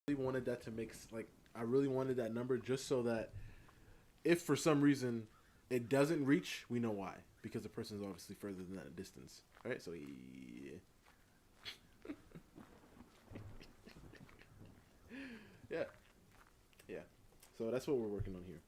really wanted that to make like I really wanted that number just so that if for some reason it doesn't reach, we know why because the person is obviously further than that distance. All right, so yeah, yeah, yeah. So that's what we're working on here.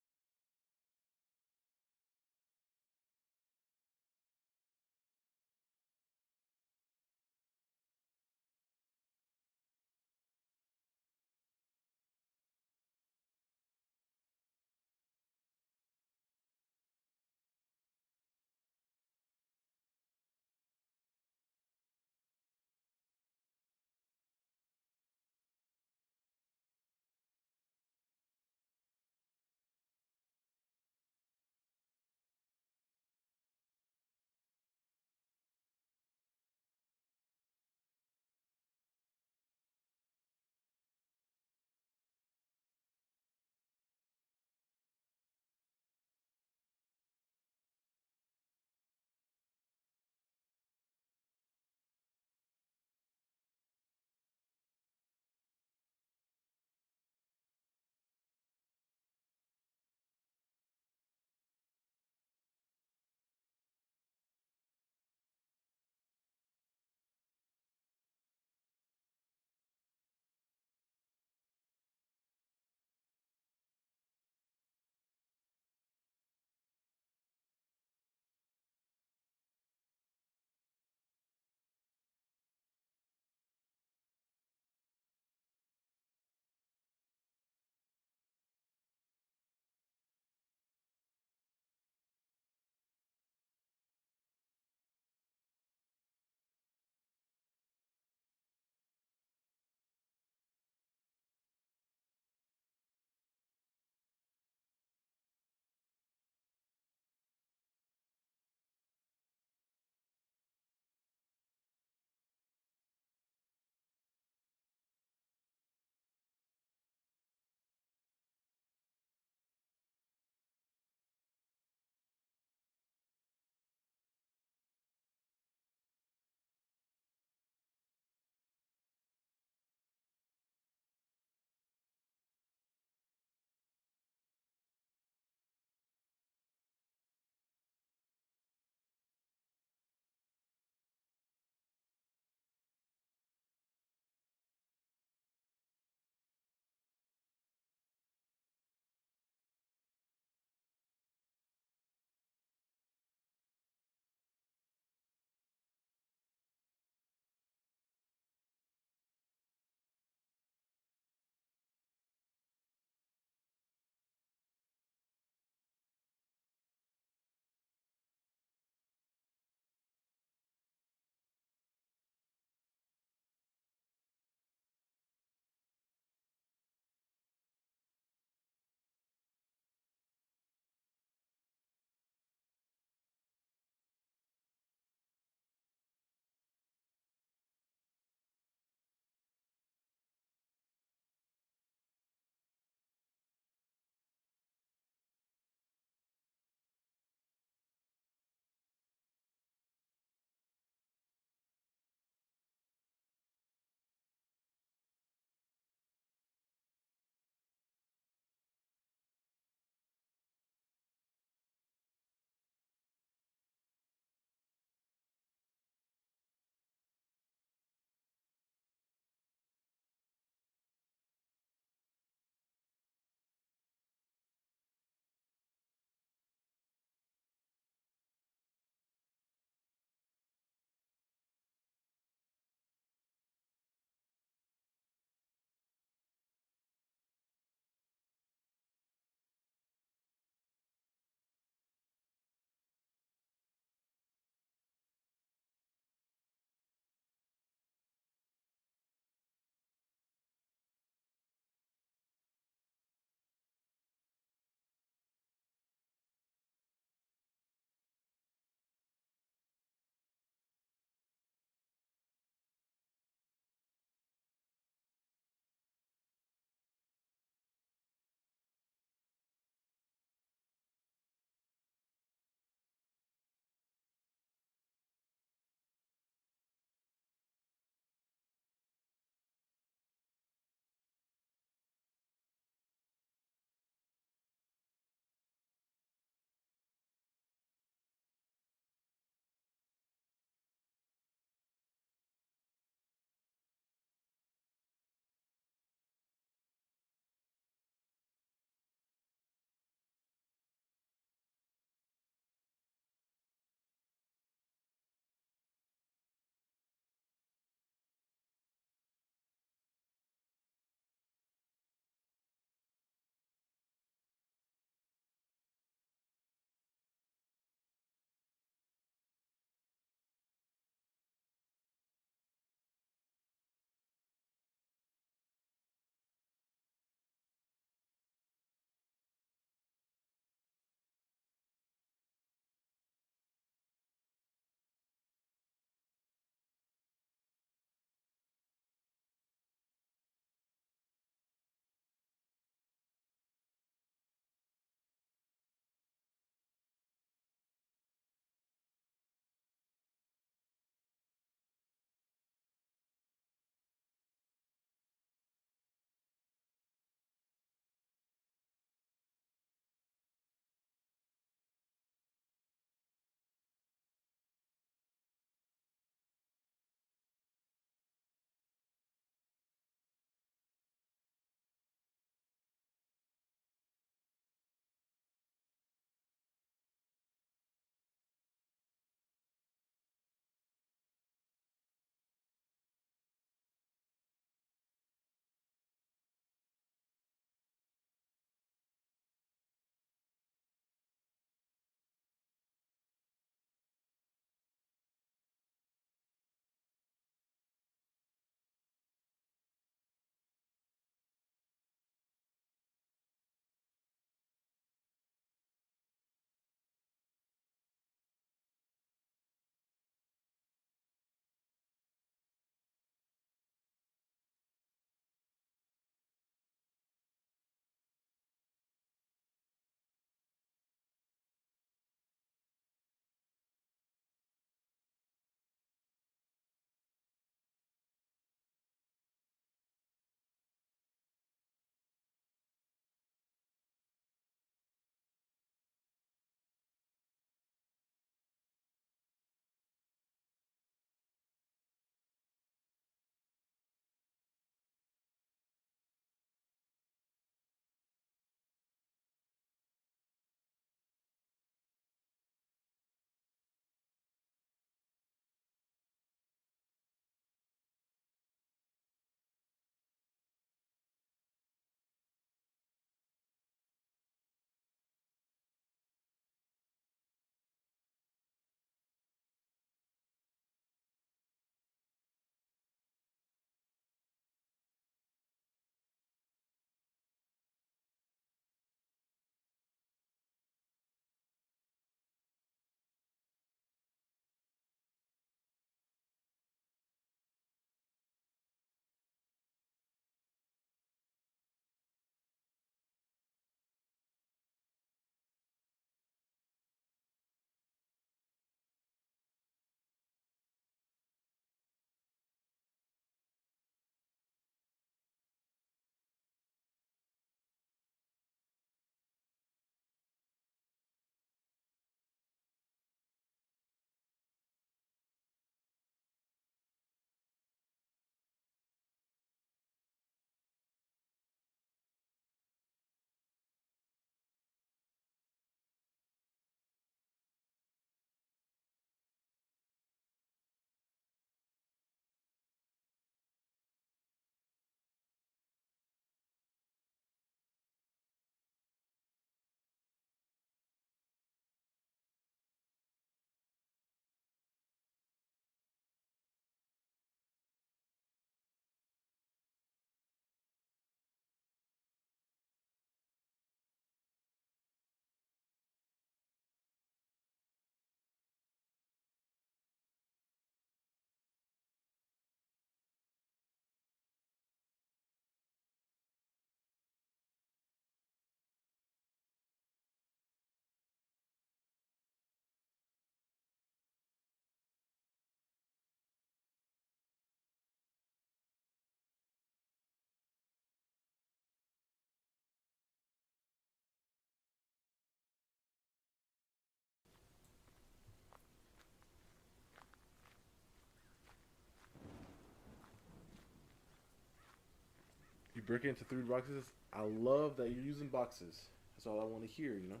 break it into 3 boxes. I love that you're using boxes. That's all I want to hear, you know?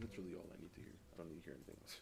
Literally all I need to hear. I don't need to hear anything else.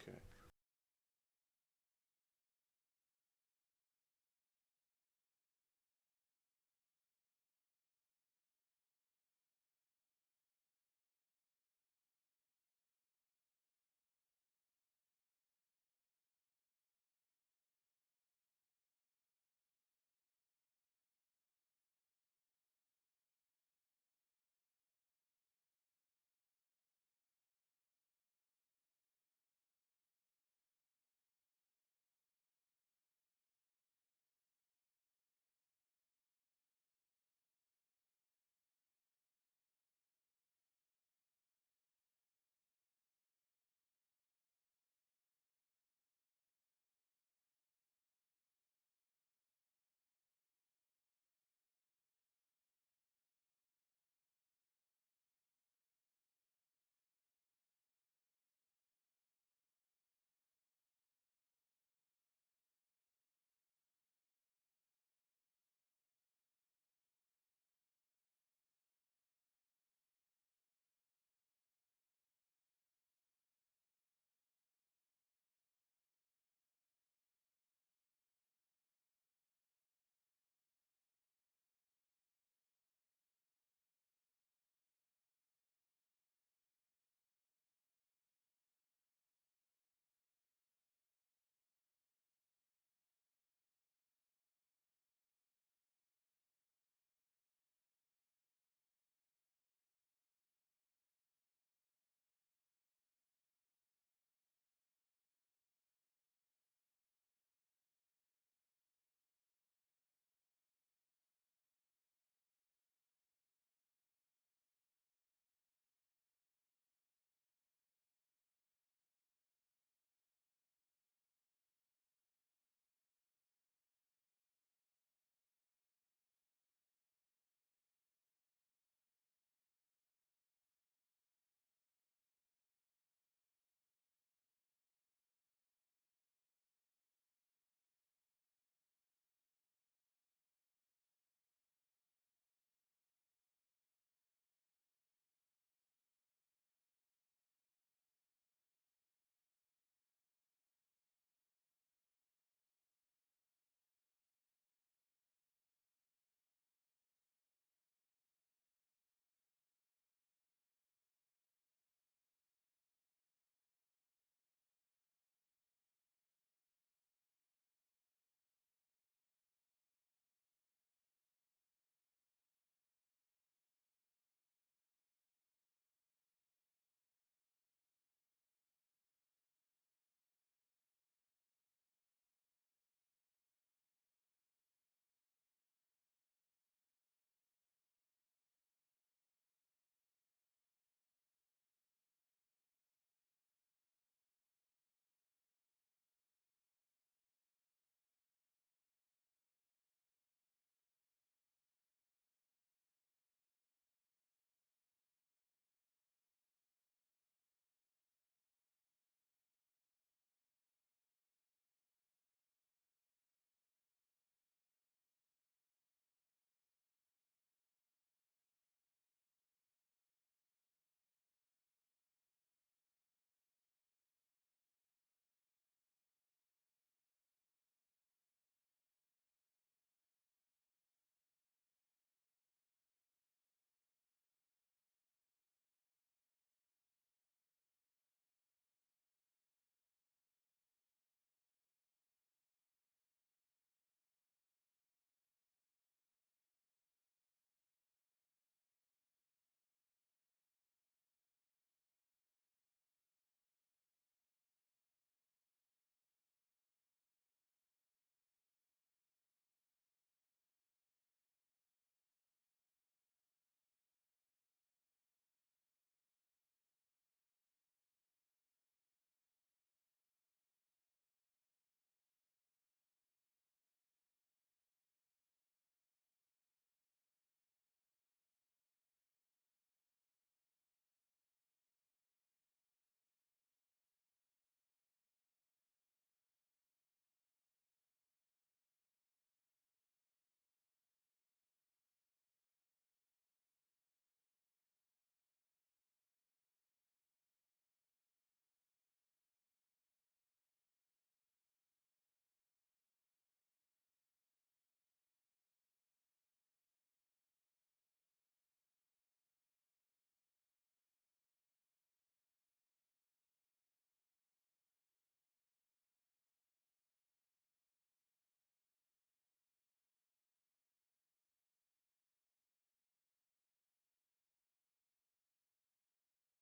Okay.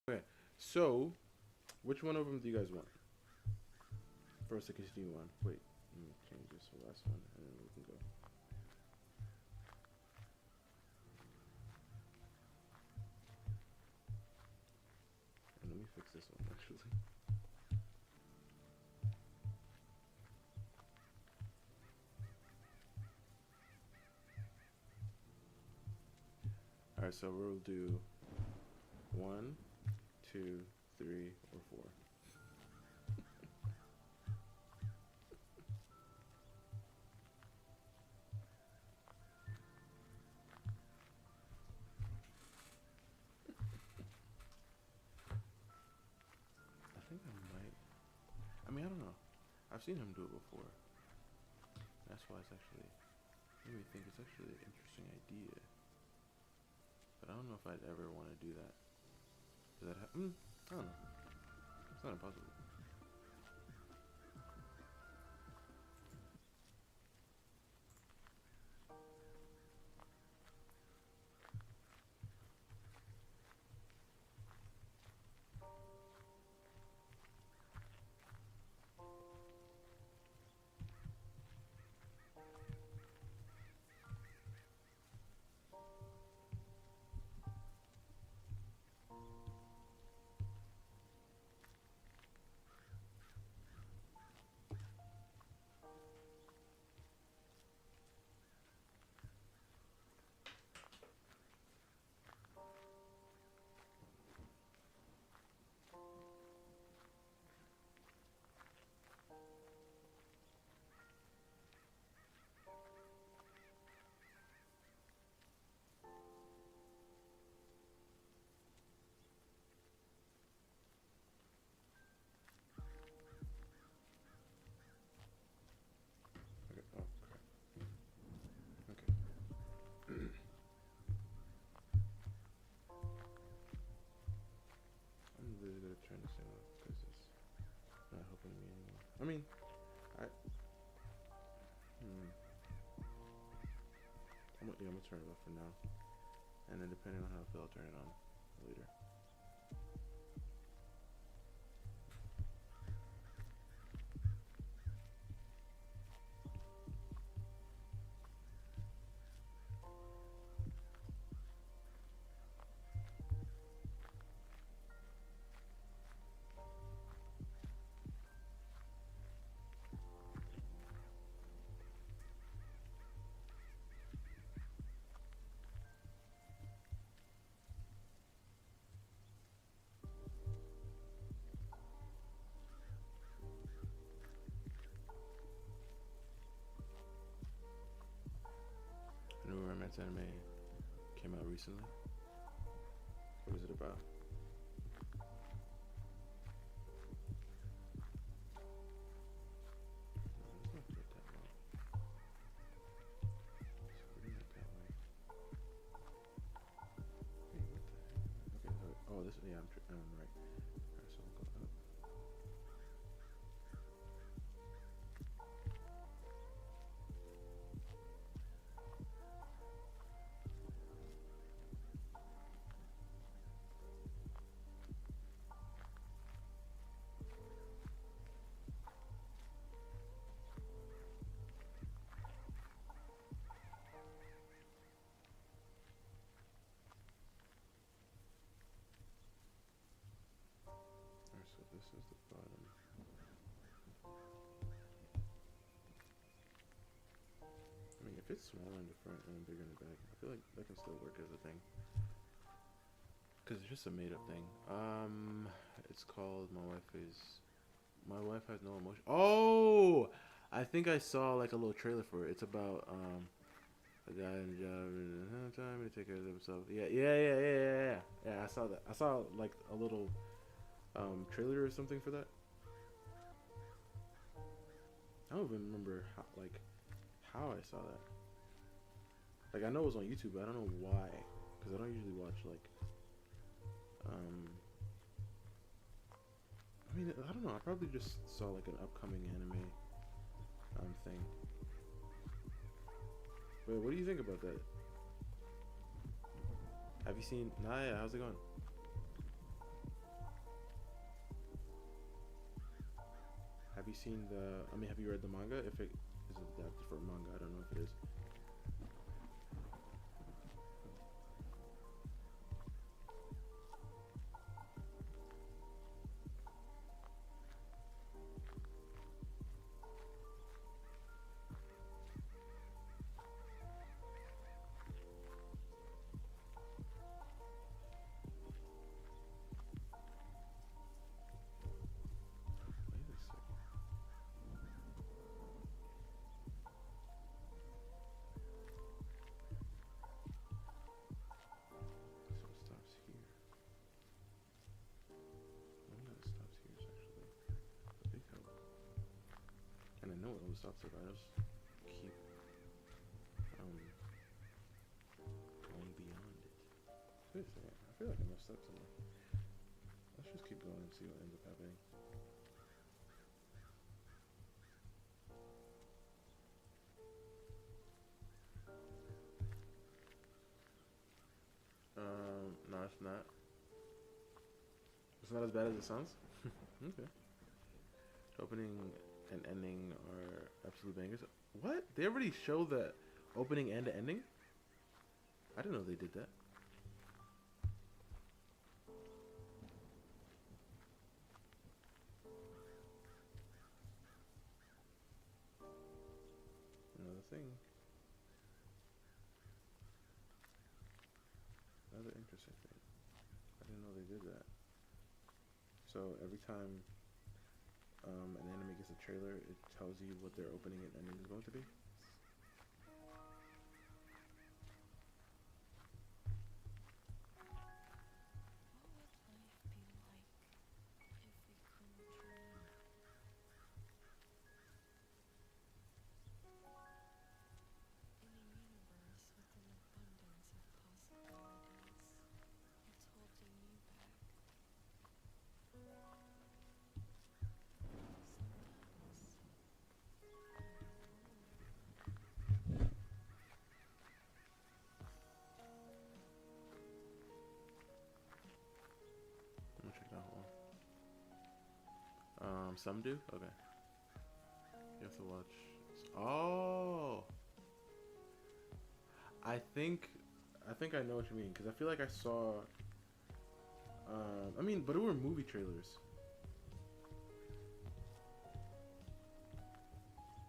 Okay, so which one of them do you guys want? First to continue on. Wait, let me change this to the last one, and then we can go. And let me fix this one actually. All right, so we'll do 1, 2, 3, or 4. I think I might. I mean, I don't know. I've seen him do it before. That's why it's actually made me think it's actually an interesting idea. But I don't know if I'd ever want to do that. Does that happen? I don't know. It's not impossible. Okay. Oh crap. Okay. I'm really gonna turn this thing off because it's not helping me anymore. I mean, I. I'm gonna turn it off for now, and then depending on how I feel, I'll turn it on later. New romance anime came out recently. What is it about? No, it's not that long. It's really not that way. Wait, what the heck? Okay, oh, this. Yeah, I'm right. Alright, so I'll go up. Alright, so this is the bottom. I mean, if it's smaller in the front and bigger in the back, I feel like that can still work as a thing. Cause it's just a made-up thing. It's called My Wife Has No Emotion. Oh, I think I saw like a little trailer for it. It's about a guy in a job and doesn't have time to take care of himself. Yeah. I saw that. I saw like a little trailer or something for that. I don't even remember how I saw that. Like I know it was on YouTube, but I don't know why. Cause I don't usually watch like I mean, I don't know. I probably just saw like an upcoming anime thing. Wait, what do you think about that? Have you seen Naya? How's it going? you seen the? I mean, have you read the manga? If it is adapted for manga, I don't know if it is. Wait a second. So it stops here. I know it stops here is actually a big help. And I know it always stops if I just keep going beyond it. Wait a second. I feel like I messed up somewhere. Let's just keep going and see what ends up happening. No, it's not. It's not as bad as it sounds. Okay. Opening and ending are absolute bangers. What? They already show the opening and the ending? I didn't know they did that. Another thing. Another interesting thing. I didn't know they did that. So every time an anime gets a trailer, it tells you what their opening and ending is going to be. I'm gonna check that one. Some do? Okay. You have to watch. Oh! I know what you mean, because I feel like I saw. I mean, but it were movie trailers.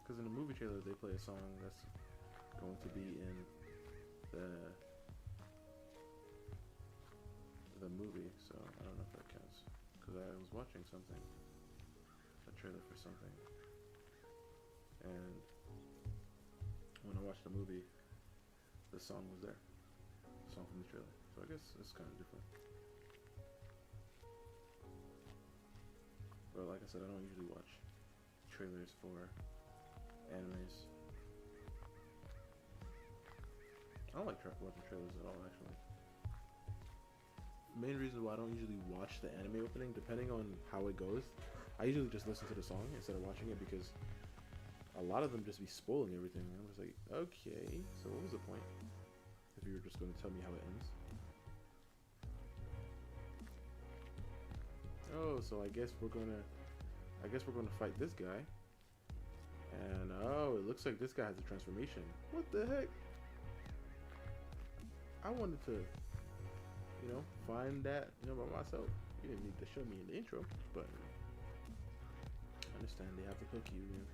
Because in the movie trailer, they play a song that's going to be in the movie, so I don't know if that counts. Because I was watching something, a trailer for something, and when I watched the movie, the song was there, the song from the trailer. So I guess it's kind of different. But like I said, I don't usually watch trailers for animes. I don't like watching trailers at all, actually. Main reason why I don't usually watch the anime opening, depending on how it goes, I usually just listen to the song instead of watching it, because a lot of them just be spoiling everything. I'm just like, okay, so what was the point if you were just going to tell me how it ends? Oh, so I guess we're gonna fight this guy, and oh, it looks like this guy has a transformation. What the heck? I wanted to, find that, by myself. You didn't need to show me in the intro, but I understand they have to hook you in.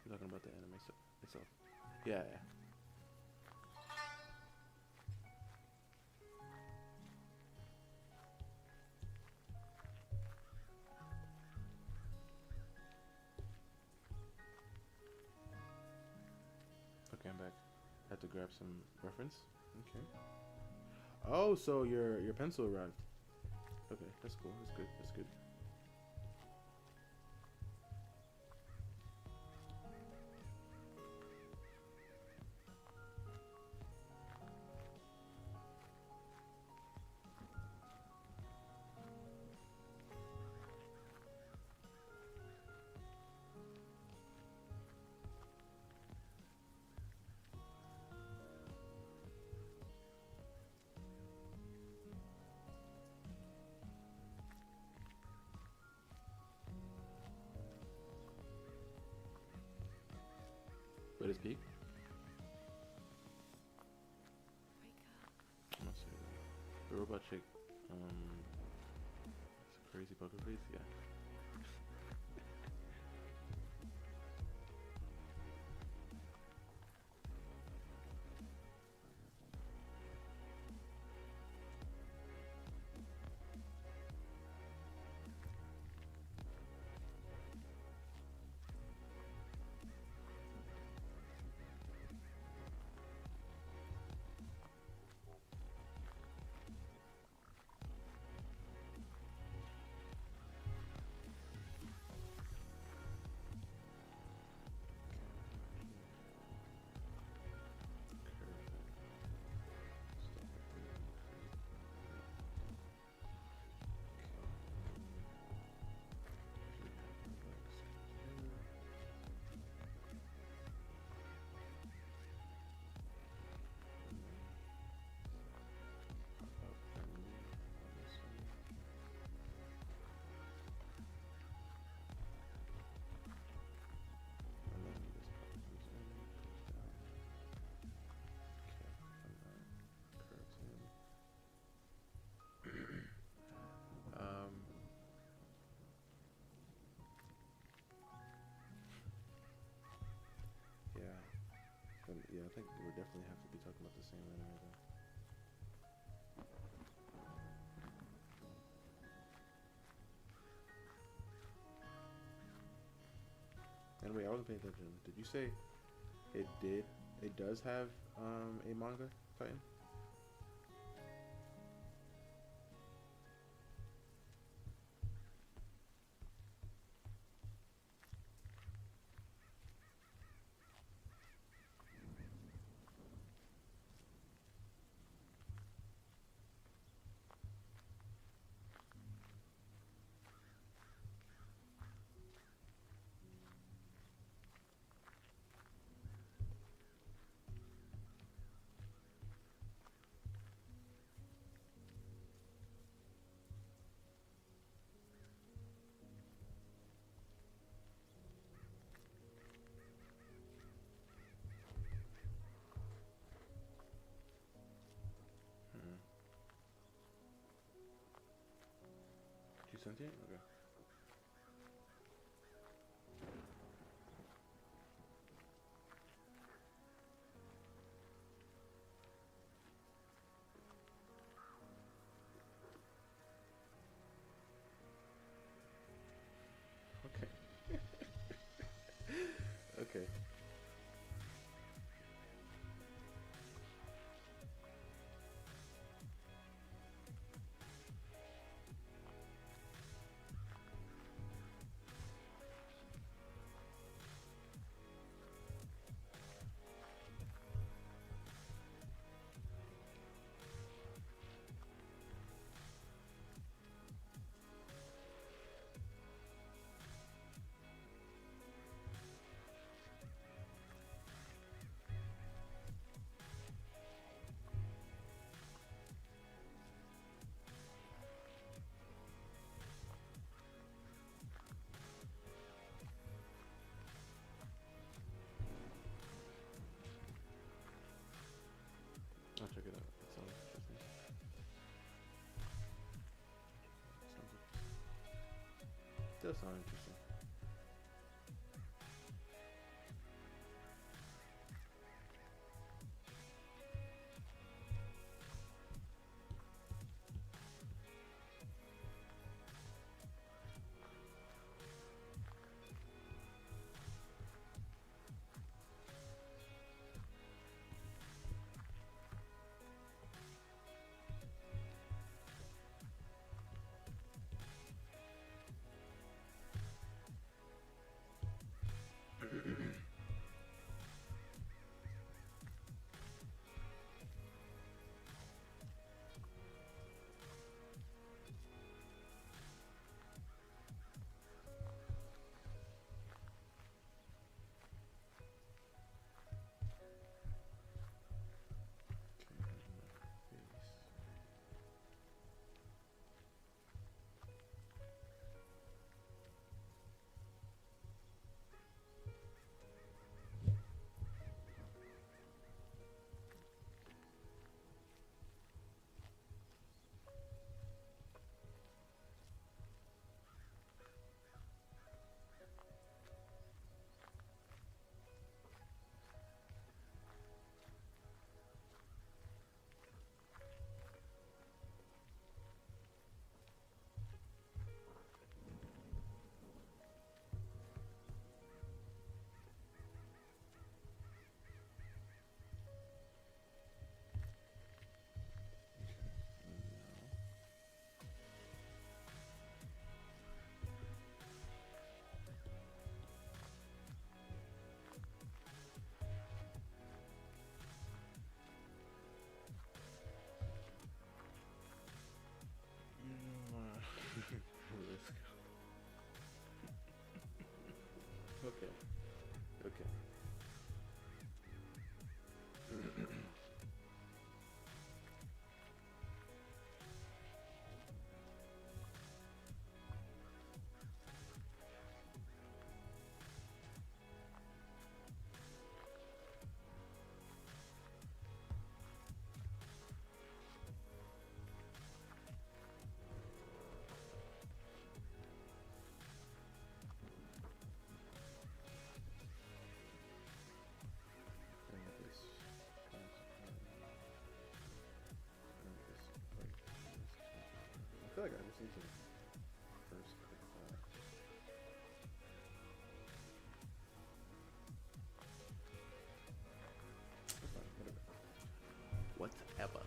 You're talking about the anime itself. Yeah. Okay, I'm back. Had to grab some reference. Okay. Oh, so your pencil arrived. Okay, that's cool. That's good. That's good. this peak? I'm not saying that. The robot chick, it's a crazy poker face, yeah. Yeah, I think we'll definitely have to be talking about the same anime then. Anyway, I wasn't paying attention. Did you say it does have a manga Titan? You sent it? Okay. Okay. Okay. I'll check it out. That sounds interesting. It does sound interesting. like I just need to first click that. That's fine, whatever. Whatever.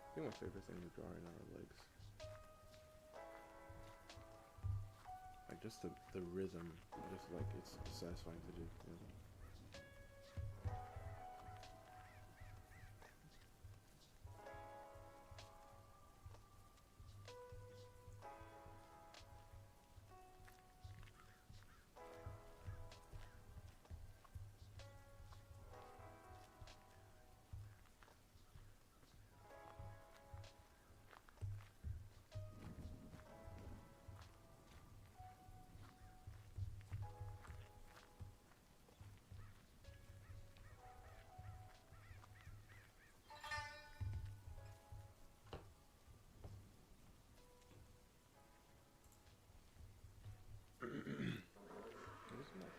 I think my favorite thing to draw in are legs. Like just the rhythm, just like it's satisfying to do. You know?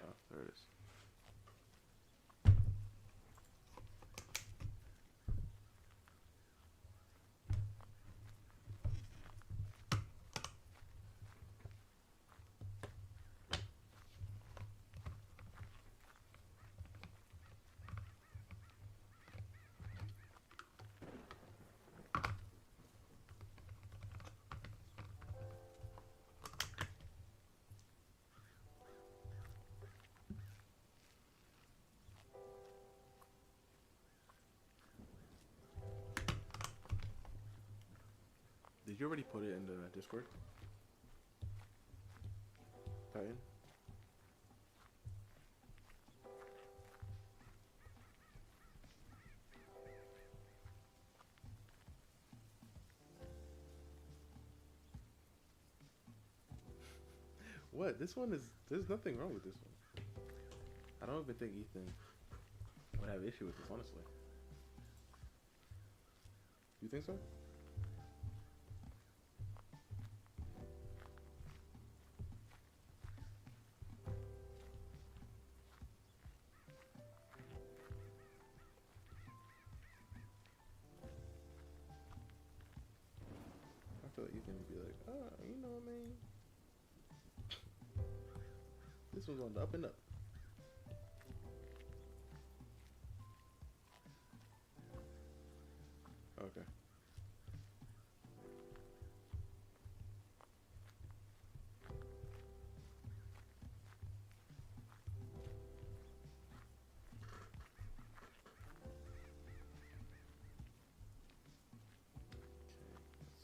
Oh, there it is. Did you already put it in the Discord? Titan? What? This one is... There's nothing wrong with this one. I don't even think Ethan would have issue with this, honestly. You think so? I feel like Ethan would be like, oh, you know what I mean? This one's on the up and up. Okay. Let's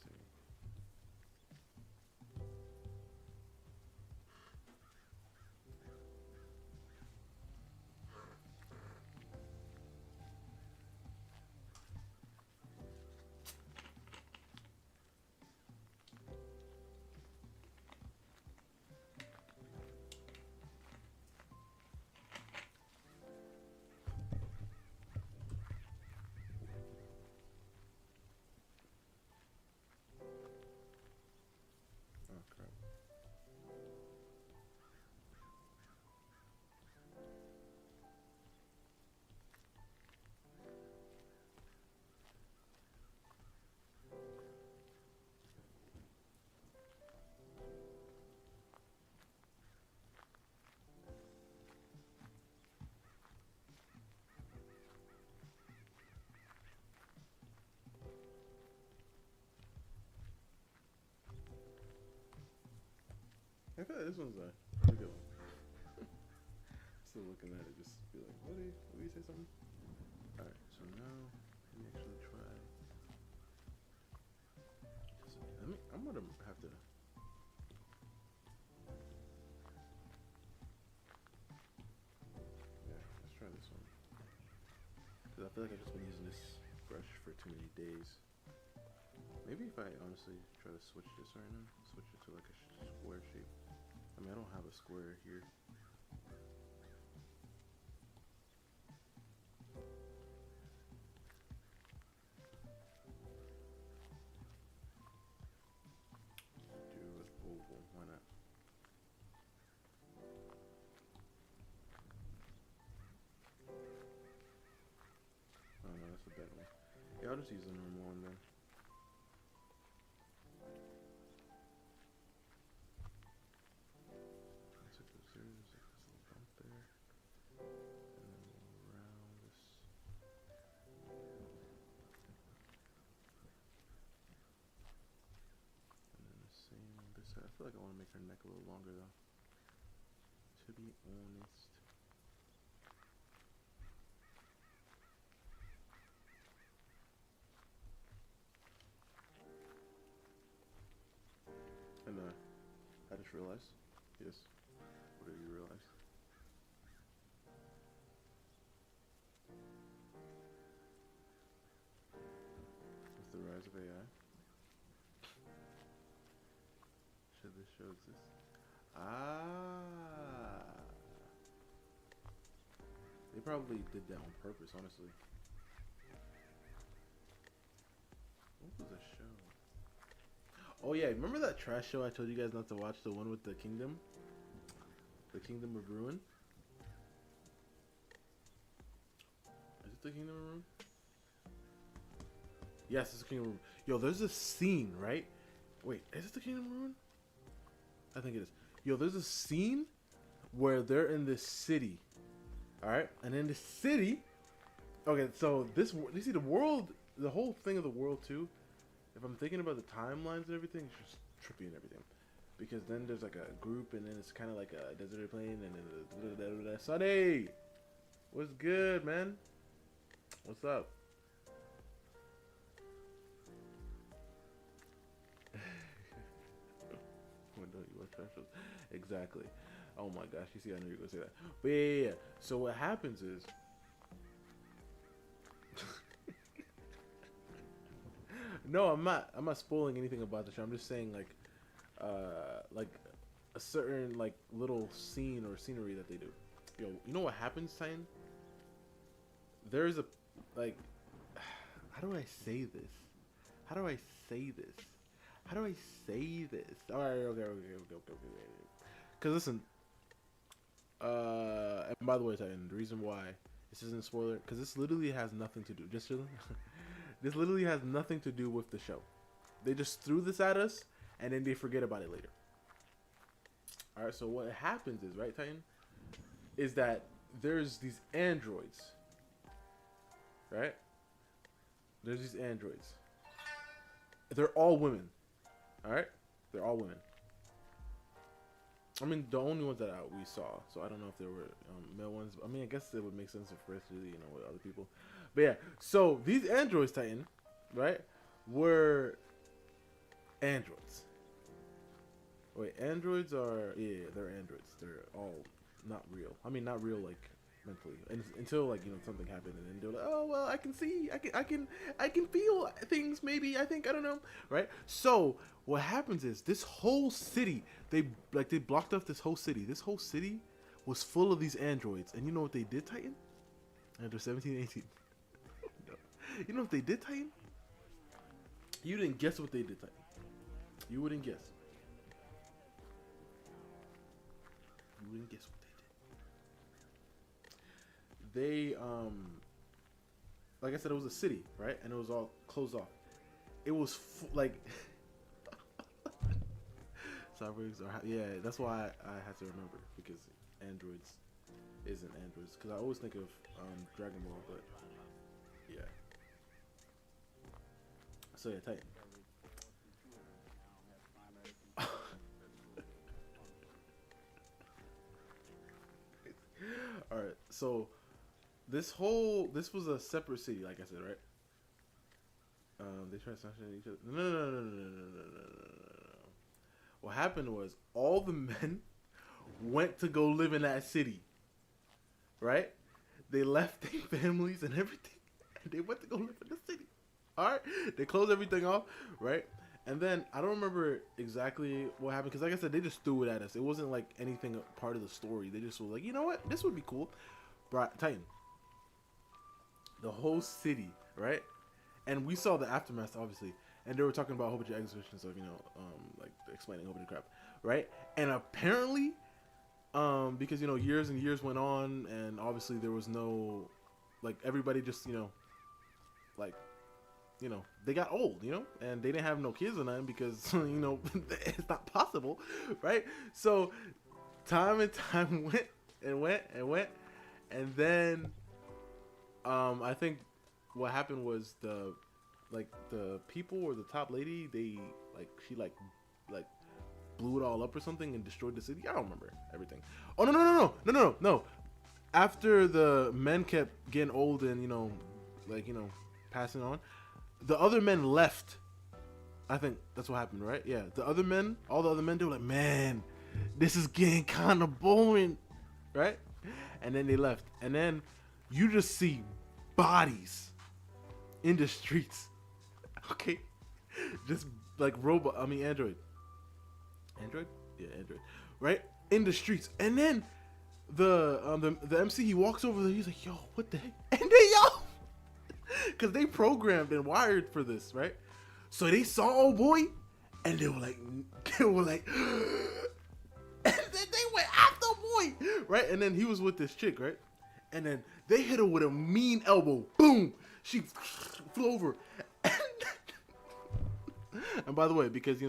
see. Oh crap. I feel like this one's a pretty good one. Still looking at it, just be like, what do you say something? Alright, so now let me actually try. I'm gonna have to. Yeah, let's try this one. Because I feel like I've just been using this brush for too many days. Maybe if I honestly try to switch this right now, switch it to like a square shape. I mean, I don't have a square here. Do an oval, why not? Oh no, that's a bad one. Yeah, I'll just use the normal one then. There's like this little bump there, and then we'll round this. And then the same on this side. I feel like I want to make her neck a little longer though, to be honest. And I just realized, yes, what did you realize? With the rise of AI, should this show exist? Ah, they probably did that on purpose, honestly. What was the show? Oh yeah, remember that trash show I told you guys not to watch? The one with the kingdom? The Kingdom of Ruin? Is it the Kingdom of Ruin? Yes, it's the Kingdom of Ruin. Yo, there's a scene, right? Wait, is it the Kingdom of Ruin? I think it is. Yo, there's a scene where they're in this city. Alright? And in the city... Okay, so this... You see the world... The whole thing of the world, too... If I'm thinking about the timelines and everything, it's just trippy and everything. Because then there's like a group, and then it's kind of like a deserted plain, and then Sunny! What's good, man? What's up? When don't you watch trash shows? Exactly. Oh my gosh, you see, I knew you were gonna say that. But yeah. So what happens is... No, I'm not spoiling anything about the show. I'm just saying like a certain like little scene or scenery that they do. Yo, you know what happens, Titan? There's a like how do I say this? How do I say this? How do I say this? Alright, okay. Cause listen, and by the way, Titan, the reason why this isn't a spoiler, cause this literally has nothing to do. Just chilling. This literally has nothing to do with the show. They just threw this at us, and then they forget about it later. Alright, so what happens is, right, Titan? Is that there's these androids. Right? There's these androids. They're all women. Alright? They're all women. I mean, the only ones that we saw. So I don't know if there were male ones. I mean, I guess it would make sense for us to, with other people. But yeah, so these androids, Titan, right, were androids. Wait, androids are, yeah, they're androids. They're all not real. I mean, not real, like, mentally. And until, like, something happened, and then they're like, oh, well, I can see, I can feel things, maybe, I think, I don't know, right? So, what happens is, this whole city, they blocked off this whole city. This whole city was full of these androids. And you know what they did, Titan? Android 17, 18. You know what they did, Titan? You didn't guess what they did, Titan. You wouldn't guess. You wouldn't guess what they did. They, like I said, it was a city, right? And it was all closed off. It was, like... Cyborgs are... Yeah, that's why I had to remember. Because androids isn't androids. Because I always think of Dragon Ball, but... Yeah. So yeah, Titan. So this was a separate city, like I said, right? They tried to sunshine each other. No. What happened was all the men went to go live in that city, right? They left their families and everything, and they went to go live in the city. All right, they closed everything off, right? And then I don't remember exactly what happened because, like I said, they just threw it at us. It wasn't like anything part of the story. They just were like, you know what, this would be cool, right? Titan, the whole city, right? And we saw the aftermath, obviously, and they were talking about a whole bunch of exhibitions of, like explaining a whole bunch of crap, right? And apparently, because years and years went on, and obviously there was no, like, everybody just like, they got old, and they didn't have no kids or nothing because it's not possible, right? So time and time went, and then I think what happened was the people or the top lady, she blew it all up or something and destroyed the city. I don't remember everything. Oh no. After the men kept getting old and passing on, the other men left. I think that's what happened, right? Yeah, all the other men, they were like, man, this is getting kind of boring, right? And then they left, and then you just see bodies in the streets. Okay, just like android, yeah, android, right, in the streets. And then the MC, he walks over there, he's like, yo, what the heck? And they because they programmed and wired for this, right? So they saw old boy, and they were like and then they went after boy, right? And then he was with this chick, right? And then they hit her with a mean elbow. Boom! She flew over. And by the way, because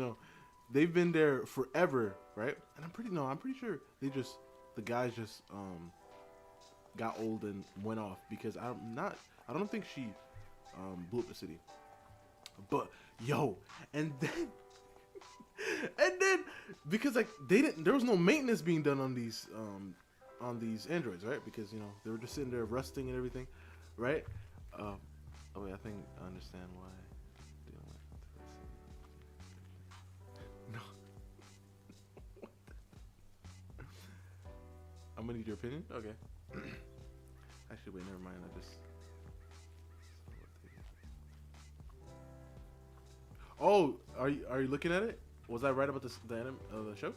they've been there forever, right? And I'm pretty sure the guys just got old and went off, because I don't think she blew up the city. But and then because there was no maintenance being done on these androids, right? Because they were just sitting there rusting and everything, right? Oh wait, I think I understand why they went to that city. No. I'm gonna need your opinion. Okay. Actually, wait, never mind. Oh, are you looking at it? Was I right about the anime of the show?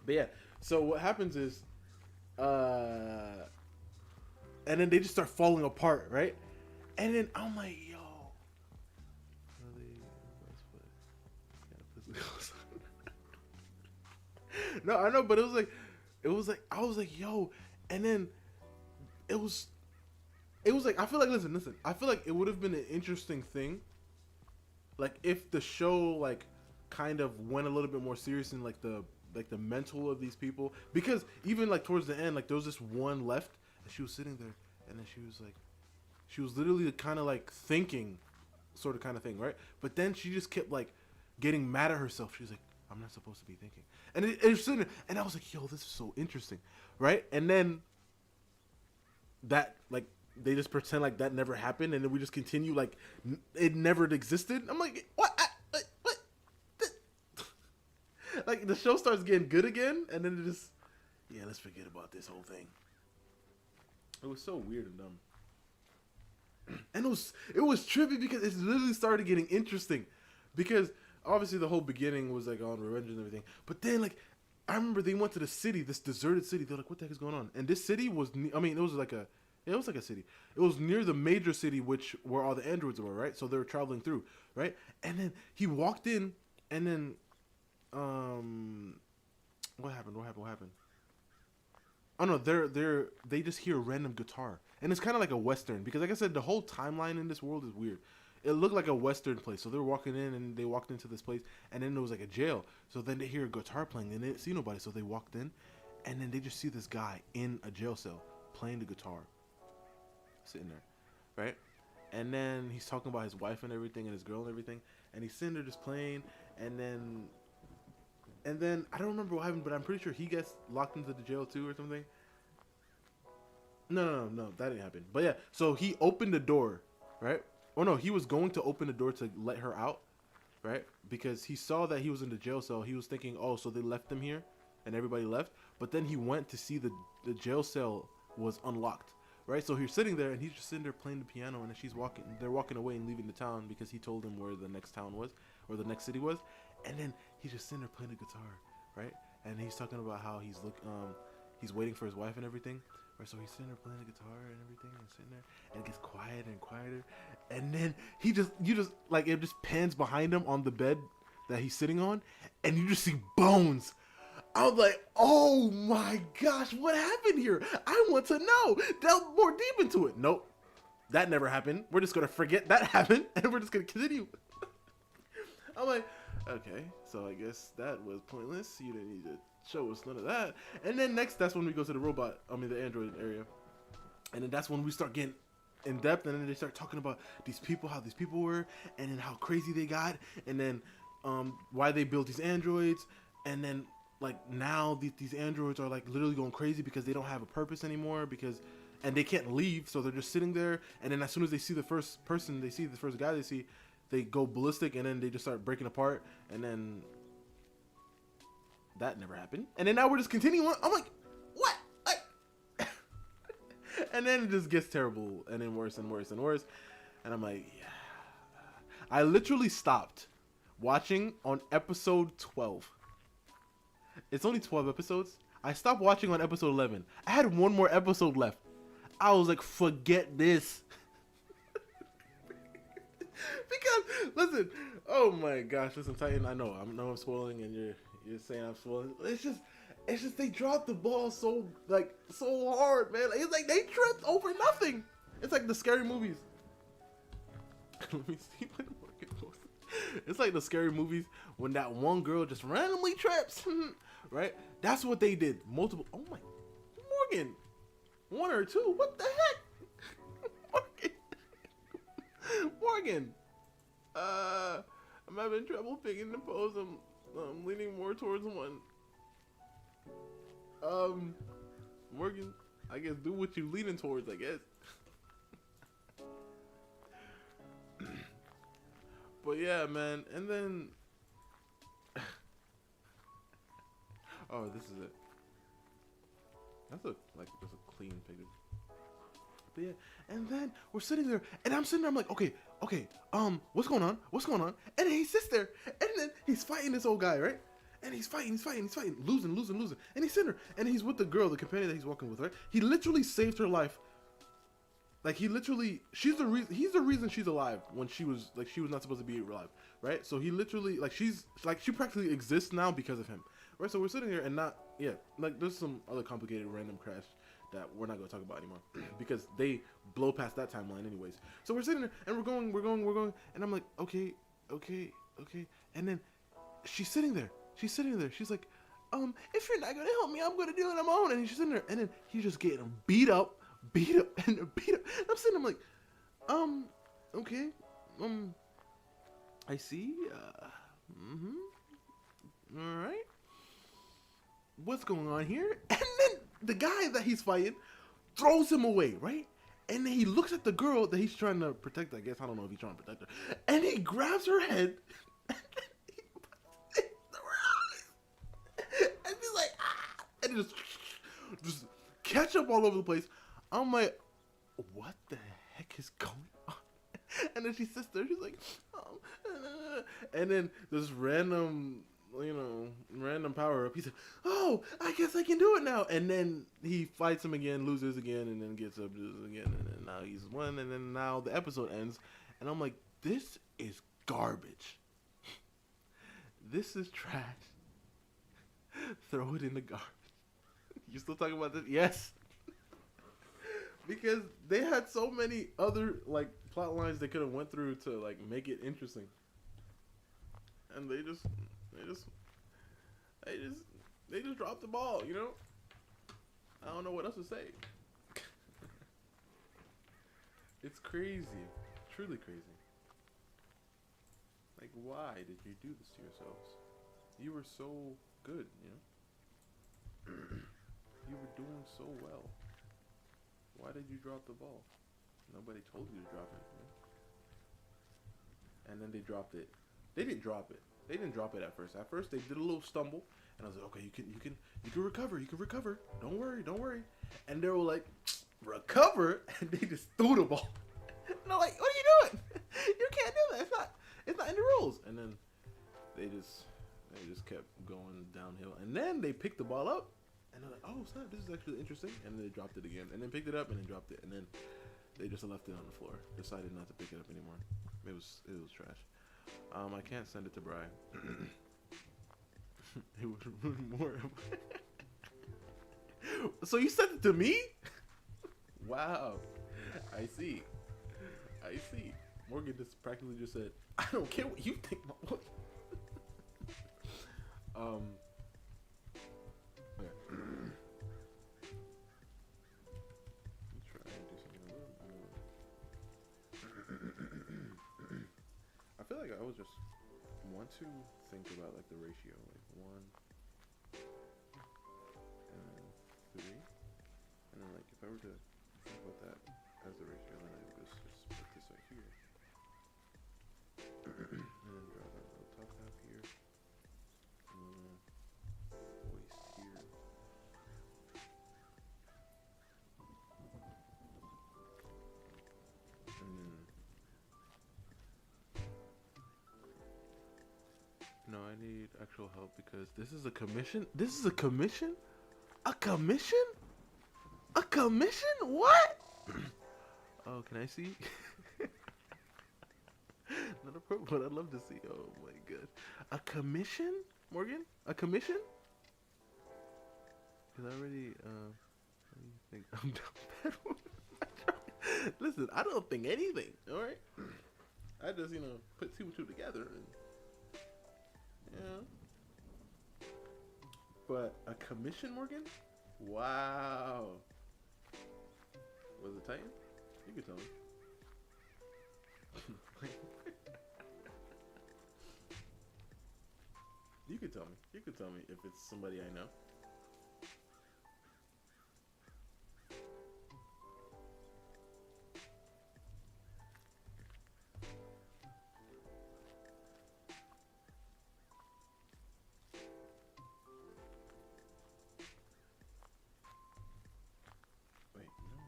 But yeah. So what happens is, and then they just start falling apart, right? And then I'm like, yo. No, I know, but it was like, I was like, yo. And then it was like, I feel like, listen. I feel like it would have been an interesting thing, like, if the show, kind of went a little bit more serious in, the mental of these people. Because even, towards the end, there was this one left, and she was sitting there, and then she was literally kind of, thinking, sort of kind of thing, right? But then she just kept, getting mad at herself. She's like, I'm not supposed to be thinking. And it was sitting there, and I was like, yo, this is so interesting, right? And then that, they just pretend like that never happened, and then we just continue it never existed. I'm like, what? What? The show starts getting good again, and then it just, let's forget about this whole thing. It was so weird and dumb. And it was trippy because it literally started getting interesting, because obviously the whole beginning was on revenge and everything, but then I remember they went to the city, this deserted city. They're like, what the heck is going on? And this city was, it was like a city. It was near the major city, where all the androids were, right? So they were traveling through, right? And then he walked in, and then, what happened? Oh no, they just hear a random guitar, and it's kind of like a Western, because like I said, the whole timeline in this world is weird. It looked like a Western place, so they were walking in, and they walked into this place, and then there was a jail. So then they hear a guitar playing, and they didn't see nobody, so they walked in, and then they just see this guy in a jail cell playing the guitar, sitting there, right? And then he's talking about his wife and everything, and his girl and everything, and he's sitting there just playing, and then I don't remember what happened, but I'm pretty sure he gets locked into the jail too or something. No, that didn't happen. But yeah, so he opened the door, right? Oh no, he was going to open the door to let her out, right? Because he saw that he was in the jail cell. He was thinking, oh, so they left him here, and everybody left. But then he went to see the jail cell was unlocked, right? So he's sitting there, and he's just sitting there playing the piano, and she's walking. They're walking away and leaving the town because he told them where the next town was, or the next city was, and then he's just sitting there playing the guitar, right? And he's talking about how he's waiting for his wife and everything. Right, so he's sitting there playing the guitar and everything, and sitting there, and it gets quieter and quieter, and then you just like it just pans behind him on the bed that he's sitting on, and you just see bones. I was like, oh my gosh, what happened here? I want to know. Delve more deep into it. Nope, that never happened. We're just gonna forget that happened, and we're just gonna continue. I'm like, okay, so I guess that was pointless. You didn't need to show us none of that. And then next, that's when we go to the android area. And then that's when we start getting in depth, and then they start talking about these people, how these people were, and then how crazy they got, and then why they built these androids, and then like now these androids are like literally going crazy because they don't have a purpose anymore, and they can't leave, so they're just sitting there, and then as soon as they see the first guy they see, they go ballistic, and then they just start breaking apart, and then that never happened. And then now we're just continuing on. I'm like, what? And then it just gets terrible, and then worse and worse and worse. And I'm like, yeah. I literally stopped watching on episode 12. It's only 12 episodes. I stopped watching on episode 11. I had one more episode left. I was like, forget this. Because, listen, oh my gosh, listen, Titan, I know I'm spoiling, and you're saying I'm spoiling. It's just they dropped the ball so hard, man. It's like they tripped over nothing. It's like the scary movies. Let me see when Morgan posted. It's like the scary movies when that one girl just randomly trips, right? That's what they did. Multiple. Oh my, Morgan, one or two? What the heck, Morgan? I'm having trouble picking the pose. I'm leaning more towards one. Morgan, I guess do what you leaning towards, I guess. But yeah, man, and then oh, this is it. That's a clean picture. But yeah, and then we're sitting there, and I'm sitting there, I'm like, okay, what's going on? And then he sits there, and then he's fighting this old guy, right? And he's fighting, losing. And he's sitting there, and he's with the girl, the companion that he's walking with, right? He literally saved her life. Like, he's the reason she's alive when she was not supposed to be alive, right? So he literally, she practically exists now because of him, right? So we're sitting here, and there's some other complicated random crash that we're not going to talk about anymore because they blow past that timeline anyways. So we're sitting there, and we're going, and I'm like, okay. And then she's sitting there. She's like, if you're not going to help me, I'm going to do it on my own. And she's sitting there, and then he's just getting beat up. And I'm sitting, I'm like, okay, I see, all right, what's going on here? And then the guy that he's fighting throws him away, right? And then he looks at the girl that he's trying to protect, I guess, I don't know if he's trying to protect her, and he grabs her head, and he's like, and just ketchup all over the place. I'm like, what the heck is going on? And then she sits there, she's like, and then this random power up. He said, oh, I guess I can do it now. And then he fights him again, loses again, and then gets up, loses again, and then now he's won, and then now the episode ends. And I'm like, this is garbage. This is trash. Throw it in the garbage. You still talking about this? Yes. Because they had so many other plot lines they could have went through to make it interesting, and they just dropped the ball. I don't know what else to say. It's crazy, truly crazy. Why did you do this to yourselves? You were so good, you were doing so well. Why did you drop the ball? Nobody told you to drop it. Man. And then they dropped it. They didn't drop it. They didn't drop it at first. At first, they did a little stumble, and I was like, "Okay, you can recover. You can recover. Don't worry, don't worry." And they were like, "Recover," and they just threw the ball. And I'm like, "What are you doing? You can't do that. It's not in the rules." And then they just kept going downhill. And then they picked the ball up, and they're like, "Oh, snap! This is actually interesting." And then they dropped it again, and then picked it up, and then dropped it, and then they just left it on the floor. Decided not to pick it up anymore. It was trash. I can't send it to Bri. It would ruin more. So you sent it to me? Wow. I see. Morgan just practically just said, "I don't care what you think." Okay. Try and do something a little more. I feel like I would just want to think about like the ratio, like 1 and 3, and then like if I were to think about that as the ratio, then I would just put this right here, and then draw that little top half here, and then waist here. And then no, I need actual help because this is a commission. This is a commission? A commission? A commission? What? Oh, can I see? Not a pro, but I'd love to see. Oh my god. A commission? Morgan? A commission? Because I already, what do you think? I'm down bad. Listen, I don't think anything, alright? I just, put 2 and 2 together and, But a commission, Morgan? Wow. Was it Titan? You can tell me. You can tell me. You can tell me if it's somebody I know. Wait, no.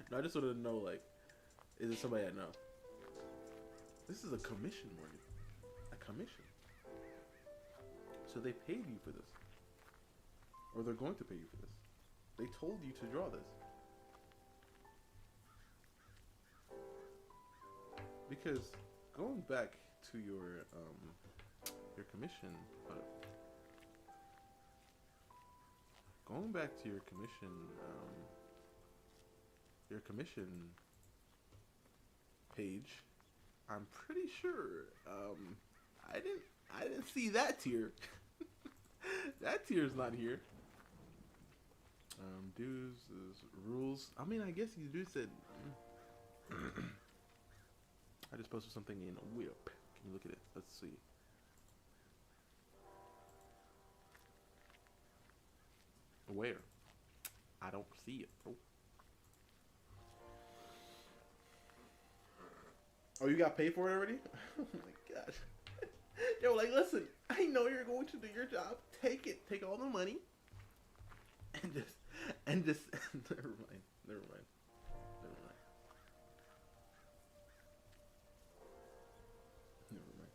No, I just wanted to know, like, is it somebody I know? This is a commission, Morgan. A commission. So they paid you for this. Or they're going to pay you for this. They told you to draw this. Because going back to your commission, going back to your commission page, I'm pretty sure I didn't see that tier. That tier is not here. Dues is rules. I mean, I guess you do said. I just posted something in a whip. Can you look at it? Let's see. Where? I don't see it, bro. Oh, you got paid for it already? Oh my gosh. Yo, like, listen, I know you're going to do your job. Take it. Take all the money. And just, never mind. Never mind. Never mind. Never mind.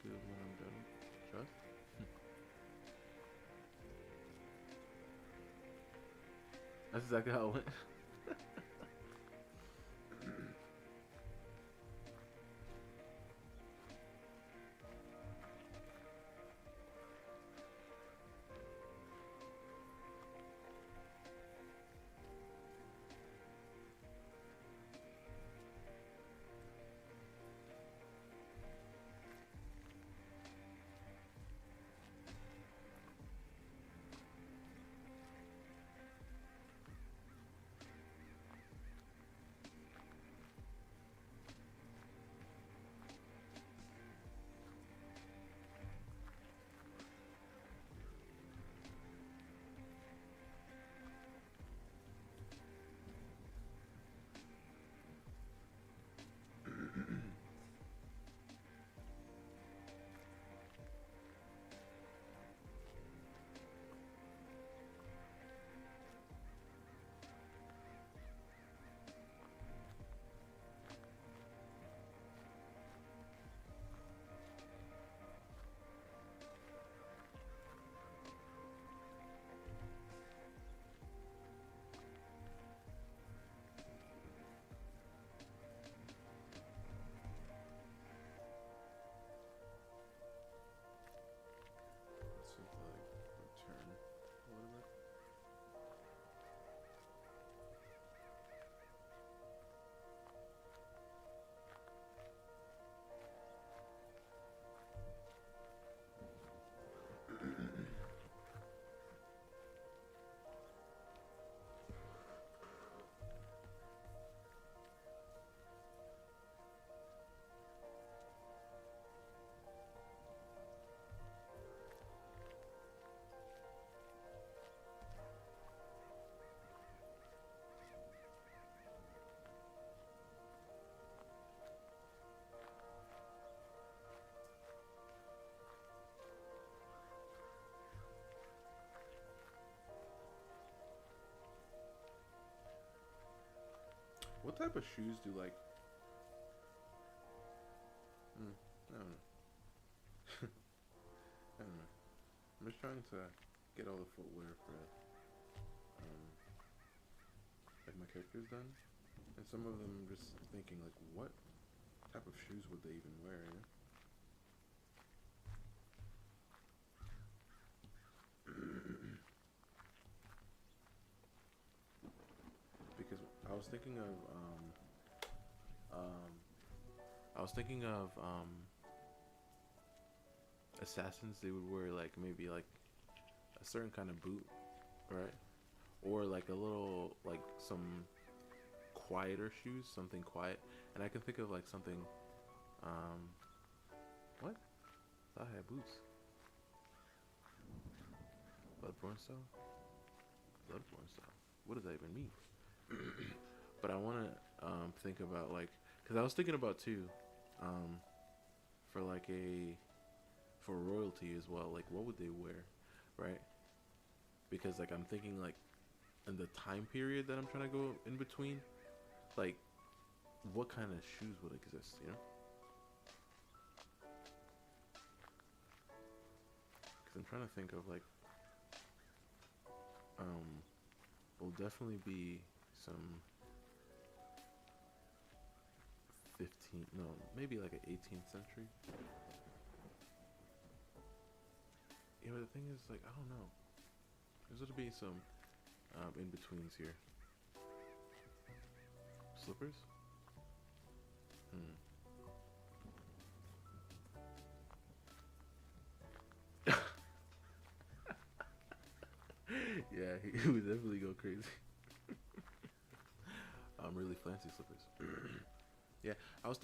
good when I'm done. Trust? That's exactly how it went. Let's see if I return a little bit. What type of shoes do like? I don't know. I don't know. I'm just trying to get all the footwear for like my characters done, and some of them I'm just thinking like, what type of shoes would they even wear? You know? Because I was thinking of um, I was thinking of assassins. They would wear like maybe like a certain kind of boot, right? Or like a little like some quieter shoes, something quiet. And I can think of like something. What? I thought I had boots. Bloodborne style. Bloodborne style. What does that even mean? But I want to think about like, because I was thinking about too, for like for royalty as well. Like, what would they wear, right? Because like I'm thinking like in the time period that I'm trying to go in between, like what kind of shoes would exist, you know? Because I'm trying to think of like, will definitely be some 15, no, maybe like an 18th century. Yeah, but the thing is, like, I don't know. There's gonna be some in betweens here. Slippers? Hmm. Yeah, he would definitely go crazy. Really fancy slippers. Yeah,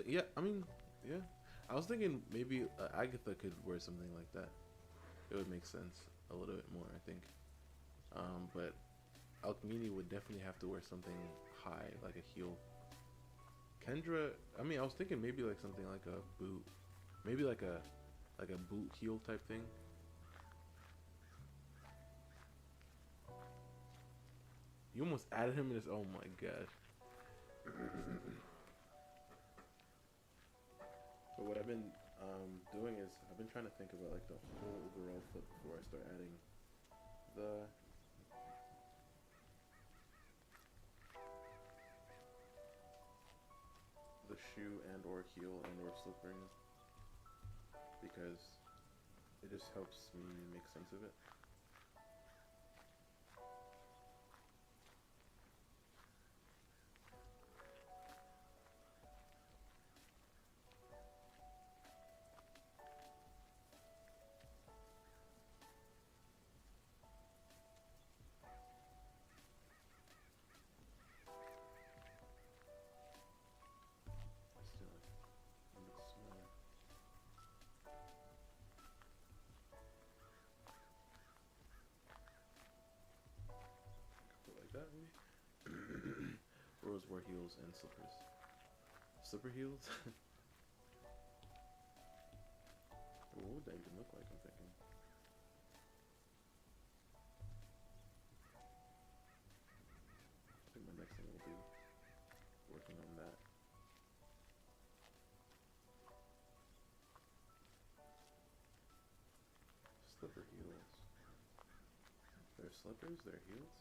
yeah, I mean, yeah. I was thinking maybe Agatha could wear something like that. It would make sense a little bit more, I think. But Alchemy would definitely have to wear something high, like a heel. Kendra, I mean, I was thinking maybe like something like a boot, maybe like a boot heel type thing. You almost added him in this. Oh my gosh. But what I've been doing is I've been trying to think about like the whole overall foot before I start adding the shoe and or heel and or slippering, because it just helps me make sense of it. Still, a bit smaller. Put it like that, maybe. Rose wore heels and slippers. Slipper heels? What would that even look like, I'm thinking? I think my next thing will be working on that. Slipper heels. They're slippers, they're heels.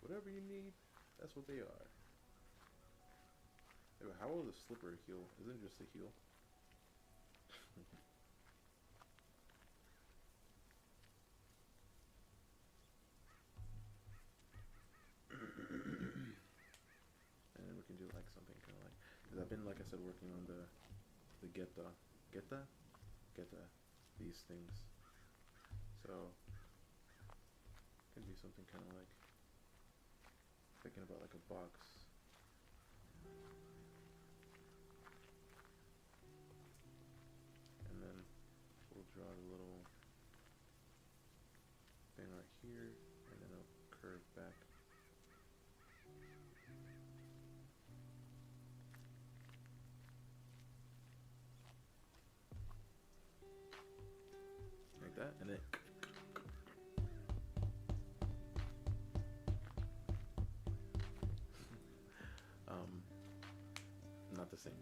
Whatever you need, that's what they are. Hey, but how will the slipper heel? Isn't just a heel? And then we can do like something kind of like, because I've been, like I said, working on the geta, these things. So it can be something kind of like thinking about like a box. And then we'll draw the little thing right here, and then it'll curve back. Like that, and then not the same.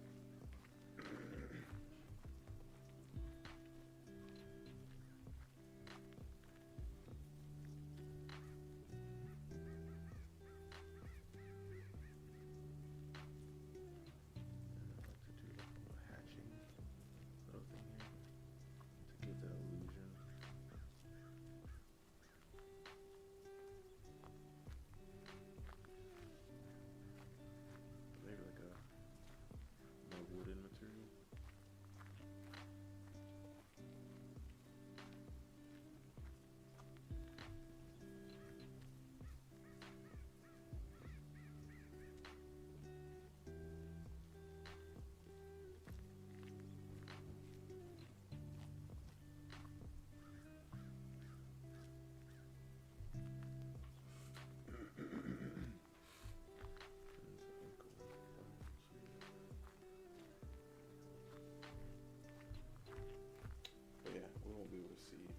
But yeah, we won't be able to see.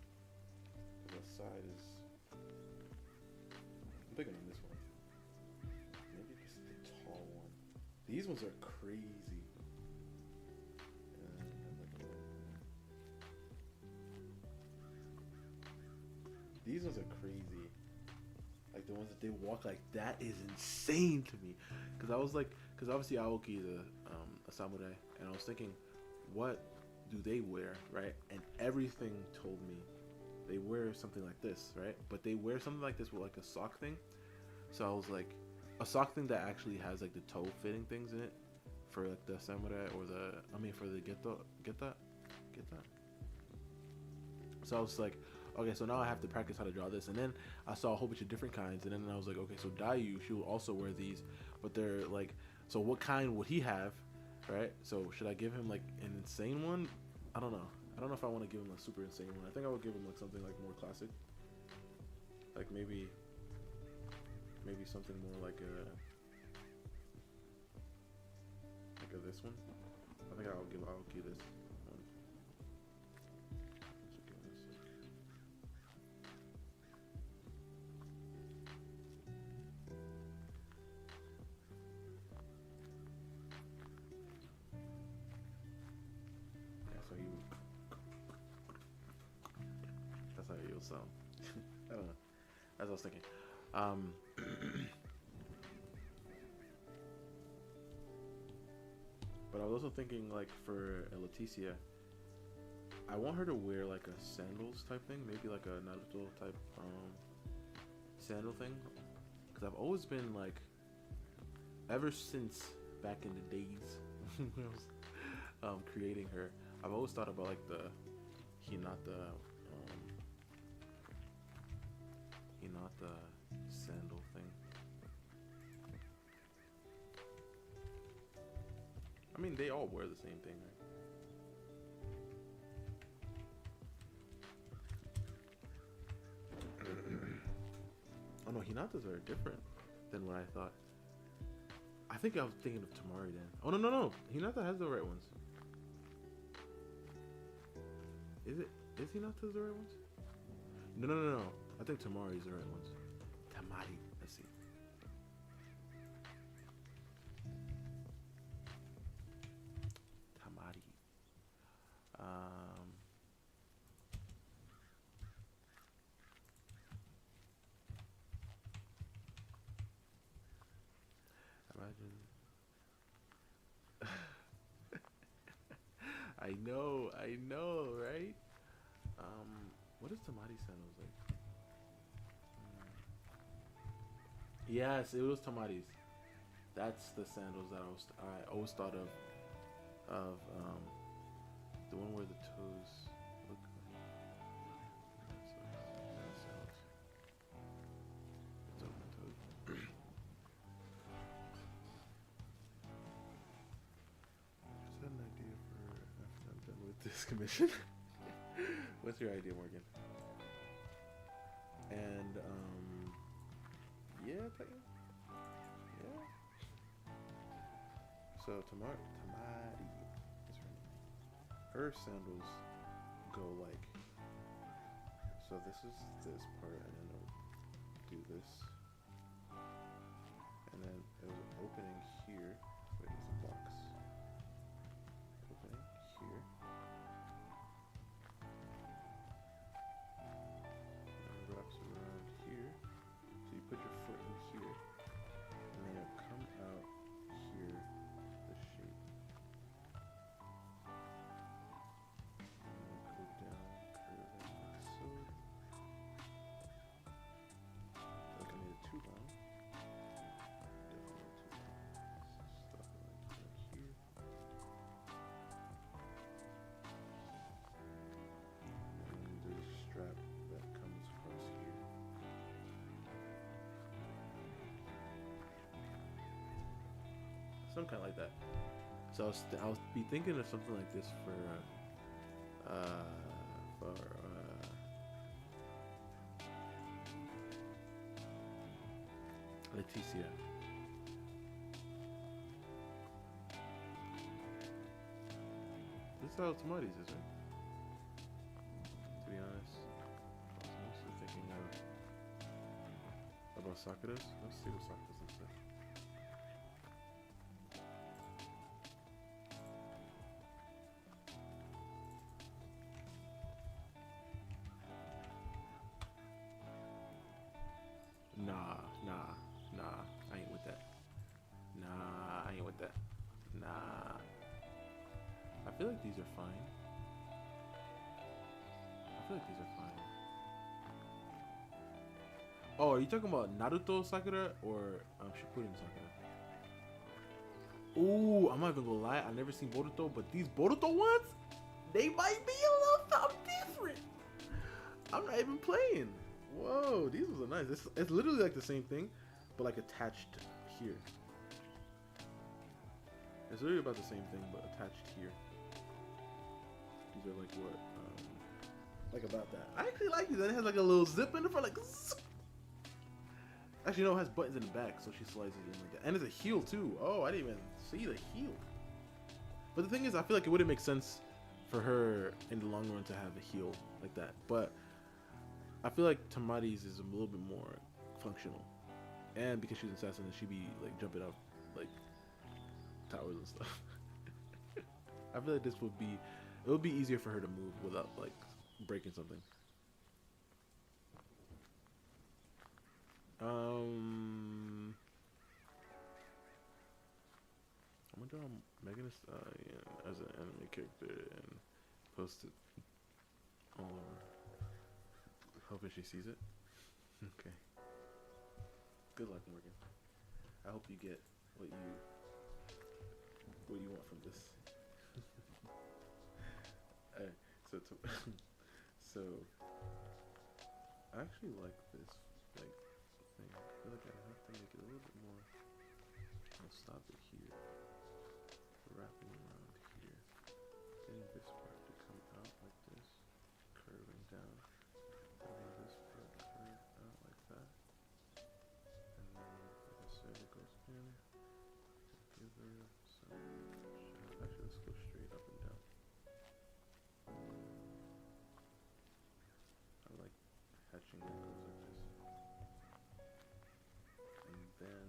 The side is. I'm thinking on this one. Maybe just the tall one. These ones are crazy. These ones are crazy. Like the ones that they walk like that is insane to me. Because I was like, because obviously Aoki is a samurai, and I was thinking, what do they wear, right? And everything told me they wear something like this, right? But they wear something like this with like a sock thing. So I was like, a sock thing that actually has like the toe fitting things in it for like the samurai or for the geta. So I was like, okay, so now I have to practice how to draw this. And then I saw a whole bunch of different kinds, and then I was like, okay, so Dayu, she will also wear these, but they're like, so what kind would he have, right? So should I give him like an insane one? I don't know if I want to give him a super insane one. I think I would give him like something like more classic, like maybe something more like a this one. I think I'll give this one. So I don't know. That's what I was thinking. Um, but I was also thinking, like, for Leticia, I want her to wear like a sandals type thing, maybe like a Naruto type sandal thing, because I've always been like, ever since back in the days when I was creating her, I've always thought about like the Hinata sandal thing. I mean, they all wear the same thing, right? Oh no, Hinatas are different than what I thought. I think I was thinking of Tamari then. Oh no, Hinata has the right ones. Is Hinata's the right ones? No. I think Tamari's the right ones. Tamari. Let's see. Tamari. Imagine. I know, right? What is Tamari sandals like? Yes, it was Tamari's. That's the sandals that I always thought of the one where the toes look like. Sandals. It's on my toes. Just had an idea for after I'm done with this commission. What's your idea, Morgan? And yeah, Titan. Yeah. So Tamari is her name. Her sandals go like, so this is this part, and then it'll do this, and then there's an opening here. Wait, there's a box. Opening here. Wraps around here, so you put your foot in here, and then it'll come out here, the shape, and then go down, curve it like so. Like I made it too long. Definitely too long. Stop it like here. And then there's a strap that comes across here. Some kind of like that. So I'll be thinking of something like this for Leticia. This is how Tamari's is, right? To be honest, I was mostly thinking about Sakura's. Let's see what Sakura's looks like. Nah, I ain't with that. Nah, I ain't with that. Nah. I feel like these are fine. Oh, are you talking about Naruto Sakura or Shippuden Sakura? Ooh, I'm not even gonna lie, I've never seen Boruto, but these Boruto ones, they might be a little something different. I'm not even playing. Whoa, these ones are nice. It's literally like the same thing, but like attached here. It's literally about the same thing, but attached here. These are like what? Like about that. I actually like these. And it has like a little zip in the front, like. Zzz. Actually, no, it has buttons in the back, so she slides it in like that. And there's a heel too. Oh, I didn't even see the heel. But the thing is, I feel like it wouldn't make sense for her in the long run to have a heel like that. But I feel like Tamari's is a little bit more functional. And because she's an assassin, she'd be like jumping off like towers and stuff. I feel like it would be easier for her to move without like breaking something. I'm gonna draw Megan Thee Stallion as an anime character and post it all over. Hoping she sees it. Okay. Good luck, Morgan. I hope you get what you want from this. Alright, so so I actually like this like thing. I feel like I have to make it a little bit more. I'll stop it here. Wrapping around here. Getting this part to come out like this. Curving down. Having this part curve out like that. And then like I said, it goes in. Give her some shadow. Actually, let's go straight up and down. I like hatching that goes like this. And then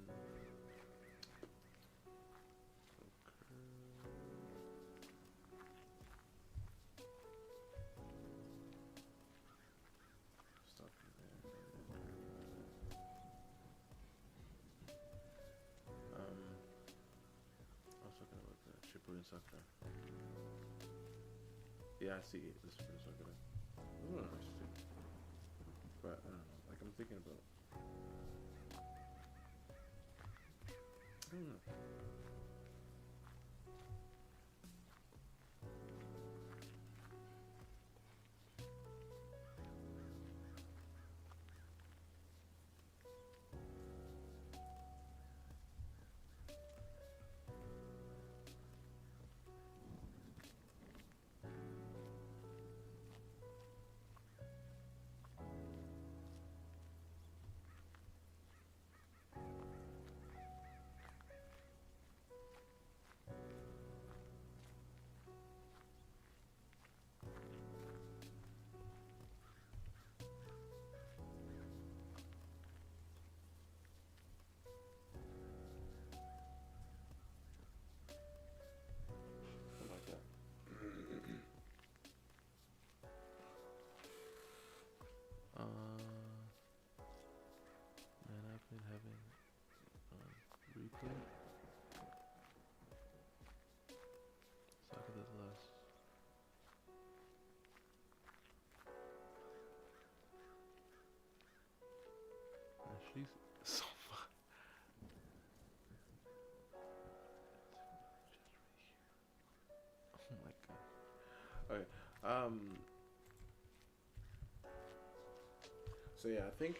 Shippuden Sakura. Yeah, I see it. This Shippuden Sakura. It was nice too. But I don't know. Like I'm thinking about. I don't know. Man, I've been having replay. So look at this last. And she's so fun. Oh my god. Alright. So yeah, I think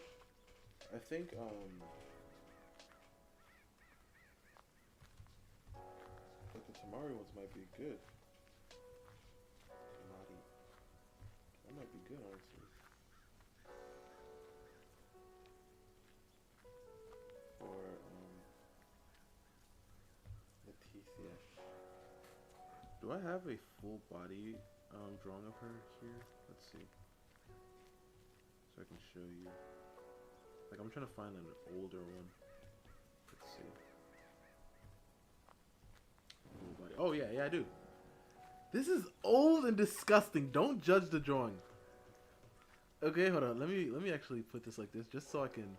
like the Tamari ones might be good. Tamari. That might be good, honestly. Or Leticia. Do I have a full body drawing of her here? Let's see. So I can show you. Like I'm trying to find an older one. Let's see. Full body. Oh yeah, I do. This is old and disgusting. Don't judge the drawing. Okay, hold on. Let me actually put this like this, just so I can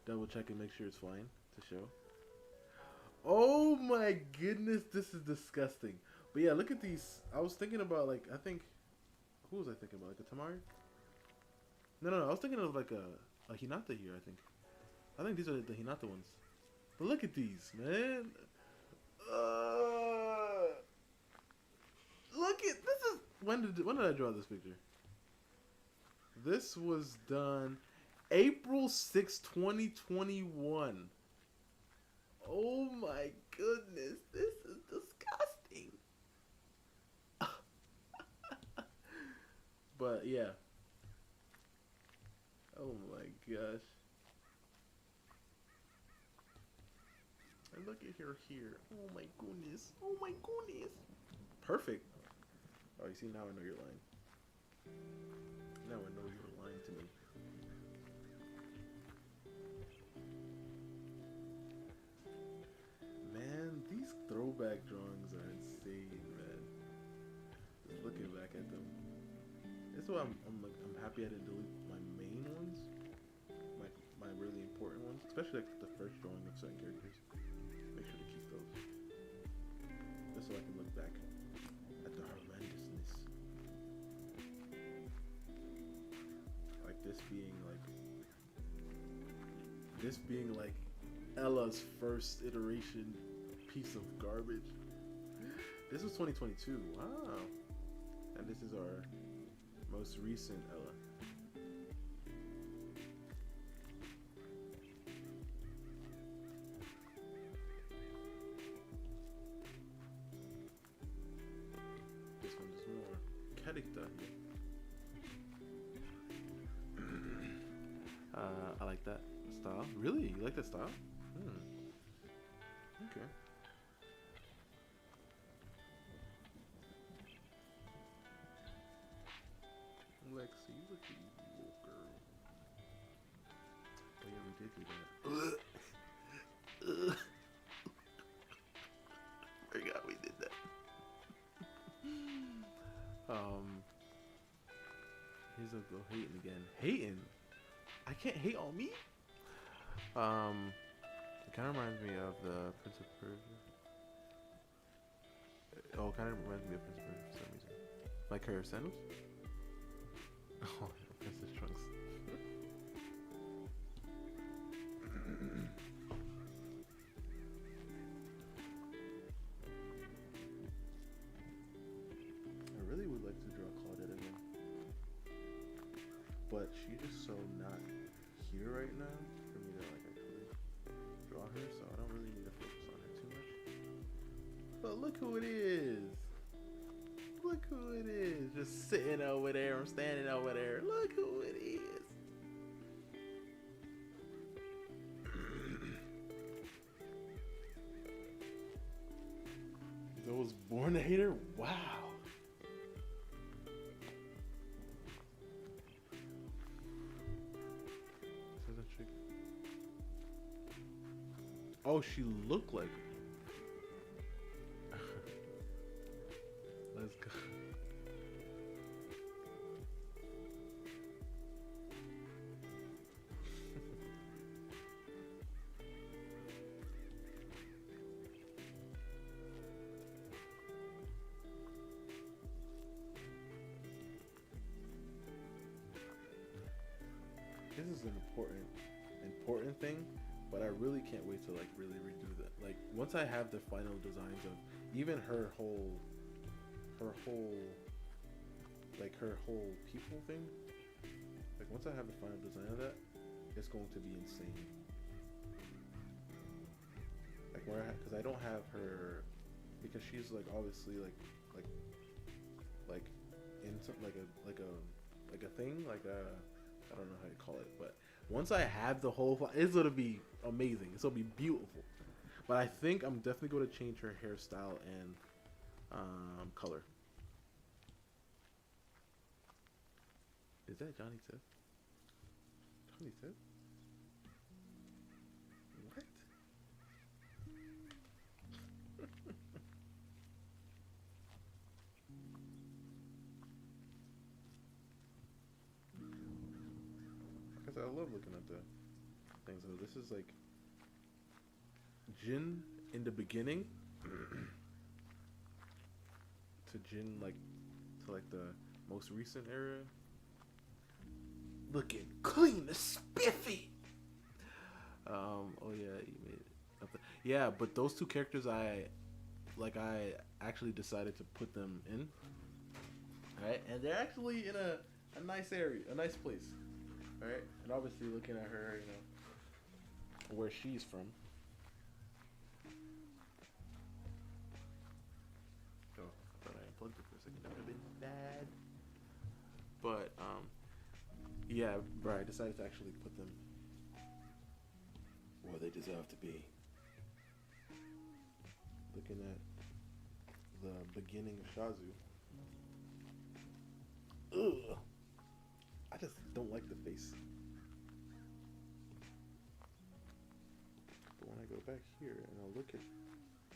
double check and make sure it's fine to show. Oh my goodness, this is disgusting. But yeah, look at these. I was thinking about like who was I thinking about? Like a Tamari? No. I was thinking of like a Hinata here. I think these are the Hinata ones. But look at these, man. Look at this is when did I draw this picture? This was done April 6, 2021. Oh my goodness, this is disgusting. But yeah. Oh my gosh. And look at her here. Oh my goodness. Oh my goodness. Perfect. Oh, you see, now I know you're lying. Now I know you're lying to me. Man, these throwback drawings are insane, man. Just looking back at them. That's why I'm happy I didn't delete my main ones. My really important especially like the first drawing of certain characters. Make sure to keep those, just so I can look back at the horrendousness. Like this being like Ella's first iteration piece of garbage. This was 2022. Wow. And this is our most recent Ella. This one is more character. I like that style. Really? You like that style? Okay. Lexi, look at you, little girl. Oh yeah, we did do that. Forgot we did that. Here's a go hating again. Hating? I can't hate on me. It kind of reminds me of the Prince of Persia. Oh, it kind of reminds me of Prince of Persia for some reason. Like her sandals? Oh, Princess Trunks. I really would like to draw Claudette again, but she's just so not here right now for me to like actually draw her, so I don't really need to focus on her too much. But look who it is! Look who it is! Just sitting over there, I'm standing over there. Look who it is! Those born a hater? Wow! Oh, she looked like her. Let's go. This is an important thing. But I really can't wait to like really redo that. Like once I have the final designs of even her whole people thing. Like once I have the final design of that, it's going to be insane. Like because I don't have her, because she's like obviously like in something like a thing like a, I don't know how you call it, but once I have the whole, it's gonna be amazing. It's gonna be beautiful. But I think I'm definitely going to change her hairstyle and color. Is that Johnny Tip? Johnny Tip? What? Because I love looking at the things. So this is like Jin in the beginning to Jin like to like the most recent era. Looking clean, spiffy. Oh yeah, you made it up there. Yeah, but those two characters, I actually decided to put them in. Right, and they're actually in a nice area, a nice place. Right, and obviously looking at her, you know, where she's from. Oh, I thought I unplugged it for a second. That would have been bad. But yeah, bro, I decided to actually put them where they deserve to be. Looking at the beginning of Shazu. Ugh. I just don't like the face. But when I go back here and I'll look at...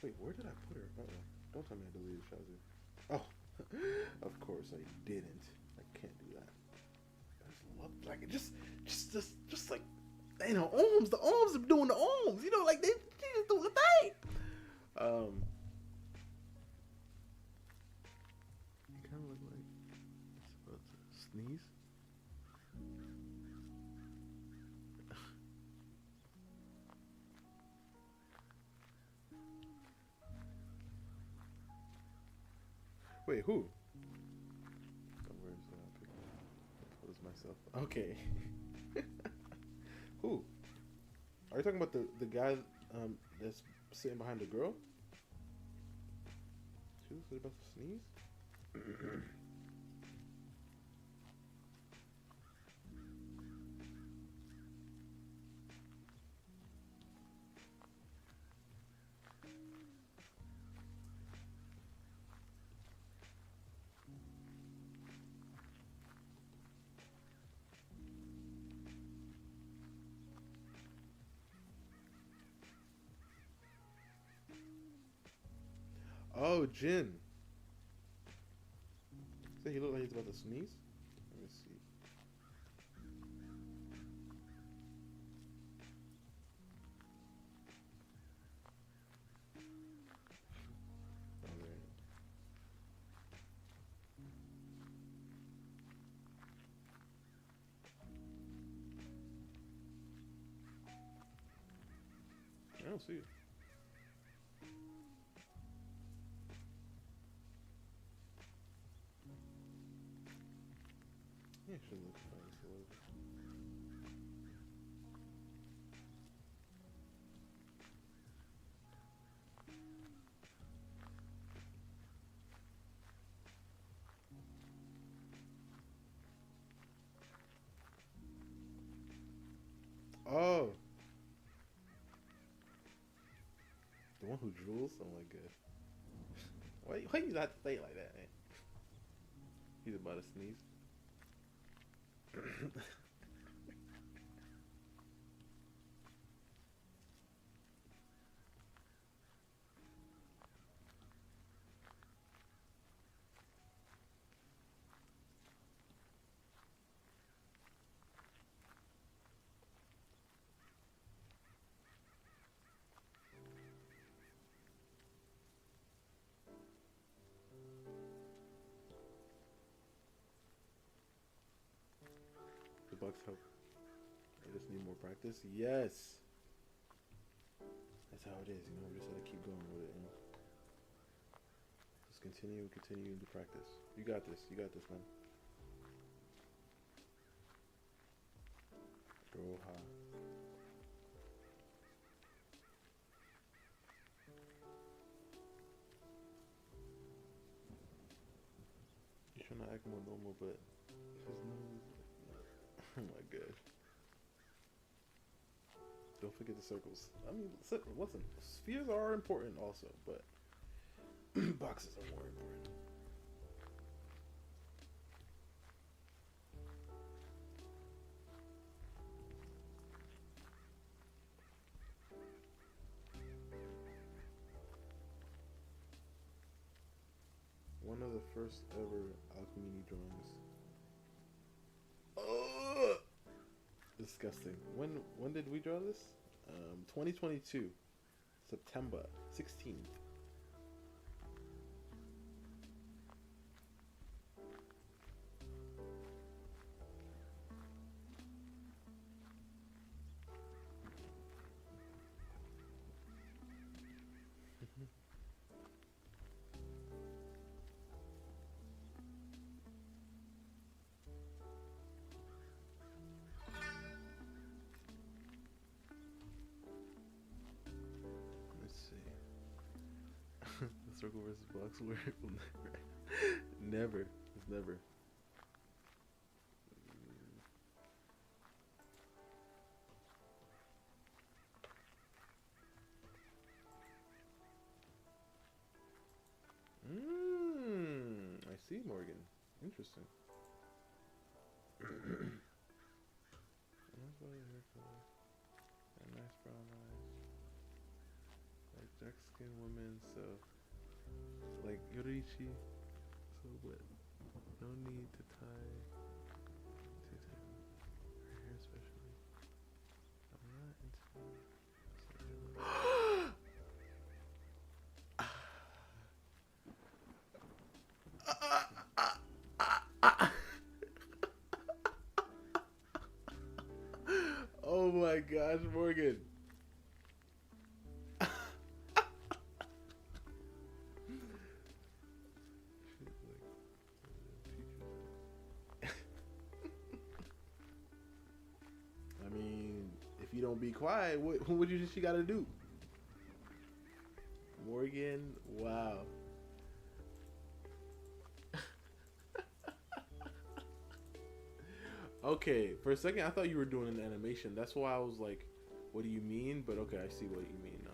Wait, where did I put her? Uh-oh. Don't tell me I deleted Shazu. Oh, of course I didn't. I can't do that. I just love like it. Just like They know ohms. The ohms are doing the ohms. You know, like they just doing the thing. You kind of look like it's about to sneeze. Wait, who? Where's that? Pose myself. Okay. Who? Are you talking about the guy that's sitting behind the girl? She was about to sneeze? Oh, Jin. So he looked like he's about to sneeze? Let me see. I don't see it. Yeah, it should look fine a little bit. Oh, the one who drools? Oh my god. Why you have to say it like that, man? He's about to sneeze. The bugs help. I just need more practice. Yes. That's how it is, you know. We just gotta keep going with it. You know? Just continue to practice. You got this. You got this, man. Roha. You're trying to act more normal, but his nose. Oh my god. Don't forget the circles. I mean, listen, spheres are important also, but boxes are more important. One of the first ever alchemy drawings. Oh, disgusting. When did we draw this? 2022, September 16th. Circle versus box where it will never. It's never. I see, Morgan. Interesting. Hair color. And nice brown eyes. Like dark skinned women, so like Yorichi. So what? No need to tie her hair especially. Oh my gosh, Morgan. I mean, if you don't be quiet, what would you think she got to do? Morgan, wow. Okay, for a second I thought you were doing an animation. That's why I was like, what do you mean? But okay, I see what you mean now.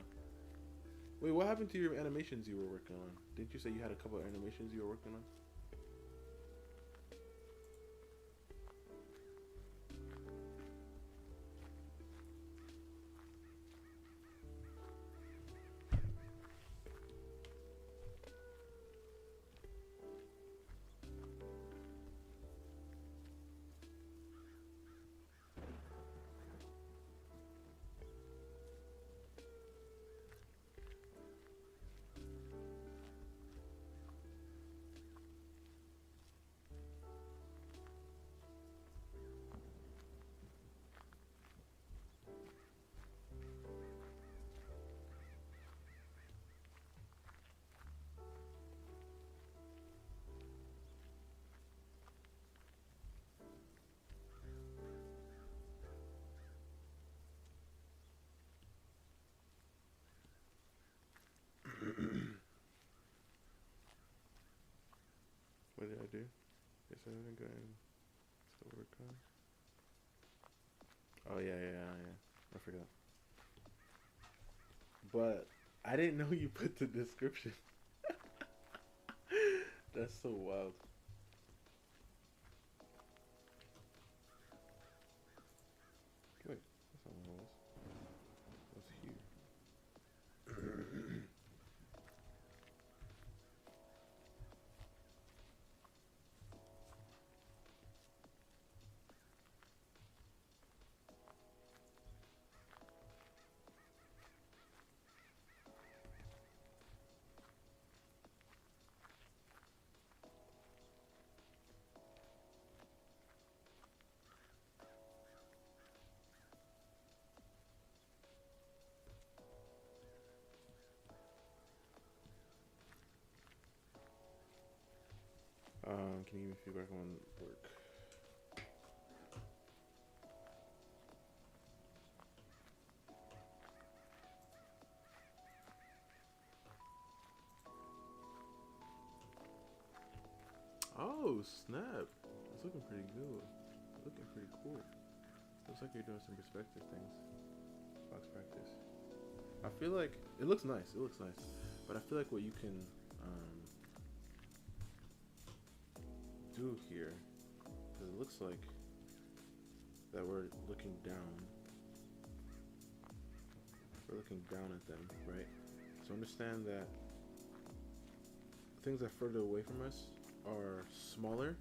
Wait, what happened to your animations you were working on? Didn't you say you had a couple of animations you were working on? What did I do? Yes, I didn't go and still work on. Oh yeah. I forgot. But I didn't know you put the description. That's so wild. Wait, that's not what it was. It was here. Can you give me feedback on work? Oh snap! It's looking pretty good. Looking pretty cool. Looks like you're doing some perspective things. Box practice. I feel like it looks nice. It looks nice, but I feel like what you can do here, because it looks like that we're looking down. We're looking down at them, right? So understand that things that are further away from us are smaller,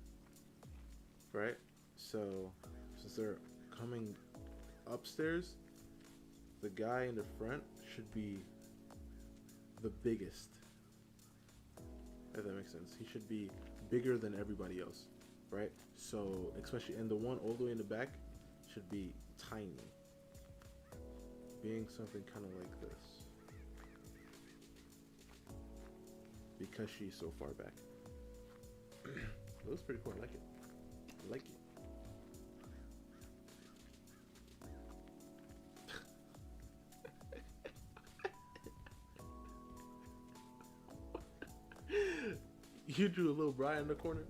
right? So since they're coming upstairs, the guy in the front should be the biggest. If that makes sense. He should be bigger than everybody else, right? So especially, and the one all the way in the back should be tiny, being something kind of like this, because she's so far back. It looks pretty cool. I like it. I like it. You drew a little Brian in the corner.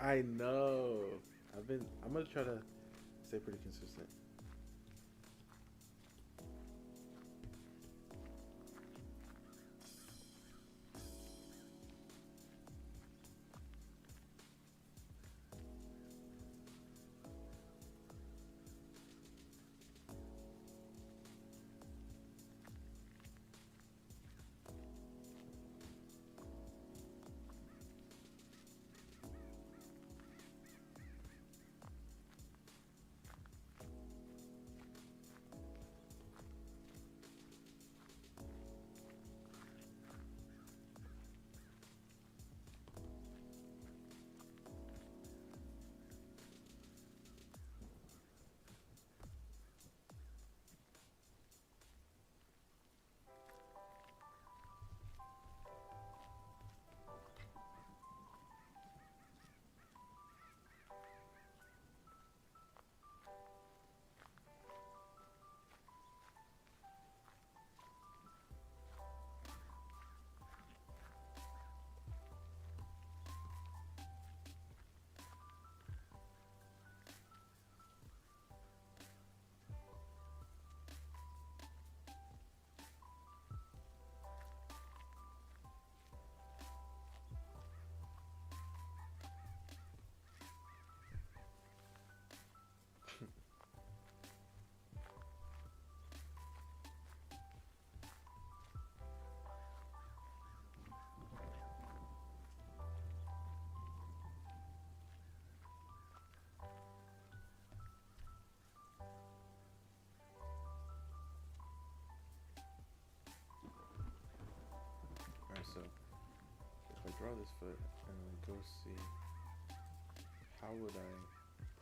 I know. I'm gonna try to stay pretty consistent. Alright, so if I draw this foot and then go see how would I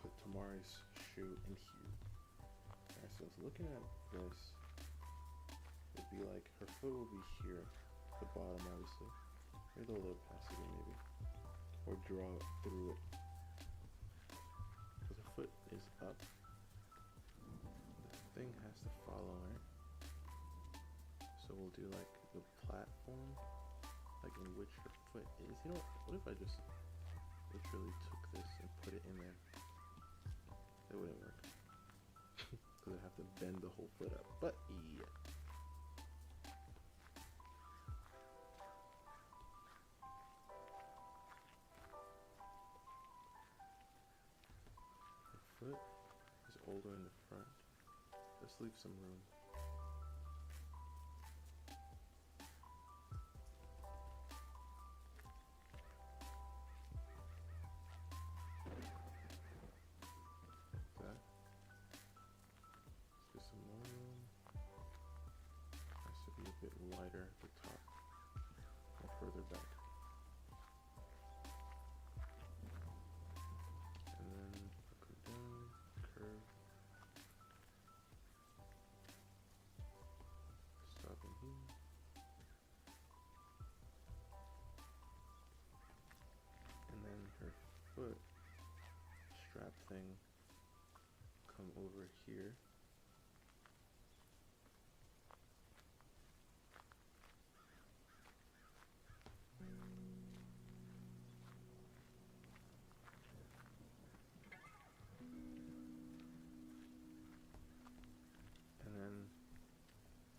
put Tamari's shoe in here. Alright, so it's looking at this, it'd be like her foot will be here, the bottom obviously. Maybe a little opacity maybe. Or draw it through it. Because the foot is up. The thing has to follow her. So we'll do like the platform, like in which her foot is. You know what if I just literally took this and put it in there? That wouldn't work. Because I have to bend the whole foot up. But yeah. Her foot is older in the front. Let's leave some room. Bit wider at the top or further back, and then go down, curve, stop in here, and then her foot strap thing come over here.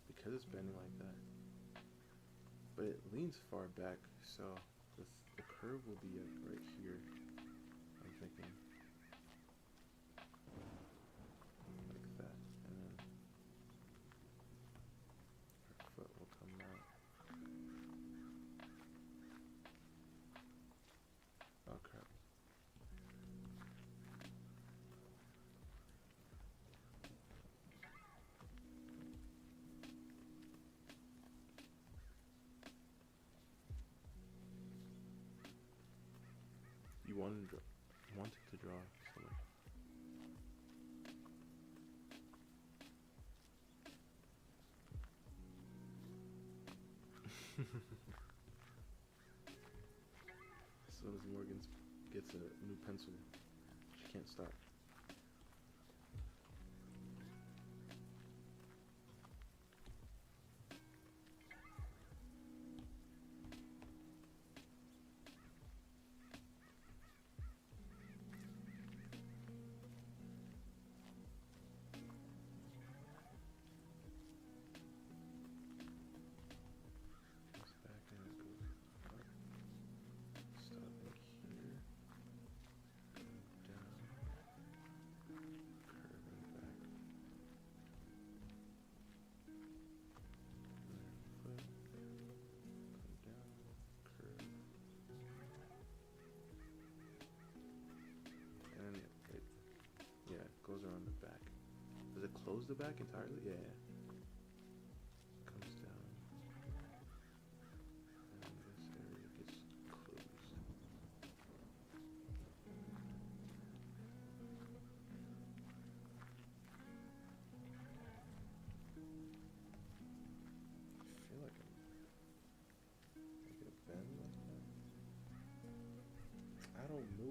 Because it's bending like that, but it leans far back, so the curve will be right here. I'm thinking like that, and then her foot will come out. Oh crap. You wanted to draw something. As soon as Morgan gets a new pencil, she can't stop. close the back entirely? Yeah. Comes down. And this area gets closed. I feel like I'm making a bend like that. I don't know.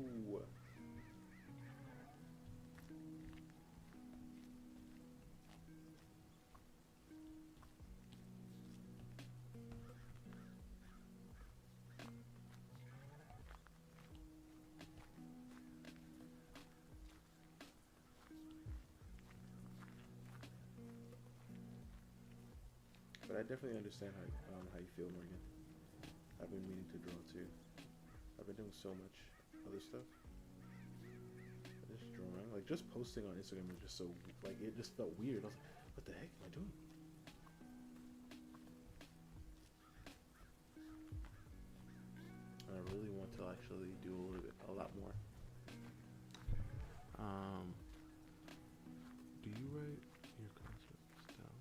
But I definitely understand how you feel, Morgan. I've been meaning to draw too. I've been doing so much other stuff. Just drawing, like just posting on Instagram was just so like it just felt weird. I was like, what the heck am I doing? And I really want to actually do a lot more. Do you write your concepts down?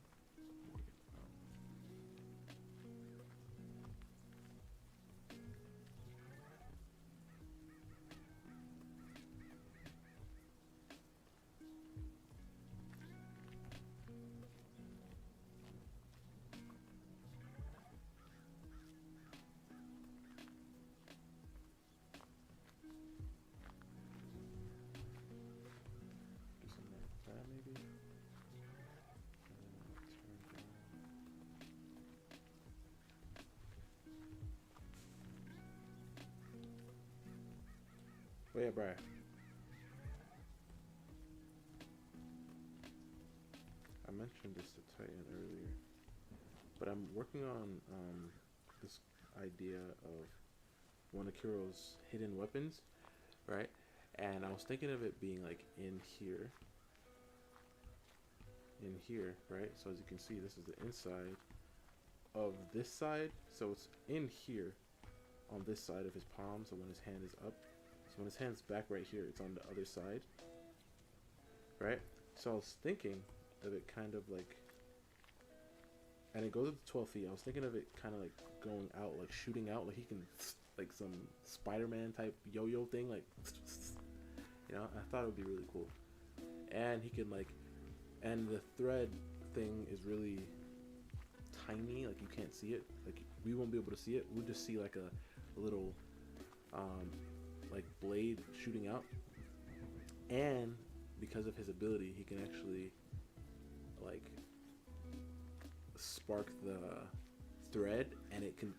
Do something like that maybe. Turn down. But yeah, Brian. I mentioned this to Titan earlier, but I'm working on this idea of one of Kiro's hidden weapons, right? And I was thinking of it being like in here, right? So as you can see, this is the inside of this side. So it's in here on this side of his palm. So when his hand is up, so when his hand's back right here, it's on the other side, right? So I was thinking of it kind of like, and it goes up to 12 feet. I was thinking of it kind of like going out, like shooting out, like he can, like some Spider-Man type yo-yo thing, like, you know. I thought it would be really cool. And he can like, and the thread thing is really tiny, like you can't see it, like we won't be able to see it. We'll just see like a little like blade shooting out. And because of his ability, he can actually like spark the thread and it can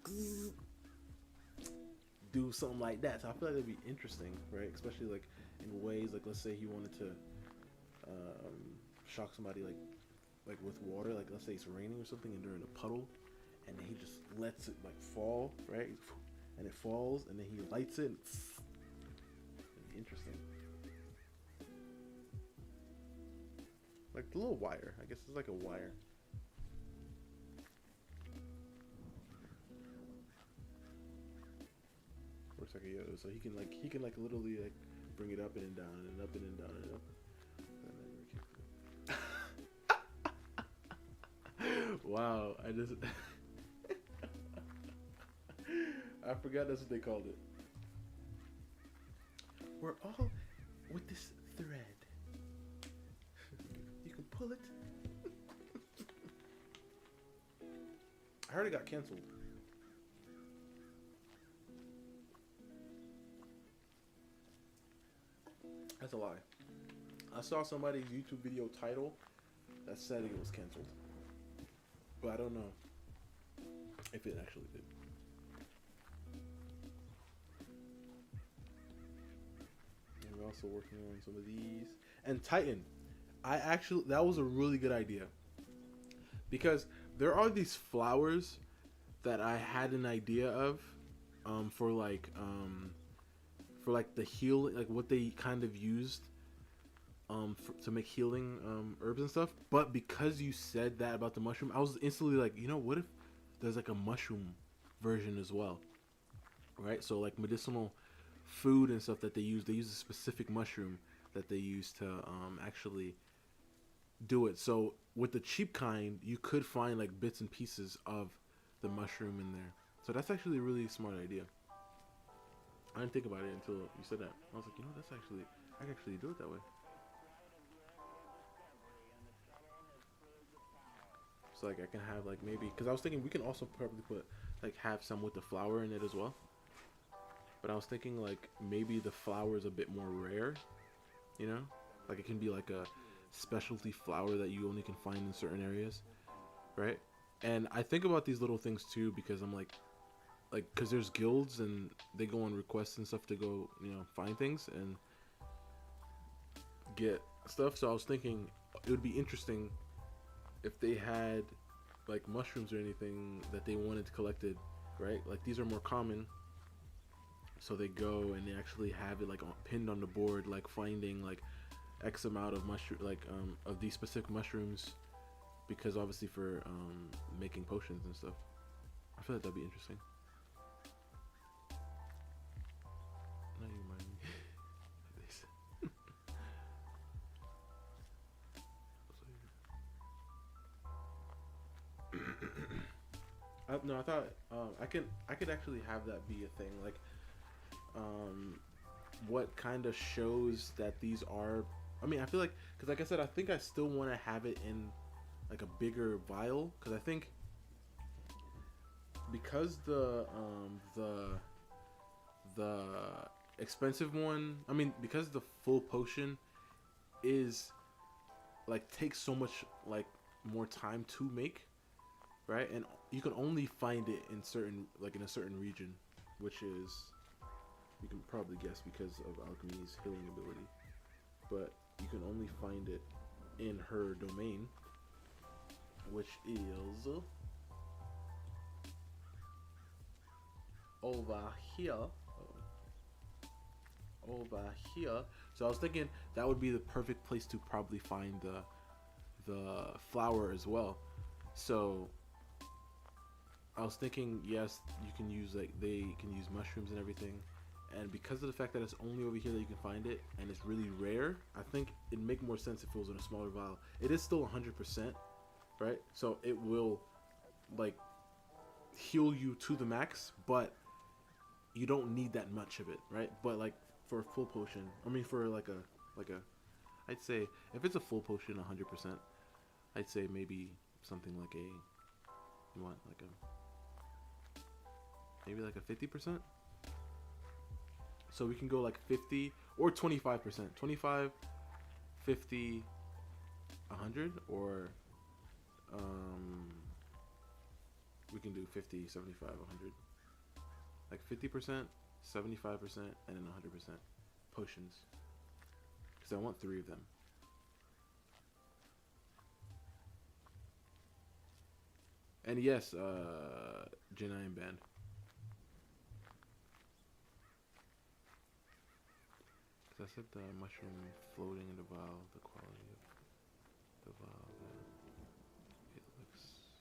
do something like that. So I feel like it'd be interesting, right? Especially like in ways like, let's say he wanted to shock somebody like with water, like let's say it's raining or something and they're in a puddle and then he just lets it like fall, right? And it falls and then he lights it and it'd be interesting. Like the little wire, I guess it's like a wire. Works like a yo, so he can like literally like bring it up and then down and up and then down and up. Wow, I just I forgot that's what they called it. We're all with this thread. You can pull it. I heard it got canceled. That's a lie. I saw somebody's YouTube video title that said it was canceled, but I don't know if it actually did. And we're also working on some of these. And Titan, that was a really good idea, because there are these flowers that I had an idea of for like the healing, like what they kind of used to make healing herbs and stuff. But because you said that about the mushroom, I was instantly like, you know, what if there's like a mushroom version as well, right? So like medicinal food and stuff that they use a specific mushroom that they use to actually do it. So with the cheap kind, you could find like bits and pieces of the mushroom in there. So that's actually a really smart idea. I didn't think about it until you said that. I was like, that's actually, I can actually do it that way. So like I can have like maybe, because I was thinking we can also probably put like have some with the flower in it as well. But I was thinking like maybe the flower is a bit more rare, you know? Like it can be like a specialty flower that you only can find in certain areas, right? And I think about these little things too because I'm like because there's guilds and they go on requests and stuff to go, find things and get stuff. So I was thinking it would be interesting if they had like mushrooms or anything that they wanted collected, right? Like these are more common, so they go and they actually have it like pinned on the board, like finding like X amount of mushroom, like of these specific mushrooms, because obviously for making potions and stuff. I feel like that'd be interesting. Now you remind me of this. No, I thought I could actually have that be a thing. Like, what kind of shows that these are? I mean, I feel like because, like I said, I think I still want to have it in like a bigger vial because I think because the expensive one. I mean, because the full potion is like takes so much like more time to make, right? And you can only find it in in a certain region, which is you can probably guess because of alchemy's healing ability. But you can only find it in her domain, which is over here. Over here. So I was thinking that would be the perfect place to probably find the flower as well. So I was thinking, yes, you can use they can use mushrooms and everything, and because of the fact that it's only over here that you can find it and it's really rare, I think it'd make more sense if it was in a smaller vial. It is still 100%, right? So it will like heal you to the max, but you don't need that much of it, right? But like for a full potion, I mean for like a, I'd say if it's a full potion 100%, I'd say maybe something like you want like a maybe like a 50%. So we can go like 50 or 25%. 25, 50, 100, or we can do 50, 75, 100. Like 50%, 75%, and then 100% potions. Because I want 3 of them. And yes, Janine band. I said the mushroom floating in the vial, the quality of the vial, it looks...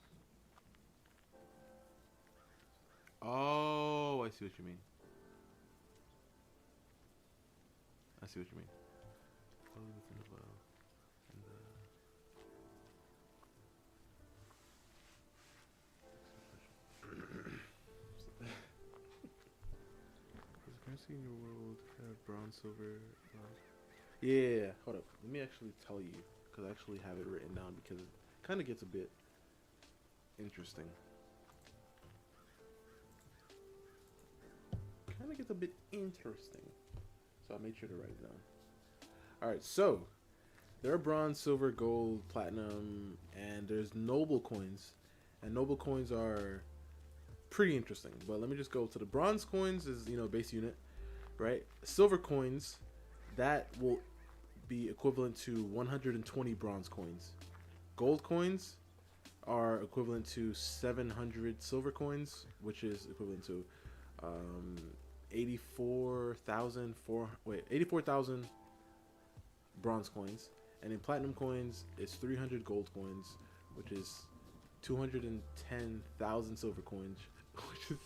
Oh, I see what you mean. I see what you mean. Quality within the vial. And Does the currency in your world have bronze, silver, Yeah, hold up. Let me actually tell you, because I actually have it written down because it kind of gets a bit interesting. Kind of gets a bit interesting. So I made sure to write it down. Alright, so there are bronze, silver, gold, platinum, and there's noble coins. And noble coins are pretty interesting. But let me just go to the bronze coins is, base unit, right? Silver coins, that will be equivalent to 120 bronze coins. Gold coins are equivalent to 700 silver coins, which is equivalent to 84,000 bronze coins. And in platinum coins, it's 300 gold coins, which is 210,000 silver coins, which is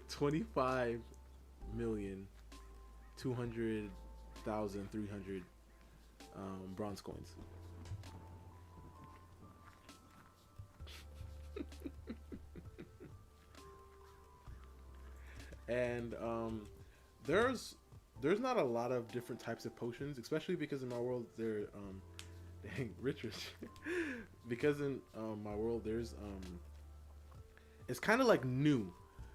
25,200,300 bronze coins. And there's there's not a lot of different types of potions, especially because in my world they're dang rich. Because in my world there's it's kind of like new,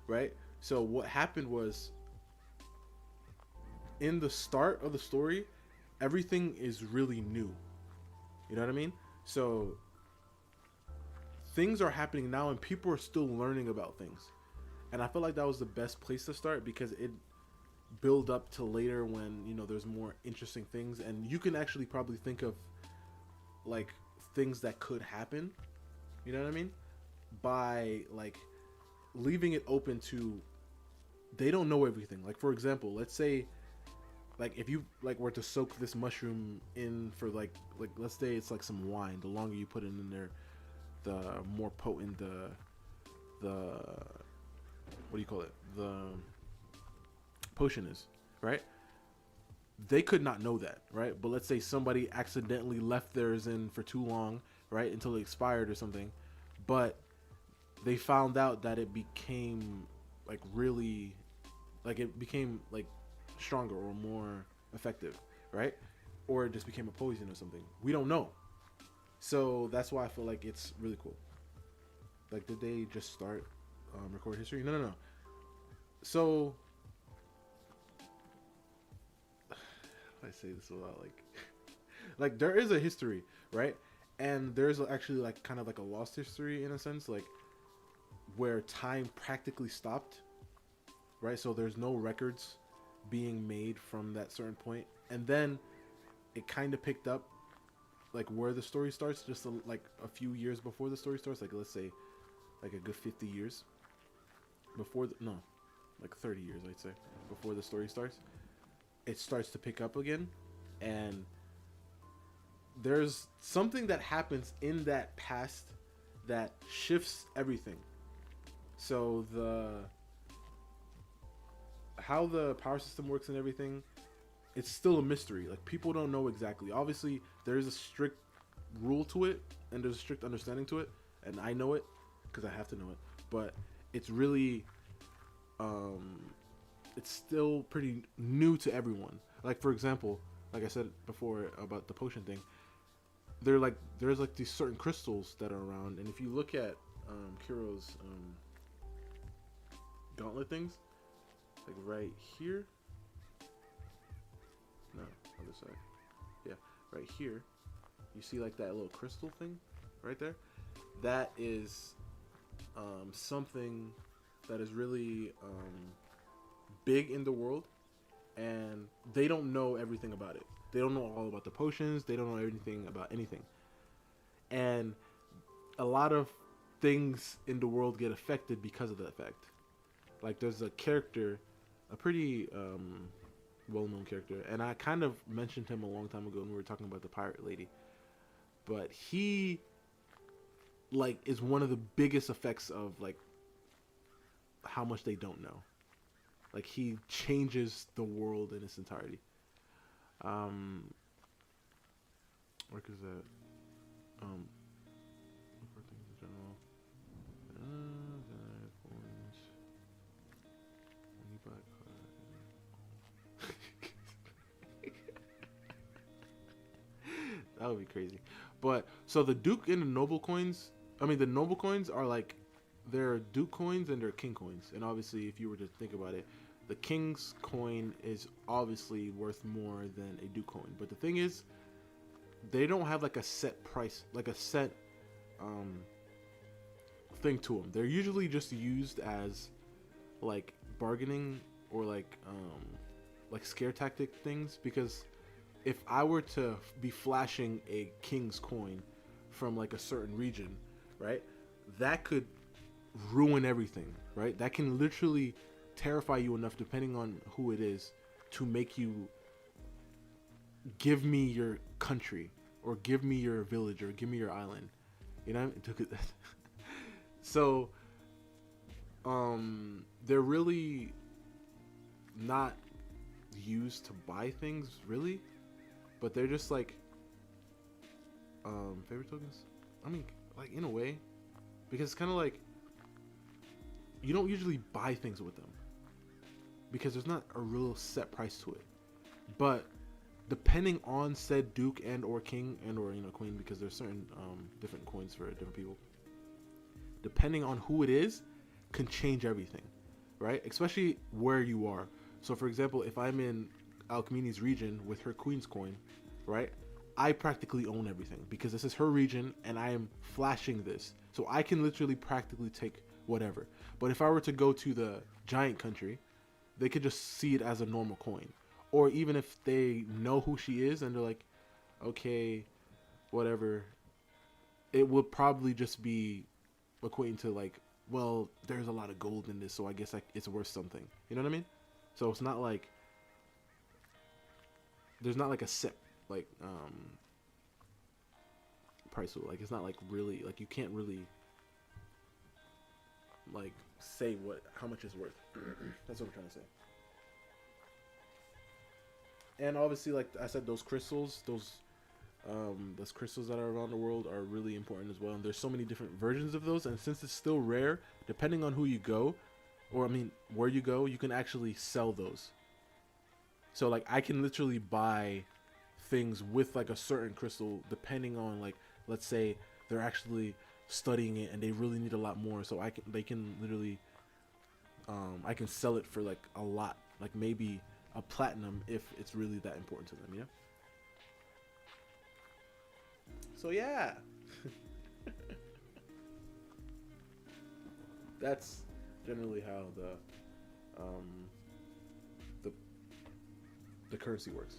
right? So what happened was in the start of the story, everything is really new. You know what I mean? So things are happening now, and people are still learning about things. And I feel like that was the best place to start because it build up to later when there's more interesting things, and you can actually probably think of like things that could happen. You know what I mean? By like leaving it open to they don't know everything. Like for example, let's say like if you like were to soak this mushroom in for like let's say it's like some wine. The longer you put it in there, the more potent the what do you call it? The potion is, right? They could not know that, right? But let's say somebody accidentally left theirs in for too long, right? Until it expired or something. But they found out that it became like really like it became like stronger or more effective, right? Or it just became a poison or something. We don't know. So that's why I feel like it's really cool. Like, did they just start record history? No. So, I say this without like there is a history, right? And there's actually like kind of like a lost history in a sense, like where time practically stopped, right? So there's no records being made from that certain point, and then it kind of picked up like where the story starts, just like a few years before the story starts, like let's say like a good 50 years before no, like 30 years I'd say before the story starts. It starts to pick up again, and there's something that happens in that past that shifts everything. So how the power system works and everything, it's still a mystery. Like people don't know exactly. Obviously, there is a strict rule to it, and there's a strict understanding to it, and I know it because I have to know it. But it's really, it's still pretty new to everyone. Like for example, like I said before about the potion thing, there's like these certain crystals that are around, and if you look at Kiro's gauntlet things, like right here, no, other side, yeah, right here, you see like that little crystal thing right there. That is something that is really big in the world, and they don't know everything about it. They don't know all about the potions. They don't know anything about anything. And a lot of things in the world get affected because of the effect. Like there's a character, a pretty well-known character, and I kind of mentioned him a long time ago when we were talking about the pirate lady. But he like is one of the biggest effects of like how much they don't know. Like he changes the world in its entirety. Where is that? Look for things in general. That would be crazy. But so the Duke and the Noble coins, I mean the Noble coins are like they're Duke coins and they're King coins. And obviously if you were to think about it, the King's coin is obviously worth more than a Duke coin. But the thing is, they don't have like a set price, like a set thing to them. They're usually just used as like bargaining or like scare tactic things, because if I were to be flashing a King's coin from like a certain region, right, that could ruin everything, right? That can literally terrify you enough, depending on who it is, to make you give me your country or give me your village or give me your island. You know, so they're really not used to buy things really, but they're just like favorite tokens. I mean, like in a way, because it's kind of like you don't usually buy things with them. because there's not a real set price to it. But depending on said duke and or king and or queen, because there's certain different coins for different people. Depending on who it is, can change everything, right? Especially where you are. So for example, if I'm in Alkmini's region with her queen's coin, right? I practically own everything because this is her region and I am flashing this. So I can literally practically take whatever. But if I were to go to the giant country, they could just see it as a normal coin. Or even if they know who she is and they're like, okay, whatever, it would probably just be equating to like, well, there's a lot of gold in this, so I guess like it's worth something. You know what I mean? So it's not like there's not like a set like price. Like it's not like really like you can't really like say how much it's worth. That's what I'm trying to say. And obviously, like I said, those crystals that are around the world are really important as well. And there's so many different versions of those. And since it's still rare, depending on who you go, or I mean, where you go, you can actually sell those. So like I can literally buy things with like a certain crystal, depending on like, let's say they're actually studying it and they really need a lot more. So they can literally, I can sell it for like a lot, like maybe a platinum if it's really that important to them, you know? So yeah, that's generally how the currency works.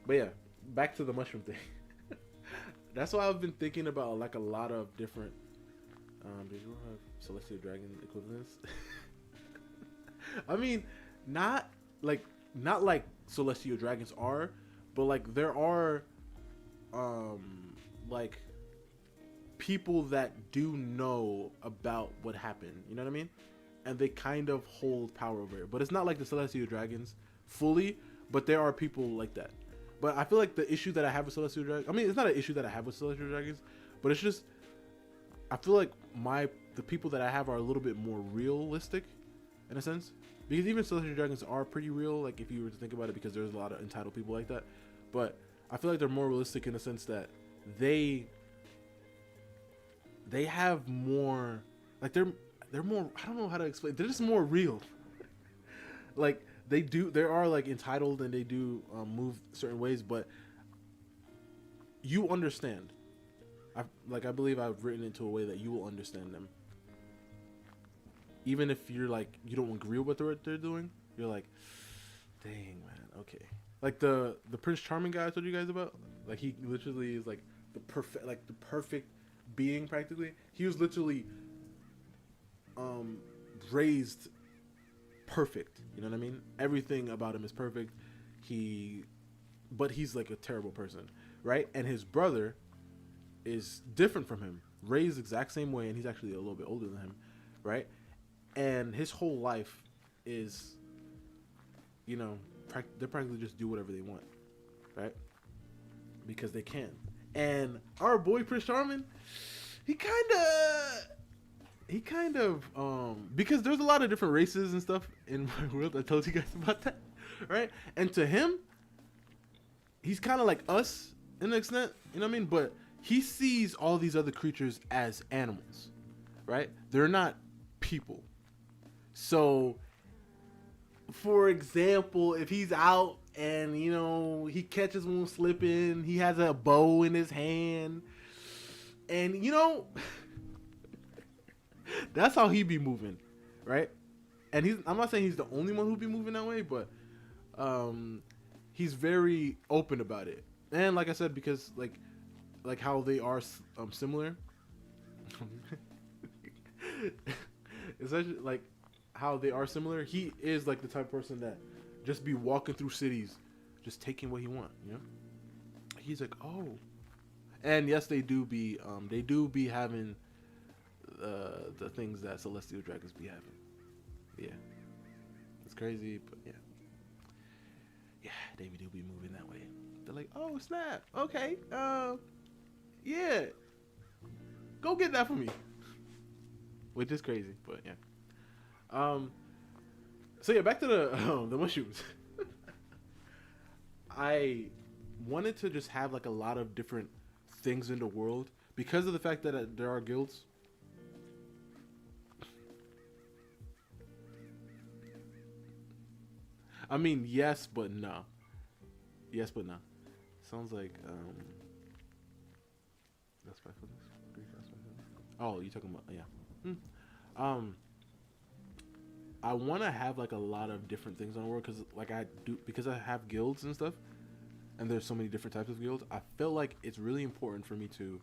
But yeah, back to the mushroom thing. That's why I've been thinking about like a lot of different. Did you have celestial dragon equivalents? I mean, not like celestial dragons are, but like there are like people that do know about what happened, you know what I mean? And they kind of hold power over it. But it's not like the celestial dragons fully, but there are people like that. But I feel like the issue that I have with celestial dragons, I mean, it's not an issue that I have with celestial dragons, but it's just I feel like the people that I have are a little bit more realistic in a sense. Because even celestial dragons are pretty real, like if you were to think about it, because there's a lot of entitled people like that. But I feel like they're more realistic in the sense that they have more, like they're more, I don't know how to explain. They're just more real. Like they are like entitled and they do move certain ways, but you understand. I believe I've written it into a way that you will understand them. Even if you're like, you don't agree with what they're doing, you're like, dang, man, okay. Like the Prince Charming guy I told you guys about, like he literally is like the perfect being practically. He was literally raised perfect. You know what I mean? Everything about him is perfect. But he's like a terrible person, right? And his brother is different from him, raised the exact same way, and he's actually a little bit older than him, right? And his whole life is, they practically just do whatever they want, right? Because they can. And our boy Prince Charming, he kind of because there's a lot of different races and stuff in my world. I told you guys about that, right? And to him, he's kind of like us in an extent, you know what I mean? But he sees all these other creatures as animals, right? They're not people. So, for example, if he's out and, he catches one slipping, he has a bow in his hand, and, that's how he be moving, right? And I'm not saying he's the only one who be moving that way, but he's very open about it. And like I said, because like how they are similar, essentially like how they are similar, he is like the type of person that just be walking through cities just taking what he want, he's like, oh. And yes, they do be having the things that celestial dragons be having. Yeah, it's crazy, but yeah, they do be moving that way. They're like, oh snap, okay, yeah, go get that for me. which is crazy, but yeah. Um, so yeah, back to the mushrooms. I wanted to just have like a lot of different things in the world because of the fact that there are guilds. I mean, yes, but no. Yes, but no. Sounds like that's spitefulness. Grief, that's spitefulness. Oh, you talking about yeah. Um, I want to have like a lot of different things on the world because like I do because I have guilds and stuff, and there's so many different types of guilds. I feel like it's really important for me to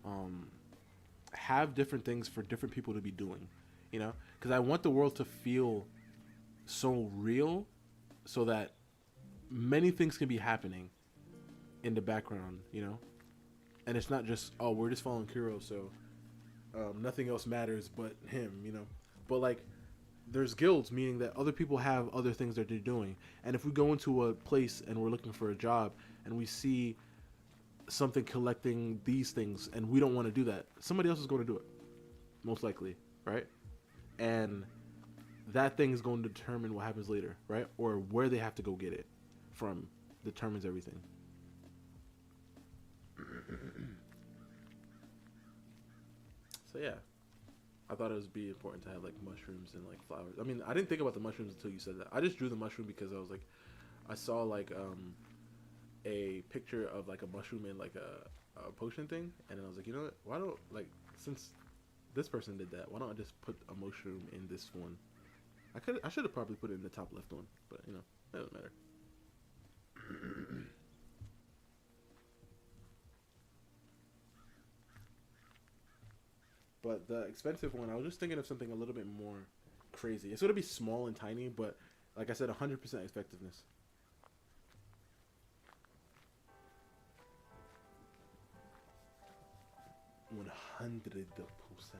um have different things for different people to be doing, you know, because I want the world to feel so real, so that many things can be happening in the background, you know, and it's not just oh we're just following Kuro, so nothing else matters but him, you know, but like there's guilds, meaning that other people have other things that they're doing. And if we go into a place and we're looking for a job and we see something collecting these things and we don't want to do that, somebody else is going to do it, most likely, right? And that thing is going to determine what happens later, right? Or where they have to go get it from determines everything. So yeah, I thought it would be important to have like mushrooms and like flowers. I mean, I didn't think about the mushrooms until you said that. I just drew the mushroom because I was like, I saw like a picture of like a mushroom in like a potion thing, and then I was like, you know what? Why don't like since this person did that, why don't I just put a mushroom in this one? I should have probably put it in the top left one, but you know, that doesn't matter. But the expensive one, I was just thinking of something a little bit more crazy. It's gonna be small and tiny, but like I said, 100% effectiveness. 100%.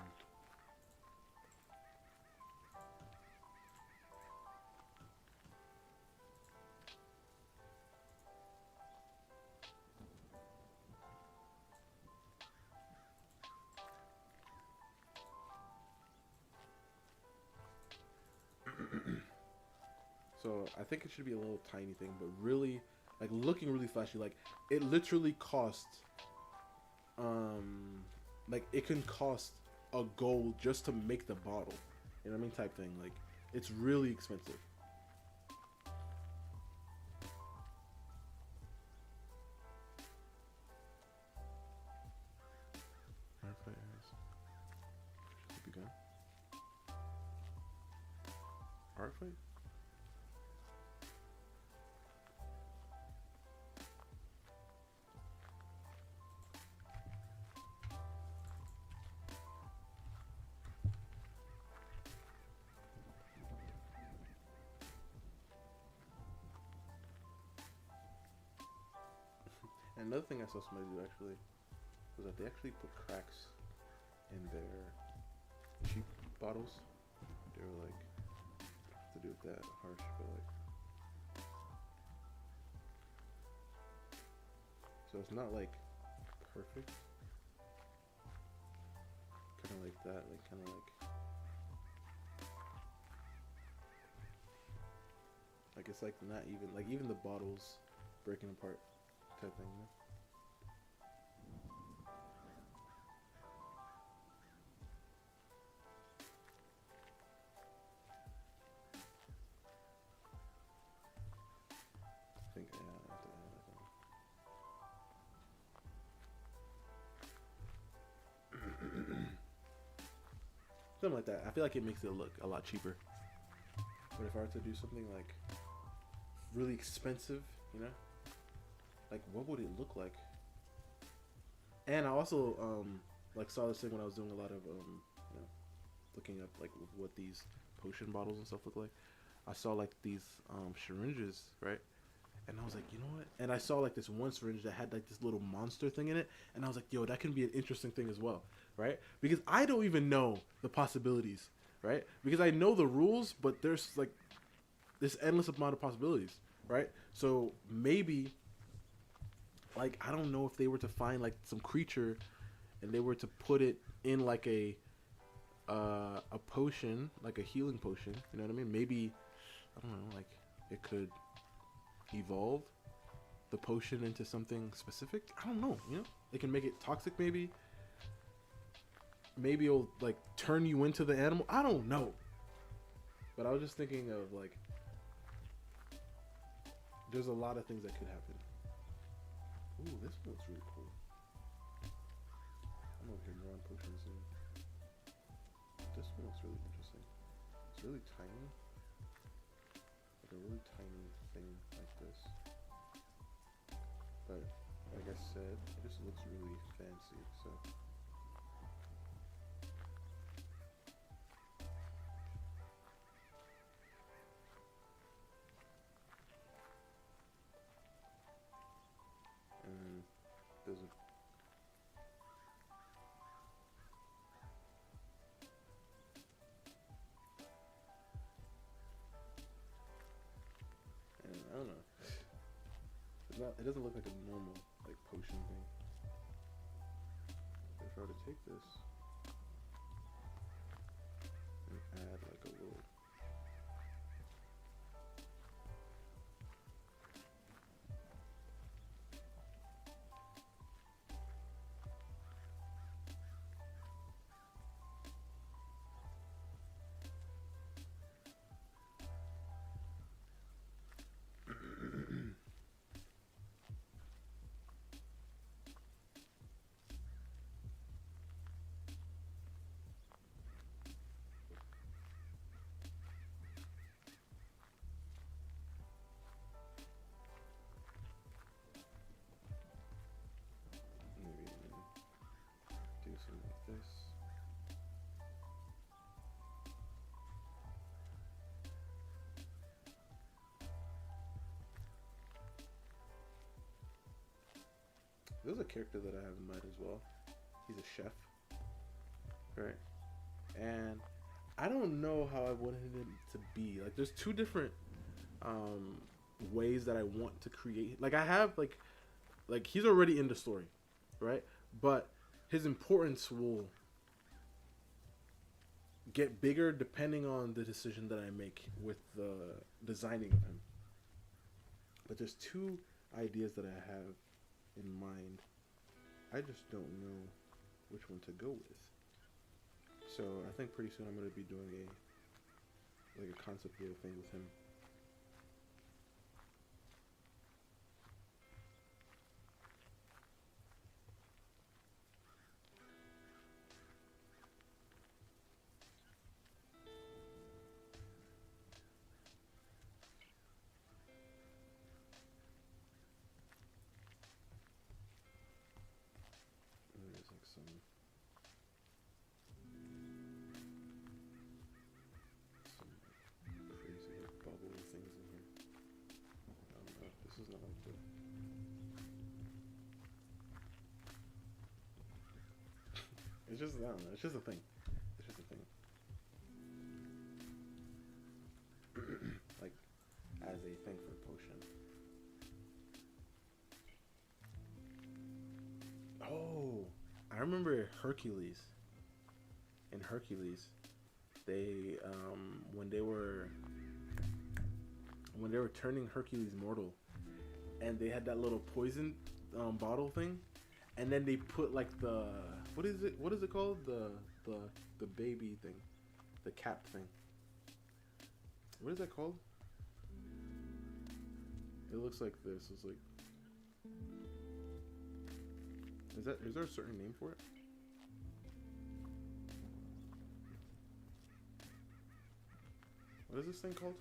So I think it should be a little tiny thing, but really, like looking really flashy. Like it literally costs, um, like it can cost a gold just to make the bottle. You know what I mean? Type thing. Like it's really expensive. Art fight? And another thing I saw somebody do actually was that they actually put cracks in their cheap bottles. They were like to do it that harsh, but like so it's not like perfect. Kind of like that, like kind of like it's like not even like even the bottles breaking apart type thing. You know? I think yeah, I have to add something like that. I feel like it makes it look a lot cheaper. But if I were to do something like really expensive, you know, like what would it look like? And I also like saw this thing when I was doing a lot of you know, looking up like what these potion bottles and stuff look like. I saw like these syringes, right? And I was like, you know what? And I saw like this one syringe that had like this little monster thing in it, and I was like, yo, that can be an interesting thing as well, right? Because I don't even know the possibilities, right? Because I know the rules, but there's like this endless amount of possibilities, right? So maybe like I don't know if they were to find like some creature and they were to put it in like a a potion, like a healing potion. You know what I mean? Maybe, I don't know, like it could evolve the potion into something specific. I don't know. You know, it can make it toxic. Maybe it'll like turn you into the animal. I don't know. But I was just thinking of like, there's a lot of things that could happen. Ooh, this one looks really cool. I'm over here more on potions soon. This one looks really interesting. It's really tiny. Like a really tiny thing like this. But like I said, it just looks really fancy, so. And there's a I don't know. It's not. It doesn't look like a normal like potion thing. If I were to take this and add like a little. Do something like this. There's a character that I have in mind as well. He's a chef, right? And I don't know how I wanted him to be. Like, there's two different ways that I want to create. Like, I have like he's already in the story, right? But his importance will get bigger depending on the decision that I make with the designing of him. But there's two ideas that I have in mind. I just don't know which one to go with. So I think pretty soon I'm going to be doing a concept little thing with him. There's like some crazy like bubble things in here. I don't know. This is not like the. It's just, I don't know. It's just a thing. It's just a thing. Like, as a thing for potion. Oh, I remember Hercules. In Hercules, they when they were turning Hercules mortal, and they had that little poison bottle thing, and then they put like the what is it called, the baby thing, the cap thing. What is that called? It looks like this. It's like, is there a certain name for it? What is this thing called?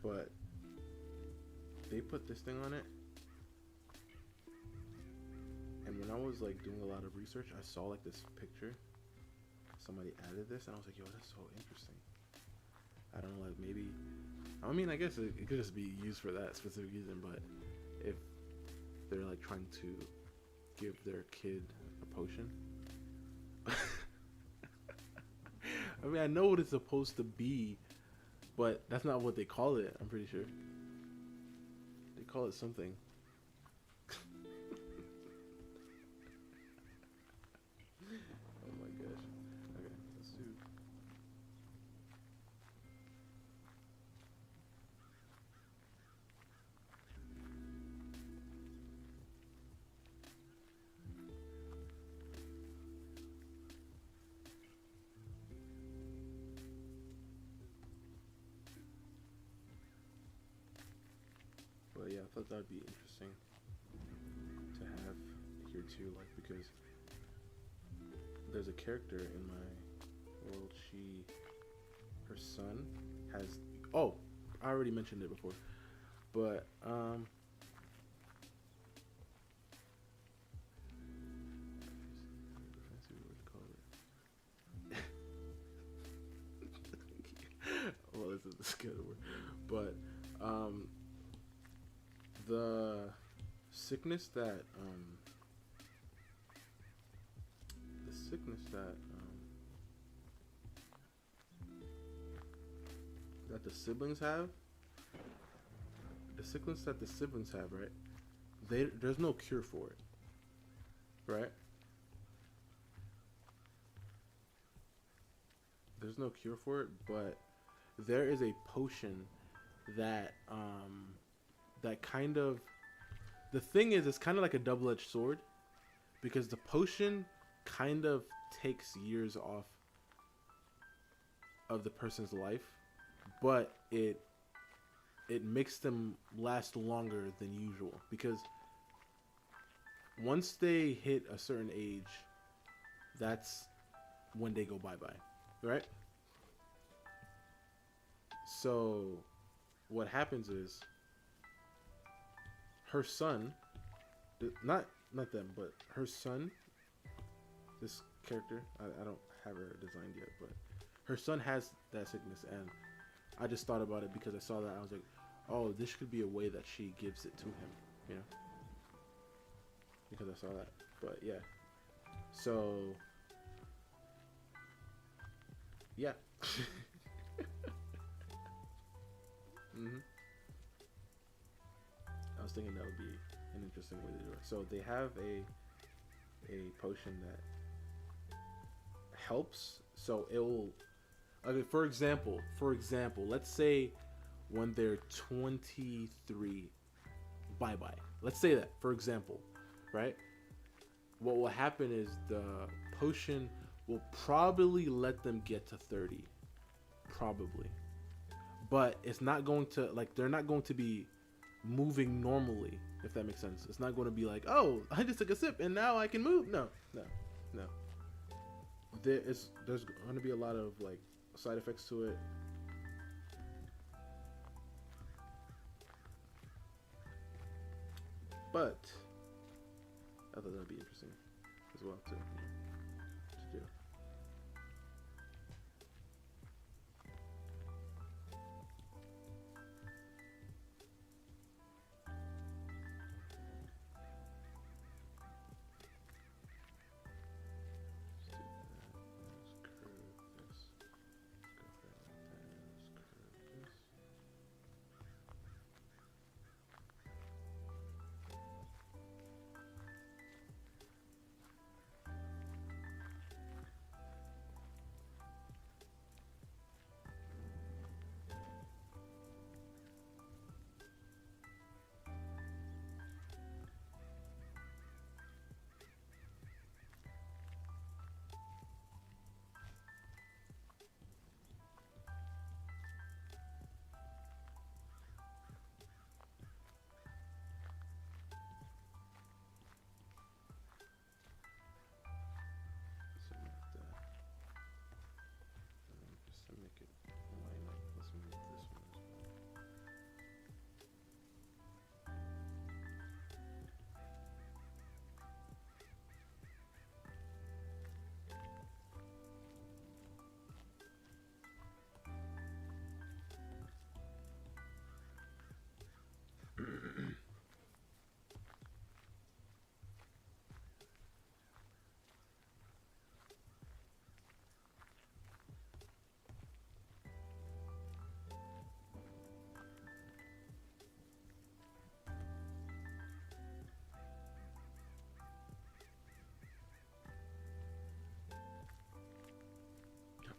But they put this thing on it, and when I was like doing a lot of research, I saw like this picture. Somebody added this, and I was like, "Yo, that's so interesting." I don't know, like maybe. I mean, I guess it could just be used for that specific reason, but if they're like trying to give their kid a potion. I mean, I know what it's supposed to be, but that's not what they call it. I'm pretty sure they call it something. Oh my gosh. Okay, let's do. But yeah, I thought that'd be interesting to have here too, like, because there's a character in my world. Her son has. Oh, I already mentioned it before, but well, this is the scary word, but the sickness that that the siblings have, right? There's no cure for it, right? There's no cure for it, but there is a potion that that kind of, the thing is, it's kind of like a double-edged sword, because the potion kind of takes years off of the person's life, but it makes them last longer than usual, because once they hit a certain age, that's when they go bye-bye, right? So what happens is her son, not them, but her son, this character, I don't have her designed yet, but her son has that sickness, and I just thought about it because I saw that. I was like, oh, this could be a way that she gives it to him, you know, because I saw that. But yeah, so yeah. I was thinking that would be an interesting way to do it. So they have a potion that helps. So it will. Okay, for example, let's say when they're 23, bye bye. Let's say that, for example, right? What will happen is the potion will probably let them get to 30, probably, but it's not going to, like, they're not going to be moving normally, if that makes sense. It's not going to be like, oh, I just took a sip and now I can move. No. There's going to be a lot of like side effects to it. But I thought that'd be interesting as well to do.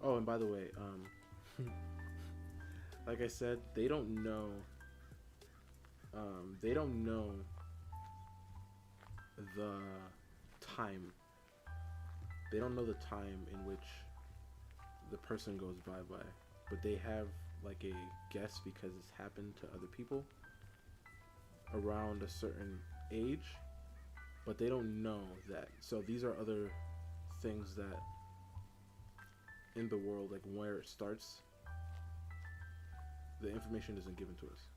Oh, and by the way, like I said, they don't know. They don't know the time. They don't know the time in which the person goes bye-bye, but they have like a guess because it's happened to other people around a certain age, but they don't know that. So these are other things that in the world, like where it starts, the information isn't given to us.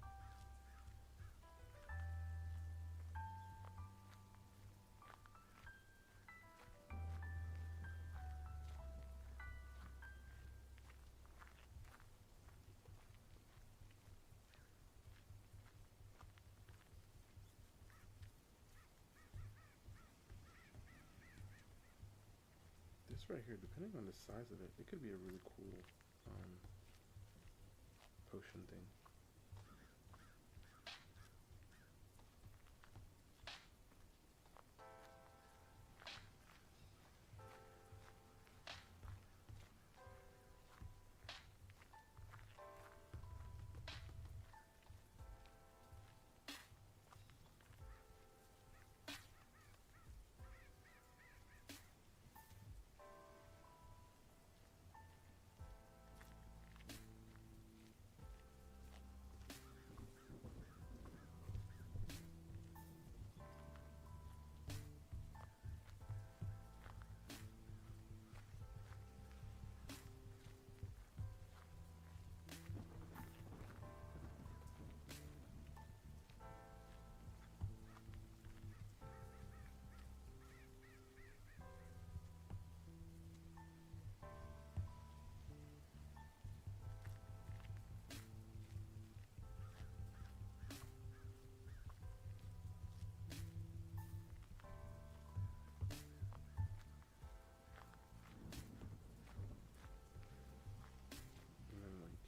This right here, depending on the size of it, it could be a really cool potion thing. And then like,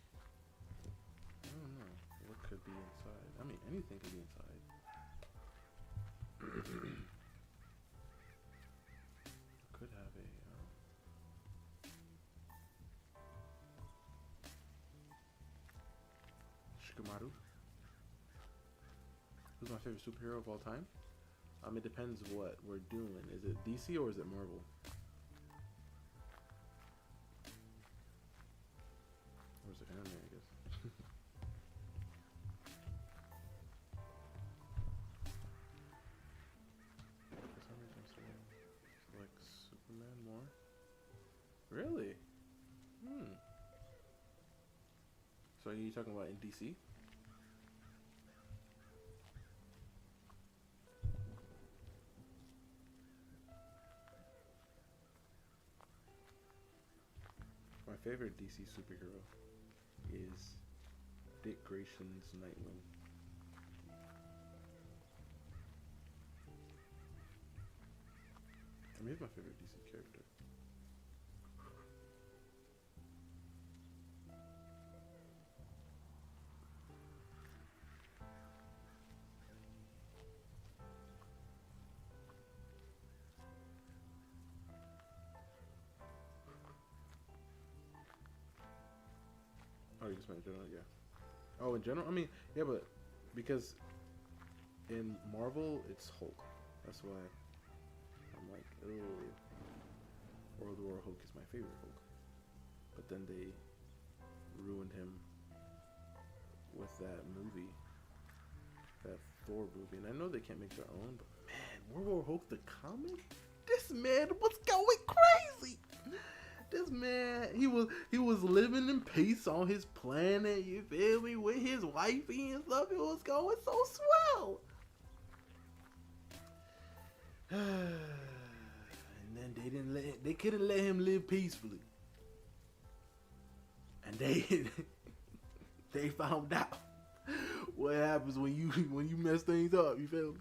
I don't know what could be inside. I mean, anything could be inside. Could have a Shikamaru. Who's my favorite superhero of all time? It depends what we're doing. Is it DC or is it Marvel? Or is it anime, I guess? For some reason I'm saying select Superman more. Really? So are you talking about in DC? My favorite DC superhero is Dick Grayson's Nightwing. I mean, he's my favorite DC character. Oh, you just meant in general, yeah. Oh, in general? I mean, yeah, but because in Marvel, it's Hulk. That's why I'm like, oh, World War Hulk is my favorite Hulk. But then they ruined him with that movie, that Thor movie. And I know they can't make their own, but man, World War Hulk, the comic? This man was going crazy! This man, he was living in peace on his planet, you feel me, with his wifey and stuff. It was going so swell. And then they couldn't let him live peacefully. And they found out what happens when you mess things up, you feel me?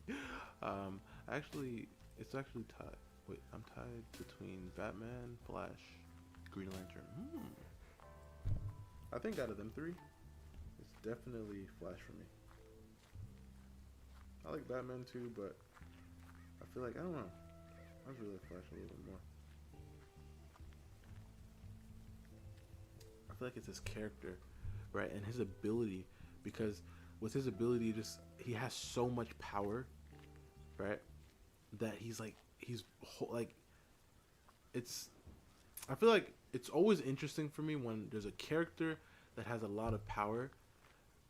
Actually, it's actually tied. Wait, I'm tied between Batman, Flash, Green Lantern. I think out of them three, it's definitely Flash for me. I like Batman too, but I feel like, I don't know, I just really like Flash a little bit more. feel like it's his character, right, and his ability, because with his ability, just he has so much power, right, that like it's. I feel like it's always interesting for me when there's a character that has a lot of power,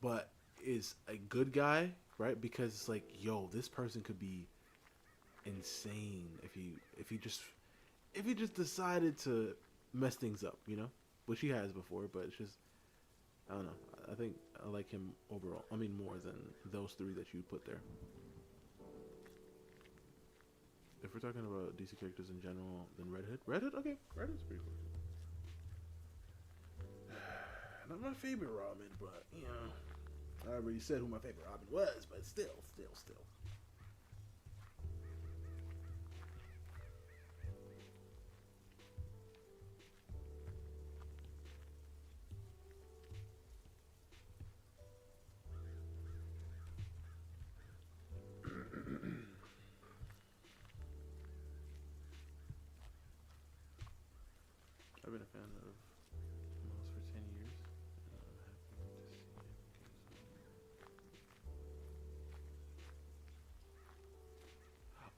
but is a good guy, right? Because it's like, yo, this person could be insane if he just decided to mess things up, which he has before. But it's just I don't know. I think I like him overall. I mean, more than those three that you put there. If we're talking about DC characters in general, then Red Hood. Red Hood, okay, Red Hood's pretty cool. Not my favorite Robin, but I already said who my favorite Robin was, but still. I've been a fan of Miles for 10 years. I'm happy to see him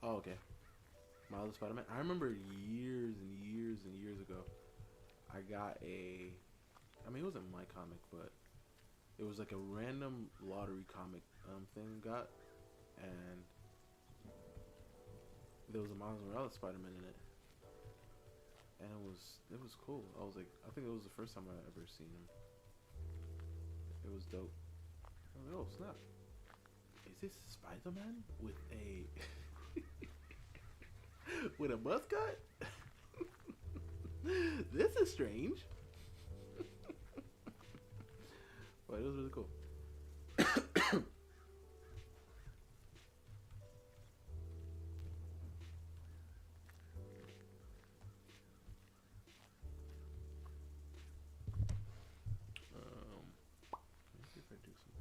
Oh, okay. Miles the Spider-Man. I remember years and years and years ago, I got I mean, it wasn't my comic, but it was like a random lottery comic thing got, and there was a Miles Morales Spider-Man in it, and it was cool. I was like, I think it was the first time I ever seen him. It was dope. I was like, oh snap! Is this Spider-Man with a with a buzz cut? This is strange. But it was really cool. Let me see if I do something.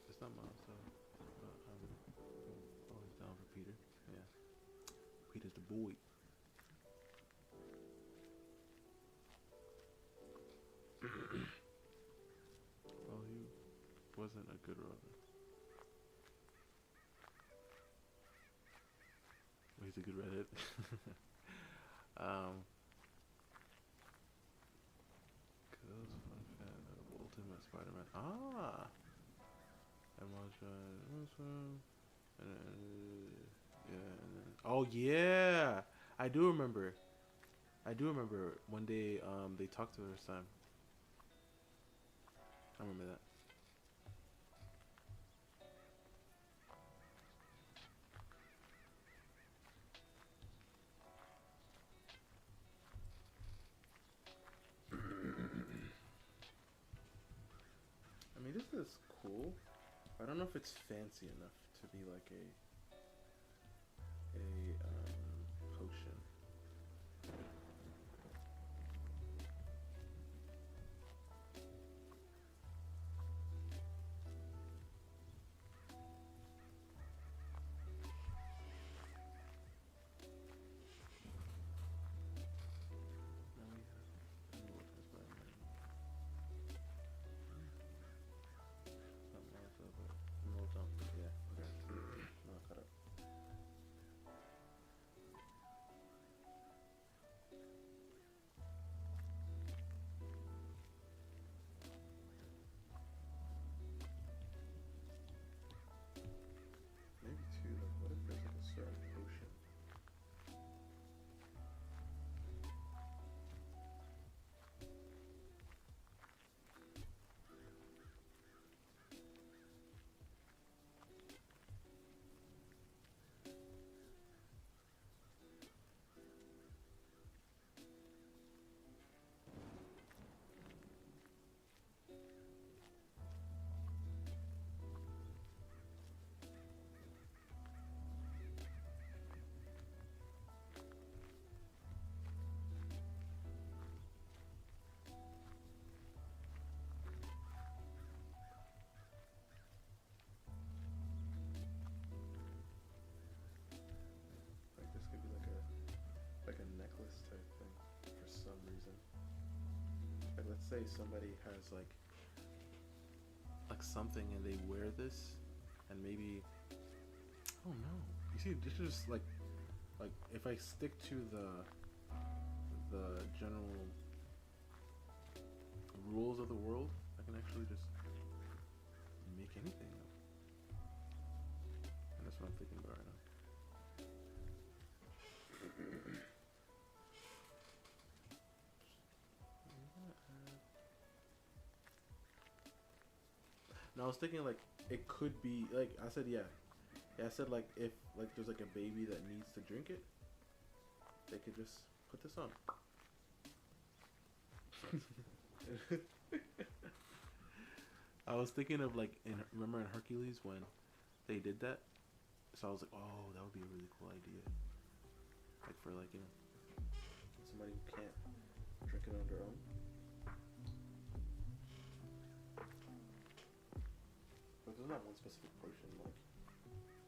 It's not Miles though. Always down for Peter. Yeah, Peter's the boy. Well, he wasn't a good Robin. Well, he's a good redhead. Cause I was a fun fan of Ultimate Spider-Man. Ah, and oh yeah, I do remember. I do remember one day they talked to the first time. I remember that. I mean, this is cool. I don't know if it's fancy enough to be like a potion. let's say somebody has like something and they wear this, and maybe I don't know. You see, this is just like if I stick to the general rules of the world, I can actually just make anything up. And that's what I'm thinking about right now. Now I was thinking like it could be like I said I said like if like there's like a baby that needs to drink it, they could just put this on. I was thinking of like remember in Hercules when they did that, so I was like, oh, that would be a really cool idea, like for like somebody who can't drink it on their own. But there's not one specific potion. Like,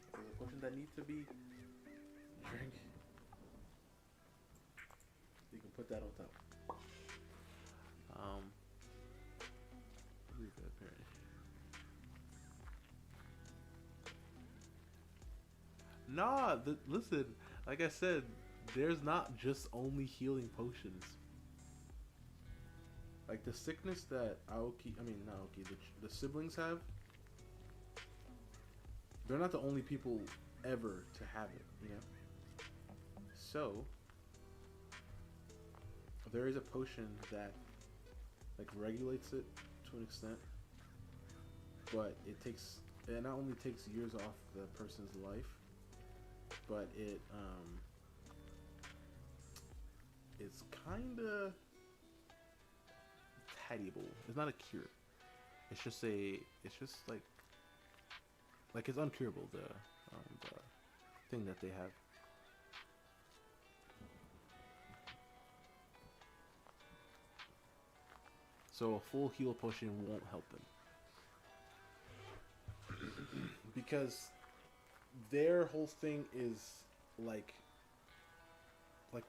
if there's a potion that needs to be drank, you can put that on top. Leave that apparently. Nah, listen. Like I said, there's not just only healing potions. Like the sickness that not Aoki, the siblings have. They're not the only people ever to have it, you know? So, there is a potion that, like, regulates it to an extent, but it not only takes years off the person's life, but it's kinda tidyable. It's not a cure. It's just like it's uncurable, the thing that they have. So a full heal potion won't help them. Because their whole thing is like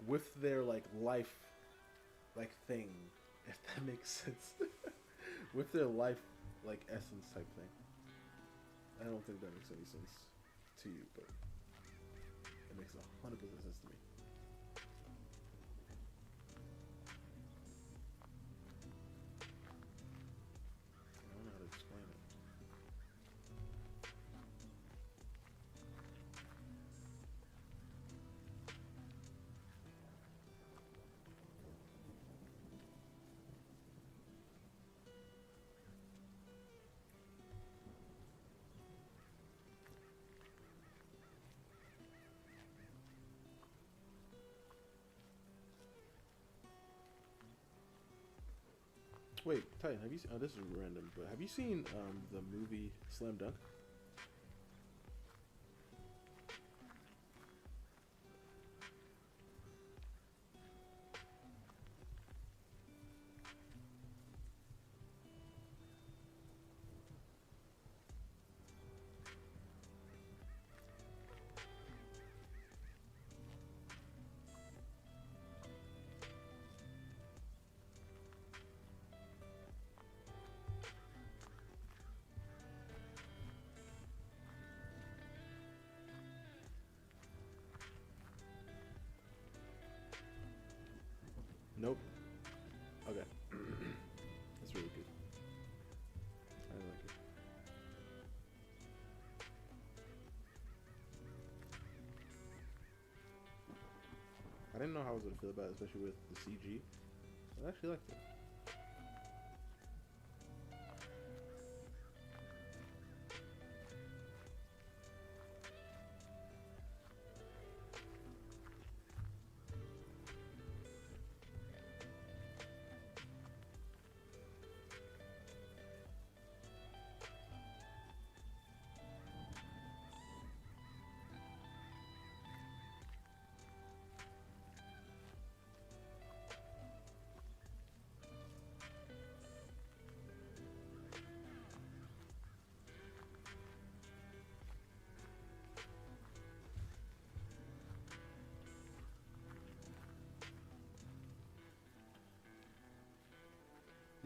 with their like life like thing, if that makes sense. With their life like essence type thing. I don't think that makes any sense to you, but it makes 100% sense to me. I don't know how to explain it. Wait, Titan, have you seen, this is random, but have you seen the movie Slam Dunk? Nope. Okay. That's really good. I like it. I didn't know how I was gonna feel about it, especially with the CG. I actually liked it.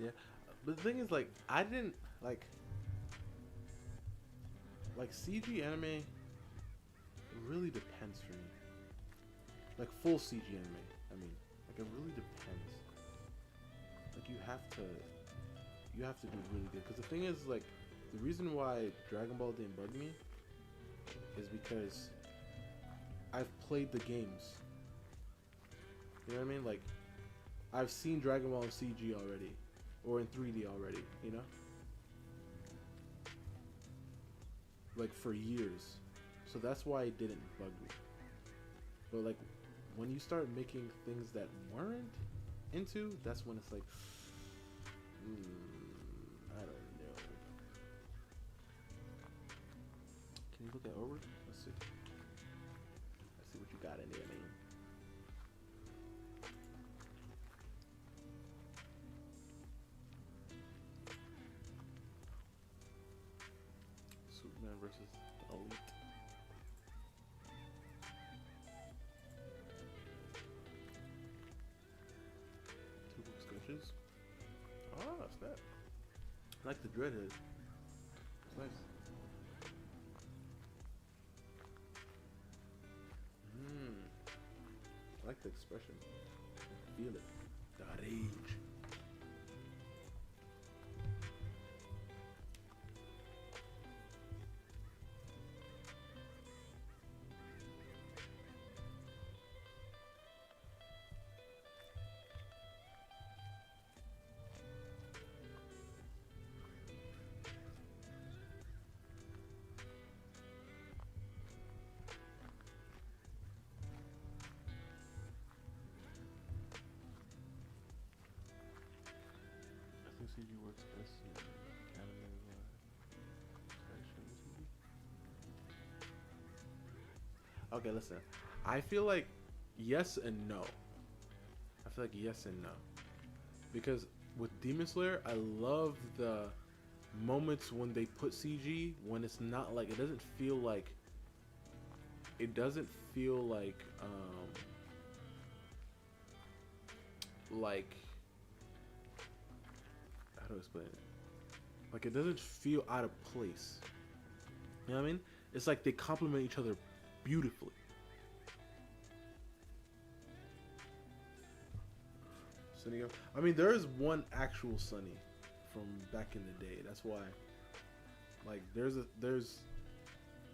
Yeah, but the thing is, like, I didn't like CG anime. It really depends for me. Like full CG anime. I mean, like it really depends. Like you have to do really good. Because the thing is, like, the reason why Dragon Ball didn't bug me is because I've played the games. You know what I mean? Like, I've seen Dragon Ball in CG already, or in 3D already. You know, like for years. So that's why it didn't bug me. But like, when you start making things that weren't into, that's when it's like, I don't know. Can you look at over? Let's see. Let's see what you got in there, man. Superman versus the Elite. Two sketches. Ah, snap. I like the dreadhead. It's nice. I like the expression. I feel it. The rage. CG works best in anime Okay, listen. I feel like yes and no. I feel like yes and no. Because with Demon Slayer, I love the moments when they put CG when it's not like, it doesn't feel like like how do I explain it? Like it doesn't feel out of place. You know what I mean? It's like they complement each other beautifully. Sunny, I mean, there is one actual Sunny from back in the day. That's why, like, there's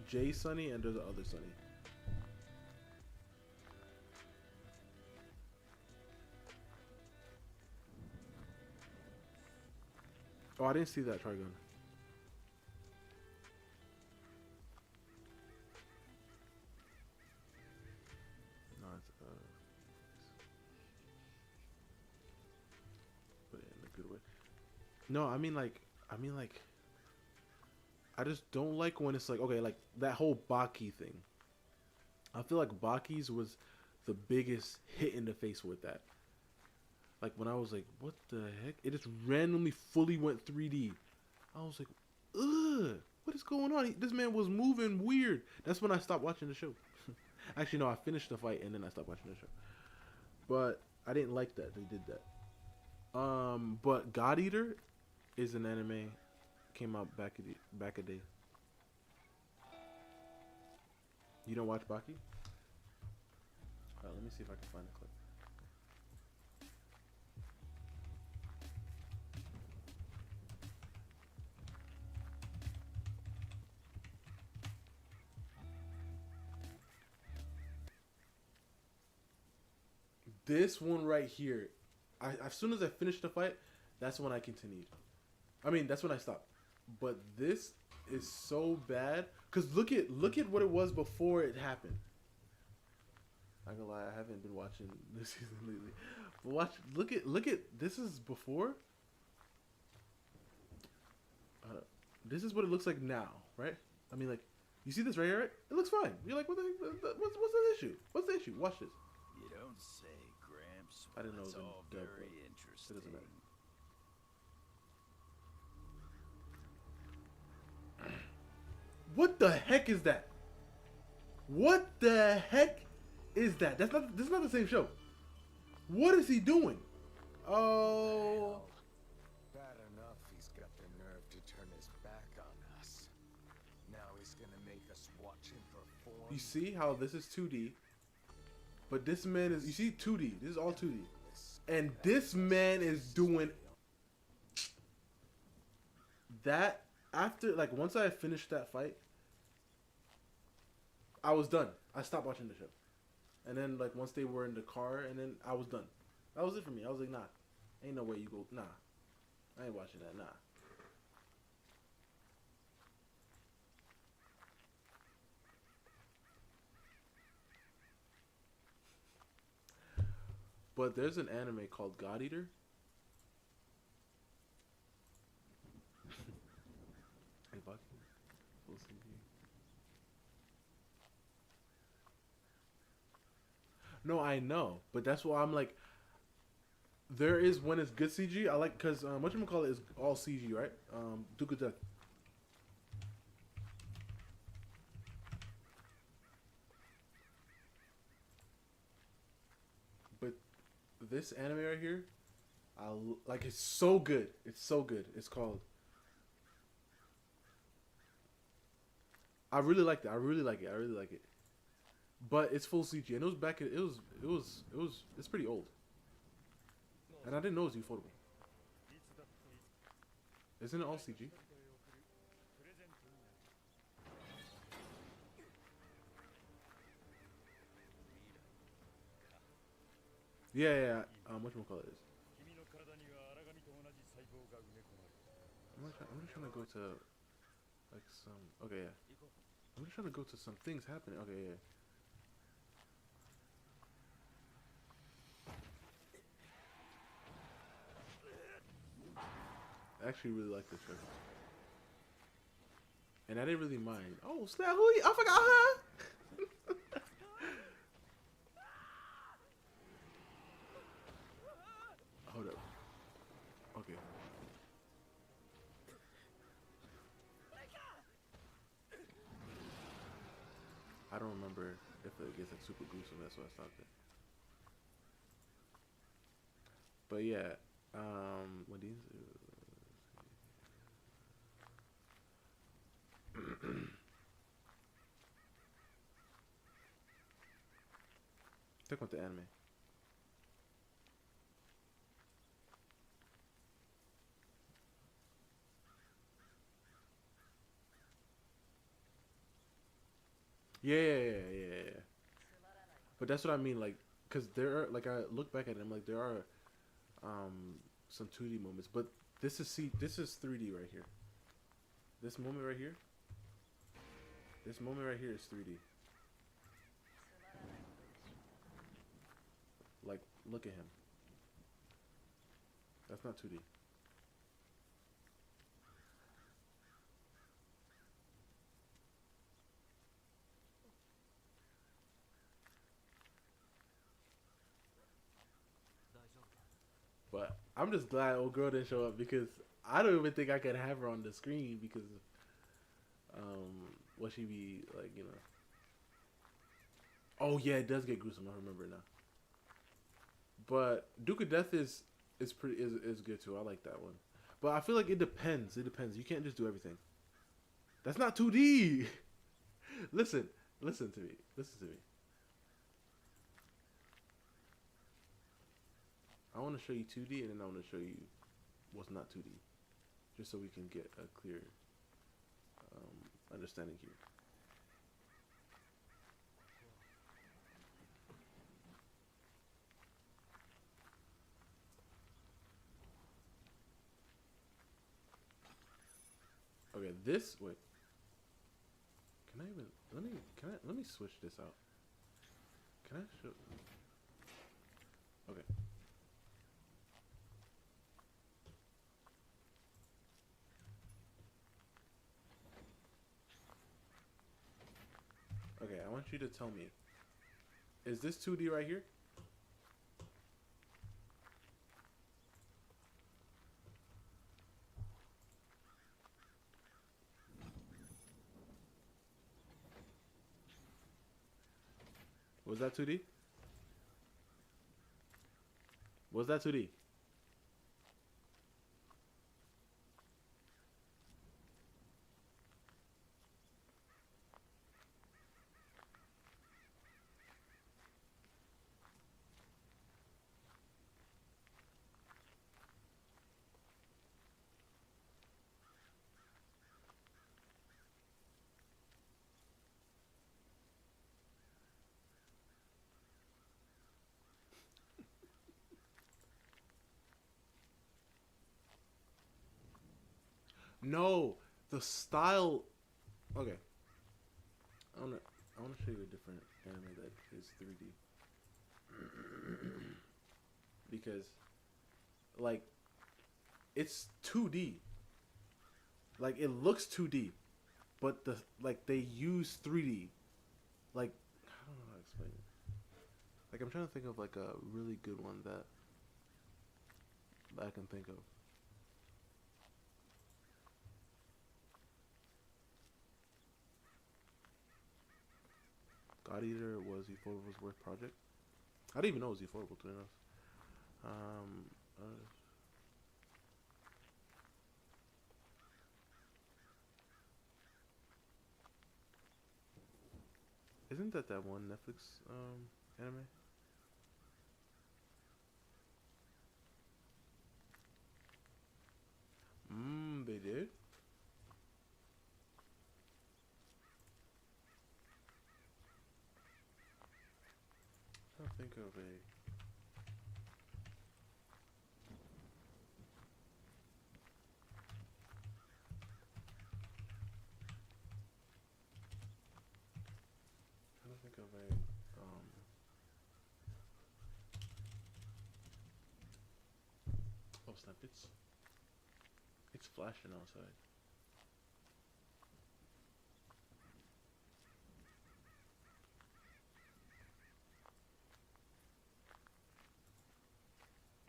Jay Sunny and there's the other Sunny. Oh, I didn't see that Trigun. No, it's put it in a good way. No, I mean like I just don't like when it's like, okay, like that whole Baki thing. I feel like Baki's was the biggest hit in the face with that. Like when I was like, what the heck? It just randomly fully went 3D. I was like, ugh, what is going on? This man was moving weird. That's when I stopped watching the show. Actually, no, I finished the fight and then I stopped watching the show. But I didn't like that they did that. But God Eater is an anime, came out back a day. You don't watch Baki? Let me see if I can find the clip. This one right here, as soon as I finished the fight, that's when I continued. I mean, that's when I stopped. But this is so bad. Cause look at what it was before it happened. Not gonna lie, I haven't been watching this season lately. But look at this is before. This is what it looks like now, right? I mean, like, you see this right here? Right? It looks fine. You're like, what's the issue? What's the issue? Watch this. You don't say, Gramps. I didn't know It's it was all in dub, very but interesting. it doesn't matter. What the heck is that? What the heck is that? This is not the same show. What is he doing? Oh. his back on us. Now he's gonna make us watch him perform. You see how this is 2D, but this man is, you see 2D. This is all 2D, and this man is doing that. After, like, once I finished that fight, I was done. I stopped watching the show. And then, like, once they were in the car, and then I was done. That was it for me. I was like, nah. Ain't no way you go. Nah. I ain't watching that. Nah. But there's an anime called God Eater. No, I know, but that's why I'm like, there is when it's good CG. I like because whatchamacallit is all CG, right? Duke of Death. But this anime right here, like, it's so good. It's so good. It's called. I really liked it. I really like it. I really like it. But it's full CG, and it was back. It's pretty old, and I didn't know it was ufotable. Isn't it all CG? Yeah. Whatchamacallit is. I'm just trying to go to like some. Okay, yeah. I'm just trying to go to some things happening. Okay, yeah. I actually really like this show. And I didn't really mind. Oh, snap, who you? I forgot her! Hold up. Okay. I don't remember if it gets like super gruesome, that's why I stopped it. But yeah, when these talk about the anime. Yeah. But that's what I mean, like, cause there are, like, I look back at it, I'm like, there are, some 2D moments, but this is 3D right here. This moment right here. This moment right here is 3D. Like, look at him. That's not 2D. But I'm just glad old girl didn't show up because I don't even think I could have her on the screen because what she be like, you know. Oh yeah, it does get gruesome. I remember now. But Duke of Death is good too. I like that one. But I feel like it depends. It depends. You can't just do everything. That's not 2D. Listen to me. Listen to me. I want to show you 2D and then I want to show you what's not 2D. Just so we can get a clear understanding here. Okay, this, wait. Can I even, let me switch this out. Can I show, okay. Okay, I want you to tell me, is this 2D right here? Was that 2D? Was that 2D? No, the style. Okay, I wanna show you a different anime that is 3D because like it's 2D. Like it looks 2D, but they use 3D. Like I don't know how to explain it. Like I'm trying to think of like a really good one that I can think of. God Eater was eForward's work project. I didn't even know it was eForward, to be honest. Um, uh, isn't that one Netflix anime? They did. I don't think of a. I don't think of a. Oh snap! It's flashing outside.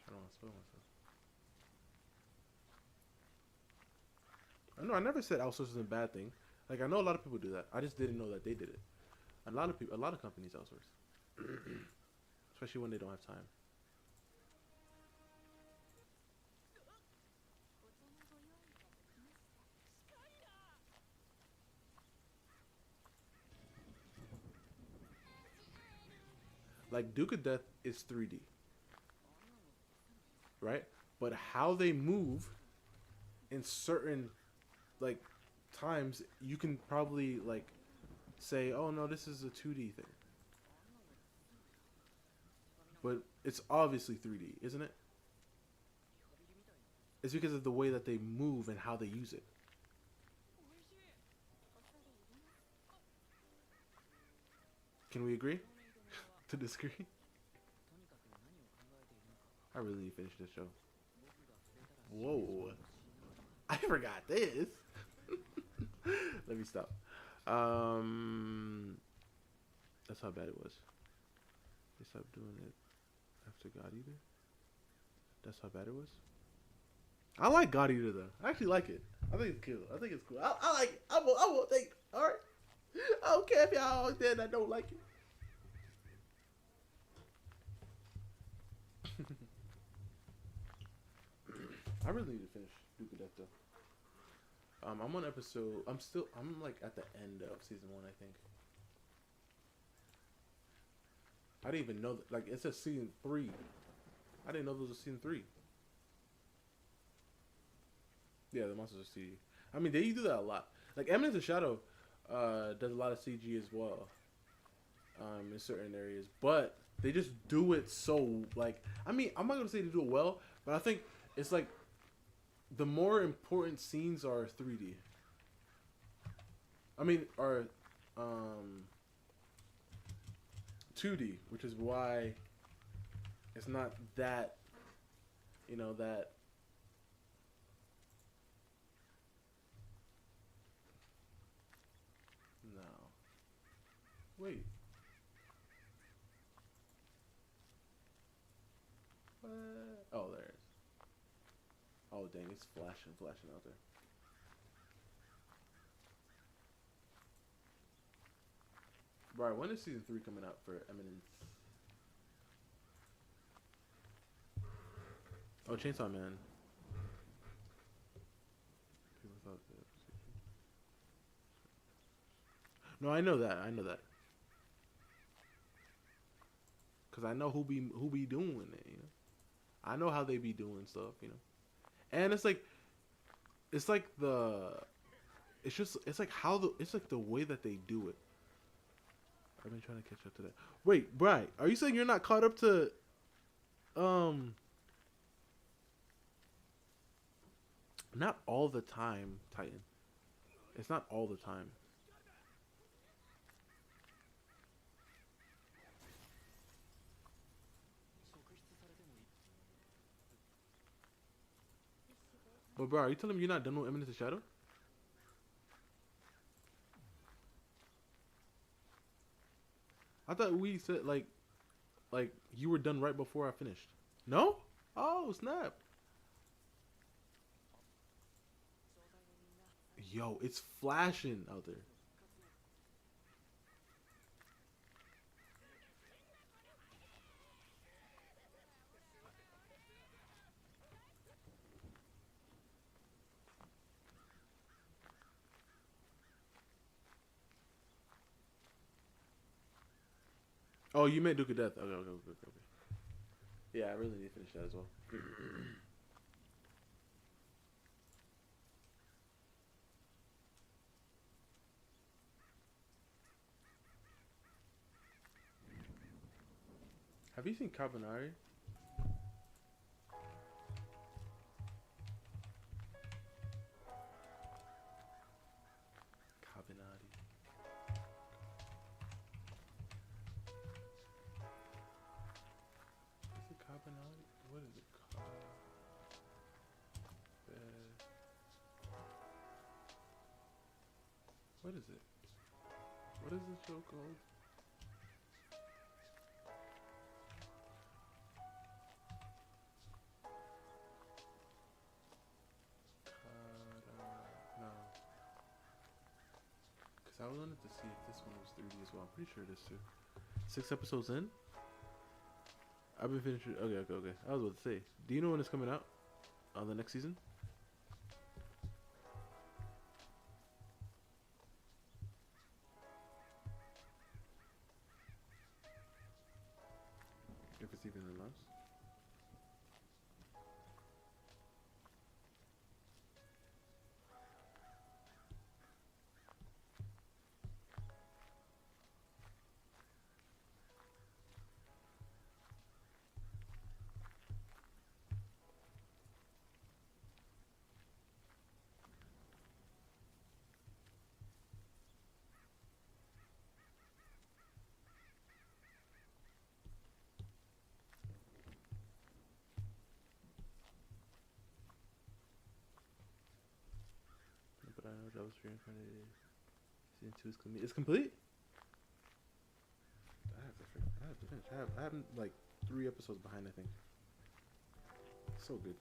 I don't want to spoil myself. I never said outsourcing is a bad thing. Like I know a lot of people do that. I just didn't know that they did it. A lot of people, a lot of companies outsource, especially when they don't have time. Like Duke of Death is 3D, right? But how they move in certain like times, you can probably like say, "Oh no, this is a 2D thing," but it's obviously 3D, isn't it? It's because of the way that they move and how they use it. Can we agree to disagree? I really need to finish this show. Whoa. I forgot this. Let me stop. That's how bad it was. They stopped doing it after God Eater. That's how bad it was. I like God Eater though. I actually like it. I think it's cool. I think it's cool. I like it. I won't think. All right. I don't care if y'all out there that don't like it. I really need to finish Duke of Death though. I'm on episode. I'm like at the end of season 1, I think. I didn't even know that. Like it says season 3. I didn't know this was season 3. Yeah, the monsters are CG. I mean, they do that a lot. Like Eminence of Shadow does a lot of CG as well. In certain areas, but they just do it so like. I mean, I'm not gonna say they do it well, but I think it's like the more important scenes are 3D. I mean, are 2D, which is why it's not that, that. No. Wait. What? Oh, there it is. Oh, dang, it's flashing out there. Right, when is season 3 coming out for Eminence? Oh, Chainsaw Man. People thought that. No, I know that. Cause I know who be doing it. I know how they be doing stuff. And it's like it's like the way that they do it. I've been trying to catch up to that. Wait, Bri, are you saying you're not caught up to Not all the time, Titan. It's not all the time. But bro, are you telling me you're not done with Eminence of Shadow? I thought we said like you were done right before I finished. No? Oh snap! Yo, it's flashing out there. Oh, you meant Duke of Death. Okay, okay, okay, okay. Yeah, I really need to finish that as well. Have you seen Carbonari? Carbonari. Is it Carbonari? What is it? What is it? What is this show called? No. Because I wanted to see if this one was 3D as well. I'm pretty sure it is too. 6 episodes in? I've been finishing. Okay, okay, okay. I was about to say, do you know when it's coming out? On the next season? If it's even announced? But I know that was reincarnated. Season 2 is complete. It's complete? I have to finish. I have like 3 episodes behind, I think. So good.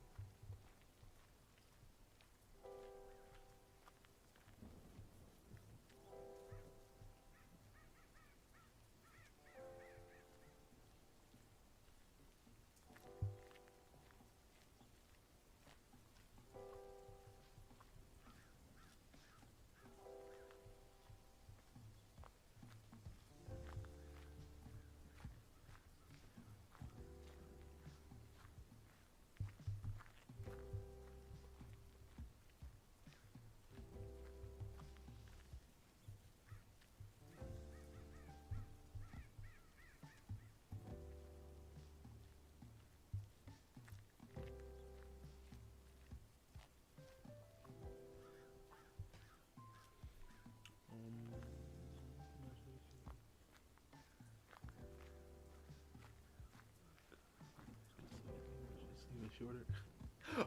Even shorter.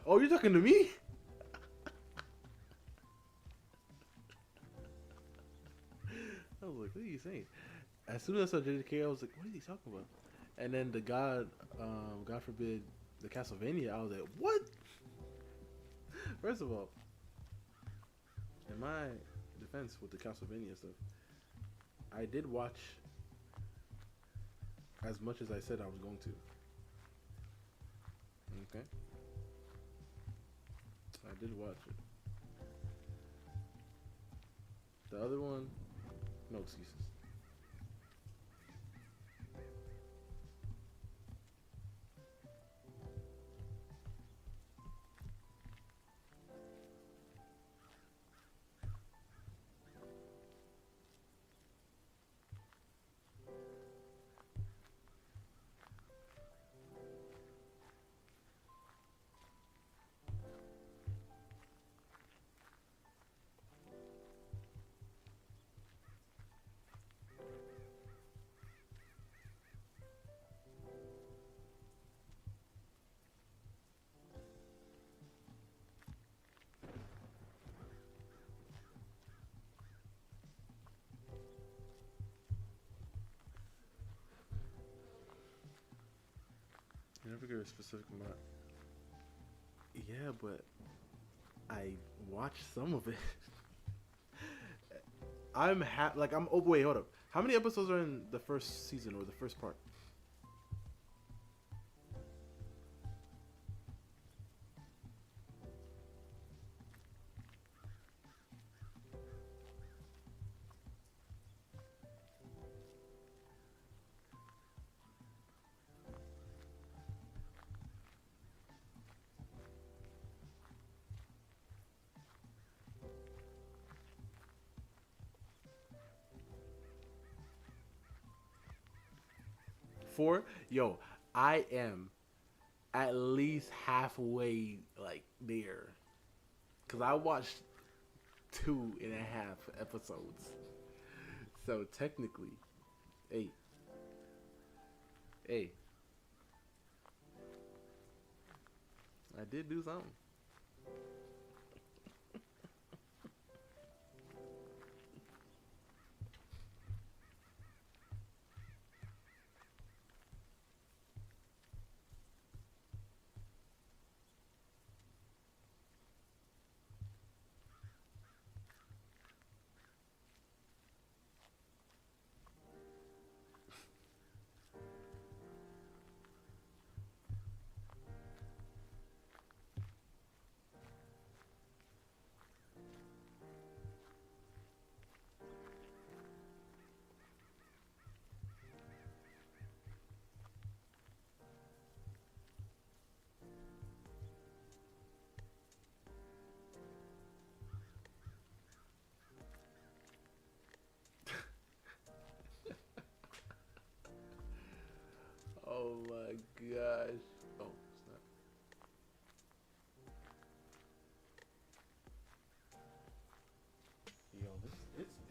Oh, you're talking to me? I was like, what are you saying? As soon as I saw JJK, I was like, what is he talking about? And then the God forbid, the Castlevania, I was like, what? First of all, in my defense with the Castlevania stuff, I did watch as much as I said I was going to. Okay? I did watch it. The other one, no excuses. a specific amount. Yeah, but I watched some of it. I'm oh wait, hold up. How many episodes are in the first season or the first part? Four? Yo, I am at least halfway like there. Cause I watched 2.5 episodes. So technically, hey, hey, I did do something. Oh my gosh. Oh, snap. Yo,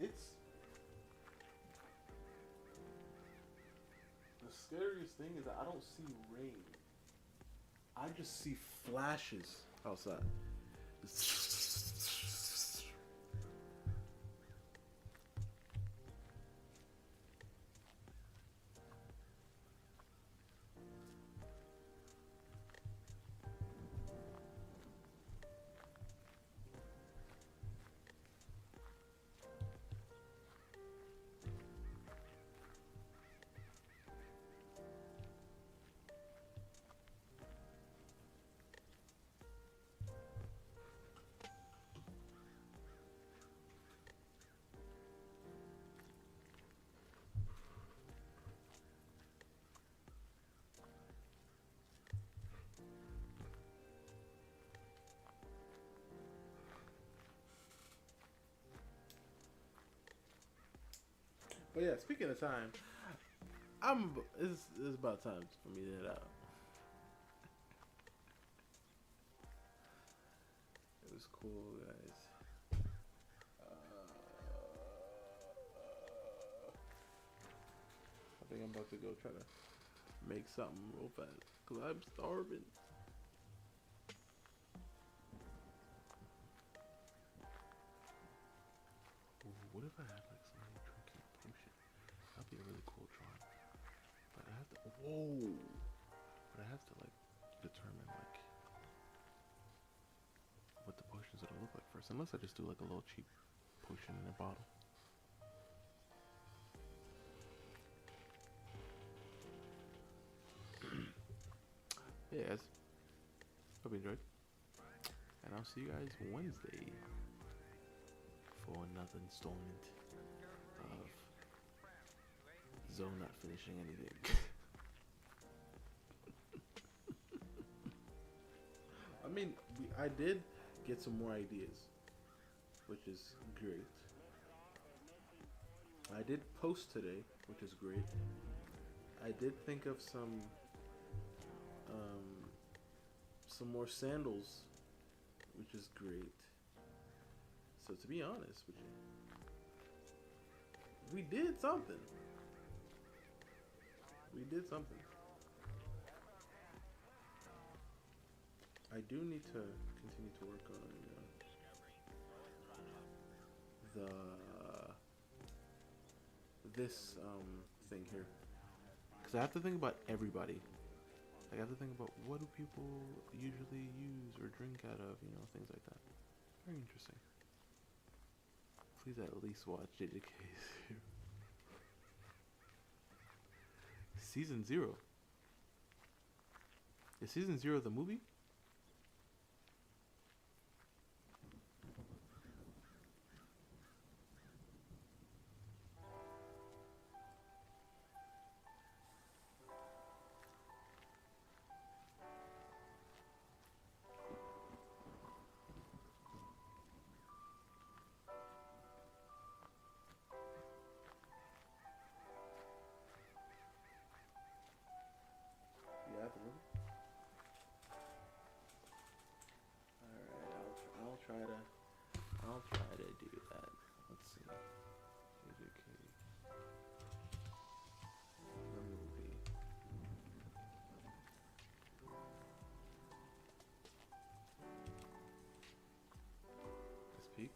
it's the scariest thing is that I don't see rain. I just see flashes outside. But yeah, speaking of time, it's about time for me to head out. It was cool, guys. I think I'm about to go try to make something real fast because I'm starving. Ooh, what if I had like somebody drinking a potion? That'd be a really cool drawing. But I have to. Whoa! But I have to like determine like what the potion's gonna look like first. Unless I just do like a little cheap potion in a bottle. Yeah, guys. Hope you enjoyed. And I'll see you guys Wednesday for another installment of Zoe not finishing anything. I mean, I did get some more ideas, which is great. I did post today, which is great. I did think of some more sandals, which is great. So to be honest with you, we did something. We did something. I do need to continue to work on this thing here, because I have to think about everybody. I got to think about what do people usually use or drink out of, you know, things like that. Very interesting. Please at least watch JJK. Season 0. Is Season 0 the movie? Yeah, the movie. Alright, I'll try to do that. Let's see. JJK. The movie. This peak.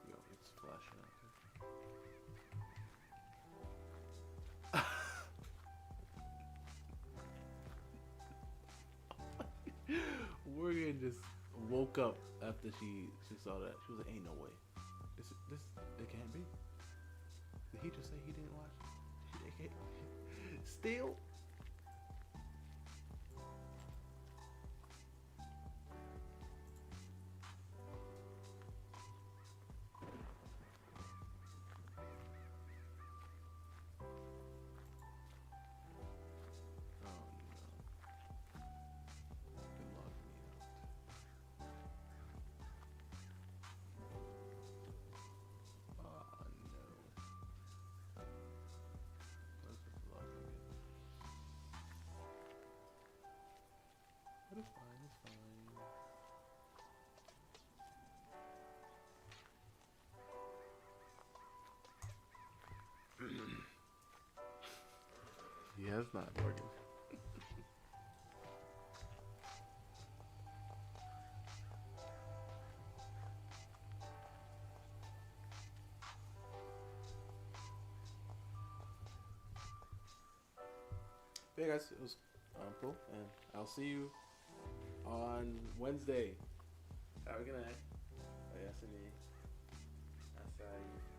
Yo, it's flashing out here. Morgan just woke up after she saw that. She was like, "Ain't no way. This it can't be." Did he just say he didn't watch? Still. Oh no. They locked me out. Oh no. That's just locking me. But it's fine, it's fine. He has not, Morgan. But yeah, guys, it was cool, and I'll see you on Wednesday. Have a good night. Ayasini. Asai.